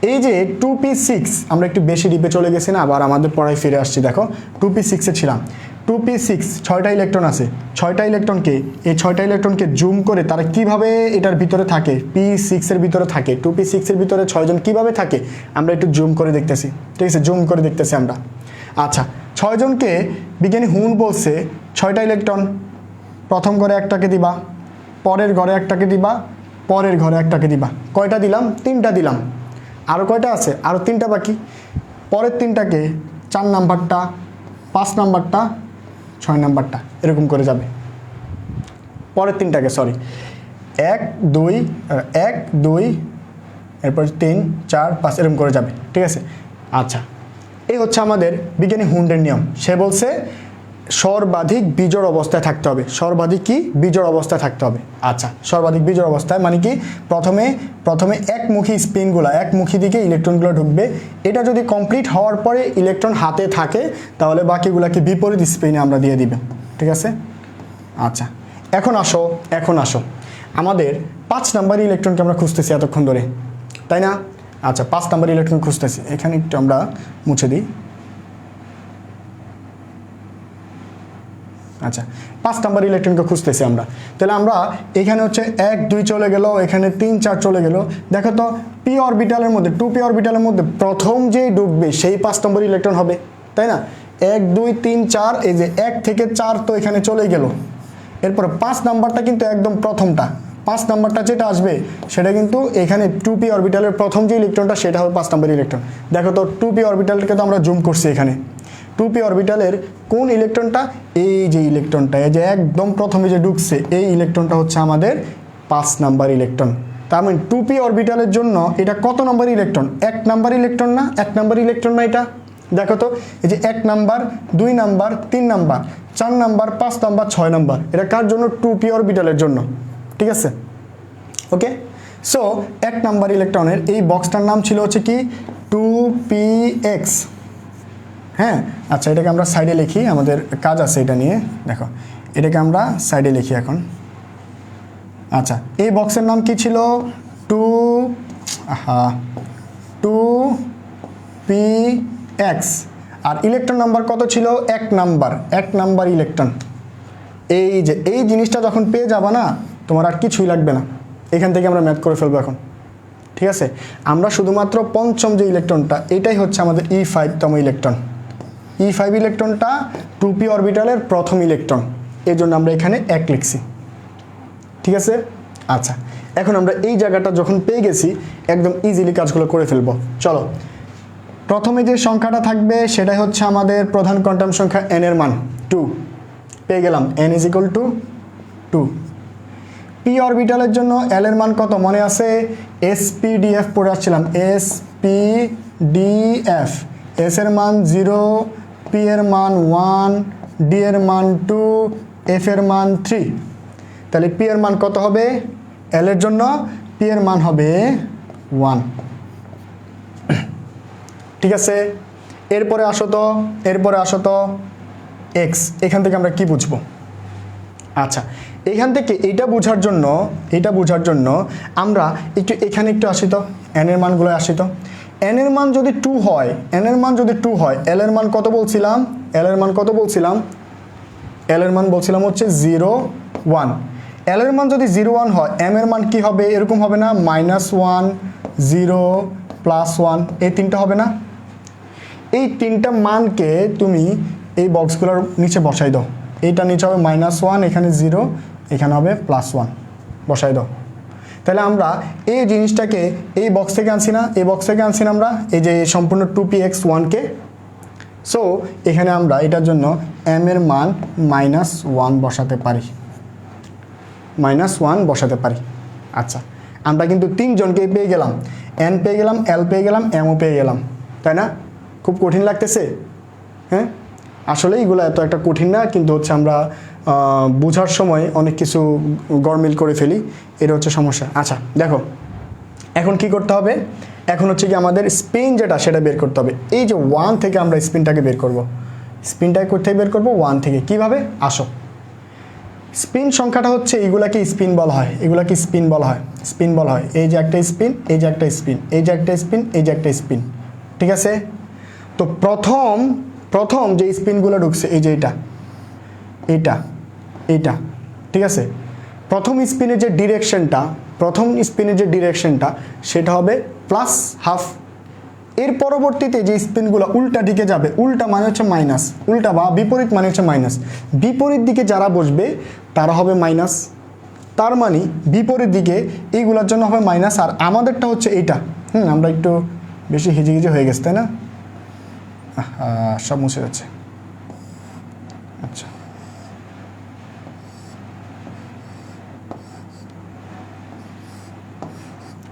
এই যে 2p6, আমরা একটু বেশি ডিপে চলে গেছি না, আবার আমাদের পড়ায় ফিরে আসছি। দেখো 2p6-এ ছিলাম। 2p6 6টা ইলেকট্রন আছে, 6টা ইলেকট্রনকে জুম করে তারা কিভাবে এটার ভিতরে থাকে, p6-এর ভিতরে থাকে। 2p6-এর ভিতরে 6জন কিভাবে থাকে আমরা একটু জুম করে দেখতেছি, ঠিক আছে, জুম করে দেখতেছি আমরা। আচ্ছা, 6জনকে বিজ্ঞানী হুন্ড বলছে 6টা ইলেকট্রন, প্রথম ঘরে একটাকে দিবা, পরের ঘরে একটাকে দিবা, পরের ঘরে একটাকে দিবা। কয়টা দিলাম? 3টা দিলাম। আরও কয়টা আছে? আরও 3টা বাকি। পরের 3টাকে 4 নাম্বারটা, 5 নাম্বারটা, 6 নাম্বারটা, এরকম করে যাবে। পরের 3টাকে 1 2 এরপর 3 4 5 এরকম করে যাবে, ঠিক আছে। আচ্ছা, এই হচ্ছে আমাদের বিজ্ঞানী হুন্ডের নিয়ম। সে বলছে সর্বাধিক বিজোড় অবস্থায় থাকতে হবে। সর্বাধিক কি? বিজোড় অবস্থায় থাকতে হবে। আচ্ছা, সর্বাধিক বিজোড় অবস্থায় মানে কি? প্রথমে একমুখী স্পিনগুলো, একমুখী দিকে ইলেকট্রনগুলো ঢুকবে। এটা যদি কমপ্লিট হওয়ার পরে ইলেকট্রন হাতে থাকে তাহলে বাকিগুলোকে বিপরীত স্পিনে আমরা দিয়ে দিব, ঠিক আছে। আচ্ছা, এখন আসো আমাদের 5 নাম্বার ইলেকট্রনকে আমরা খুঁজতেছি এতক্ষণ ধরে, তাই না? আচ্ছা, 5 নাম্বার ইলেকট্রন খুঁজতেছি। এখানে একটু আমরা মুছে দিই। আচ্ছা, 5 নাম্বার ইলেকট্রনকে খুঁজতেছি আমরা। তাহলে আমরা এখানে হচ্ছে 1 2 চলে গেল, এখানে 3 4 চলে গেল। দেখো তো p অরবিটালের মধ্যে, 2p অরবিটালের মধ্যে প্রথম যেই ঢুকবে সেই 5 নম্বর ইলেকট্রন হবে, তাই না? 1 2 3 4, এই যে 1 থেকে 4 তো এখানে চলে গেল। এরপরে 5 নাম্বারটা কিন্তু একদম প্রথমটা, 5 নাম্বারটা যেটা আসবে সেটা কিন্তু এখানে 2p অরবিটালের প্রথম যে ইলেকট্রনটা সেটা হবে 5 নাম্বার ইলেকট্রন। দেখো তো 2p অরবিটালকে তো আমরা জুম করছি এখানে। 2p অরবিটালের কোন ইলেকট্রনটা? এই যে ইলেকট্রনটা, এই যে একদম প্রথমে যে ঢুকছে এই ইলেকট্রনটা হচ্ছে আমাদের 5 নাম্বার ইলেকট্রন। তার মানে 2p অরবিটালের জন্য এটা কত নাম্বার ইলেকট্রন? 1 নাম্বার ইলেকট্রন না? 1 নাম্বার ইলেকট্রন না এটা? দেখো তো এই যে 1 number, 2 number, 3 number, 4 number, 5 number, 6 number, এটা কার জন্য? 2p অরবিটালের জন্য, ঠিক আছে। ওকে, সো 1 নাম্বার ইলেকট্রনের এই বক্সটার নাম ছিল হচ্ছে কি 2px। হ্যাঁ, আচ্ছা, এটাকে আমরা সাইডে লিখি, আমাদের কাজ আছে এটা নিয়ে। দেখো এটাকে আমরা সাইডে লিখি এখন। আচ্ছা, এই বক্সের নাম কি ছিল? 2px। আর ইলেকট্রন নাম্বার কত ছিল? 1 নাম্বার, 1 নাম্বার ইলেকট্রন। এই যে এই জিনিসটা যখন পেয়ে যাবা না, তোমার আর কিছুই লাগবে না, এখান থেকে আমরা ম্যাথ করে ফেলবো এখন, ঠিক আছে। আমরা শুধুমাত্র পঞ্চম যে ইলেকট্রনটা, এটাই হচ্ছে আমাদের E5তম ইলেকট্রন। E5 ইলেকট্রনটা 2p অরবিটালের প্রথম ইলেকট্রন, এই জন্য আমরা এখানে 1 লিখছি, ঠিক আছে। আচ্ছা, এখন আমরা এই জায়গাটা যখন পেয়ে গেছি একদম ইজিলি কাজগুলো করে ফেলবো। চলো, প্রথমে যে সংখ্যাটা থাকবে সেটাই হচ্ছে আমাদের প্রধান কোয়ান্টাম সংখ্যা n এর মান 2 পেয়ে গেলাম, n = 2। p অরবিটালের জন্য l এর মান কত মনে আছে? SPDF পড়ে আসছিলাম, SPDF। s এর মান 0 পি এর মান 1, ডি এর মান 2, এফ এর মান 3। তাহলে পি এর মান কত হবে? এল এর জন্য পি এর মান হবে 1। ঠিক আছে, এরপরে আসো তো এক্স। এখান থেকে আমরা কি বুঝবো? আচ্ছা, এখান থেকে এইটা বোঝার জন্য আমরা এখানে একটু আসি তো, এন এর মানগুলো আসি তো। এন এর মান যদি 2 হয়, এল এর মান কত বলছিলাম? এল এর মান বলছিলাম হচ্ছে 0, 1। এল এর মান যদি 0, 1 হয়, এম এর মান কি হবে? এরকম হবে না? -1, 0, +1, এই তিনটা হবে না? এই তিনটা মানকে তুমি এই বক্সগুলোর নিচে বসাই দাও। এইটা নিচে হবে -1, এখানে 0, এখানে হবে +1, বসাই দাও। তাহলে আমরা এই জিনিসটাকে এই বক্স থেকে আনছি না? এই বক্স থেকে আনছি না আমরা, এই যে সম্পূর্ণ 2px1কে। সো এখানে আমরা এটার জন্য m এর মান -1 বসাতে পারি, -1 বসাতে পারি। আচ্ছা, আমরা কিন্তু তিনজনকে পেয়ে গেলাম, n পেয়ে গেলাম, l পেয়ে গেলাম, m ও পেয়ে গেলাম, তাই না? খুব কঠিন লাগতেছে? হ্যাঁ, আসলে এগুলো এত একটা কঠিন না, কিন্তু হচ্ছে আমরা বোঝার সময় অনেক কিছু গরমিল করে ফেলি, এটা হচ্ছে সমস্যা। আচ্ছা দেখো, এখন কি করতে হবে? এখন হচ্ছে কি আমাদের স্পিন যেটা সেটা বের করতে হবে। এই যে 1 থেকে আমরা স্পিনটাকে বের করব। স্পিনটাকে কোথায় বের করব? 1 থেকে। কিভাবে? আসো, স্পিন সংখ্যাটা হচ্ছে এইগুলাকে স্পিন বলা হয়, এগুলাকে স্পিন বলা হয়। এই যে একটা স্পিন, এই যে একটা স্পিন, এই যে একটা স্পিন, এই যে একটা স্পিন। ঠিক আছে, তো প্রথম যে স্পিনগুলো ঢুকছে, এই যে এইটা, ঠিক আছে, প্রথম স্পিনের যে ডিরেকশনটা সেটা হবে +12। এর পরবর্তীতে যে স্পিনগুলো উল্টা দিকে যাবে, উল্টা মানে হচ্ছে মাইনাস, উল্টা বা বিপরীত মানে হচ্ছে মাইনাস, বিপরীত দিকে যারা বসবে তারা হবে মাইনাস। তার মানে বিপরীত দিকে এইগুলোর জন্য হবে মাইনাস, আর আমাদেরটা হচ্ছে এইটা। আমরা একটু বেশি হিজিগিজি হয়ে গেছে, তাই না? সব মুছে যাচ্ছে। আচ্ছা,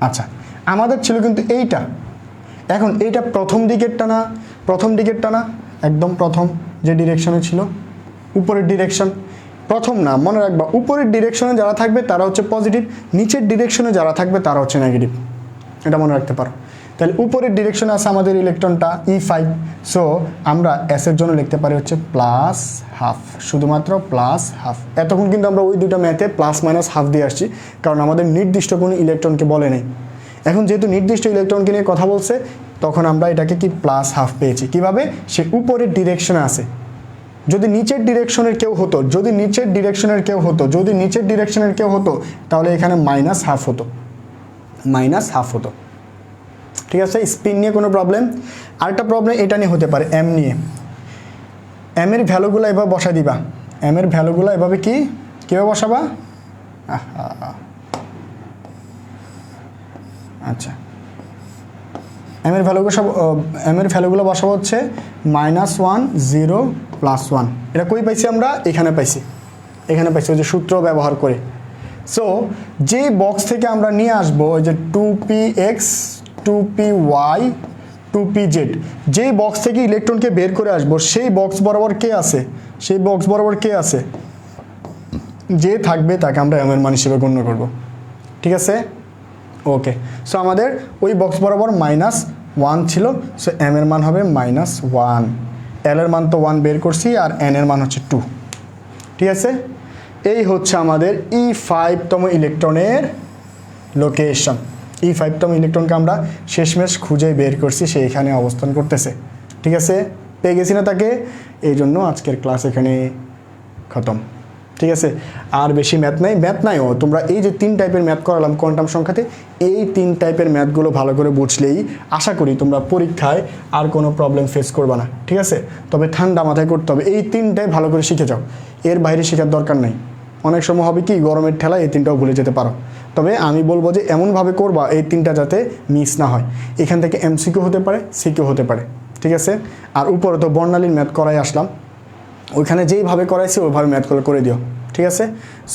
আচ্ছা, আমাদের ছিল কিন্তু এইটা। এখন এইটা প্রথম দিকেরটা না, একদম প্রথম যে ডিরেকশনে ছিল, উপরের ডিরেকশন। প্রথম না, মনে রাখবা, উপরের ডিরেকশনে যারা থাকবে তারা হচ্ছে পজিটিভ, নিচের ডিরেকশনে যারা থাকবে তারা হচ্ছে নেগেটিভ, এটা মনে রাখতে পারো। তাহলে উপরের ডিরেকশনে আছে আমাদের ইলেকট্রনটা E5, সো আমরা এস এর জন্য লিখতে পারি হচ্ছে +12, শুধুমাত্র +12। এতক্ষণ কিন্তু আমরা ওই দুটো ম্যাথে +-হাফ দিয়ে আসছি, কারণ আমাদের নির্দিষ্ট কোনো ইলেকট্রনকে বলে নেই। এখন যেহেতু নির্দিষ্ট ইলেকট্রনকে নিয়ে কথা বলছে, তখন আমরা এটাকে কি +12 পেয়েছি। কিভাবে? সে উপরের ডিরেকশনে আছে। যদি নিচের ডিরেকশনের কেউ হতো, তাহলে এখানে -হাফ হতো। ঠিক আছে, স্পিন নিয়ে কোনো প্রবলেম। আরেকটা প্রবলেম এটা নিয়ে হতে পারে, এম নিয়ে। এম এর ভ্যালুগুলো এভাবে বসাই দিবা, কীভাবে বসাবা? আচ্ছা, এম এর ভ্যালুগুলো বসাবো হচ্ছে -1, 0, +1। এটা কই পাইছি আমরা? এখানে পাইছি, ওই যে সূত্র ব্যবহার করে। সো যে বক্স থেকে আমরা নিয়ে আসবো ওই যে 2px, 2py, 2pz, যেই বক্স থেকে ইলেকট্রনকে বের করে আসবো, সেই বক্স বরাবর কে আছে, যে থাকবে তাকে আমরা এম এর মান হিসেবে গণ্য করব। ঠিক আছে, ওকে। সো আমাদের ওই বক্স বরাবর -1 ছিল, সো এম এর মান হবে -1। এল এর মান তো 1 বের করছি, আর এন এর মান হচ্ছে 2। ঠিক আছে, এই হচ্ছে আমাদের E5তম ইলেকট্রনের লোকেশন। E5তম ইলেকট্রনকে আমরা শেষমেশ খুঁজে বের করছি, সে এখানে অবস্থান করতেছে। ঠিক আছে, পেয়ে গেছি না তাকে? এই জন্য আজকের ক্লাস এখানে খতম। ঠিক আছে, আর বেশি ম্যাথ নাইও। তোমরা এই যে 3 টাইপের ম্যাথ করালাম কোয়ান্টাম সংখ্যাতে, এই 3 টাইপের ম্যাথগুলো ভালো করে বুঝলেই আশা করি তোমরা পরীক্ষায় আর কোনো প্রবলেম ফেস করবে না। ঠিক আছে, তবে ঠান্ডা মাথায় করতে হবে, এই 3টাই ভালো করে শিখে যাও, এর বাইরে শেখার দরকার নেই। অনেক সময় হবে কি, গরমের ঠেলায় এই 3টাও ভুলে যেতে পারো। তবে আমি বলবো যে এমনভাবে করবা এই 3টা যাতে মিস না হয়। এখান থেকে এমসিকিউ হতে পারে, সিকিউ হতে পারে। ঠিক আছে, আর উপরে তো বর্ণালীর ম্যাথ করাই আসলাম, ওইখানে যেইভাবে করাইছি ওইভাবে ম্যাথগুলো করে দিও। ঠিক আছে?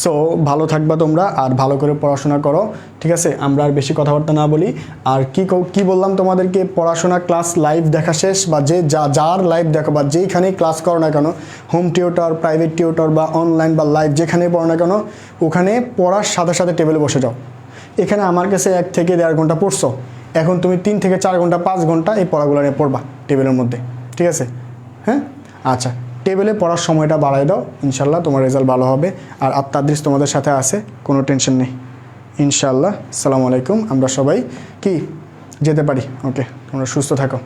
সো ভালো থাকবা তোমরা, আর ভালো করে পড়াশোনা করো, ঠিক আছে? আমরা আর বেশি কথাবার্তা না বলি। আর কি বললাম তোমাদেরকে, পড়াশোনা ক্লাস লাইভ দেখা শেষ, বা যার লাইভ দেখো বা যেইখানেই ক্লাস করো না কেন, হোম টিউটর, প্রাইভেট টিউটর বা অনলাইন বা লাইভ যেখানেই পড়ো না কেন, ওখানে পড়ার সাথে সাথে টেবিলে বসে যাও। এখানে আমার কাছে 1 থেকে 1.5 ঘন্টা পড়ছো, এখন তুমি 3 থেকে 4 ঘন্টা 5 ঘন্টা এই পড়াগুলো নিয়ে পড়বা টেবিলের মধ্যে, ঠিক আছে? হ্যাঁ, আচ্ছা, টেবিলে পড়ার সময়টা বাড়াই দাও, ইনশাল্লাহ তোমার রেজাল্ট ভালো হবে। আর আত্মাদৃশ তোমাদের সাথে আছে, কোনো টেনশন নেই ইনশাল্লাহ। আসসালামু আলাইকুম। আমরা সবাই কি যেতে পারি। ওকে, তোমরা সুস্থ থাকো।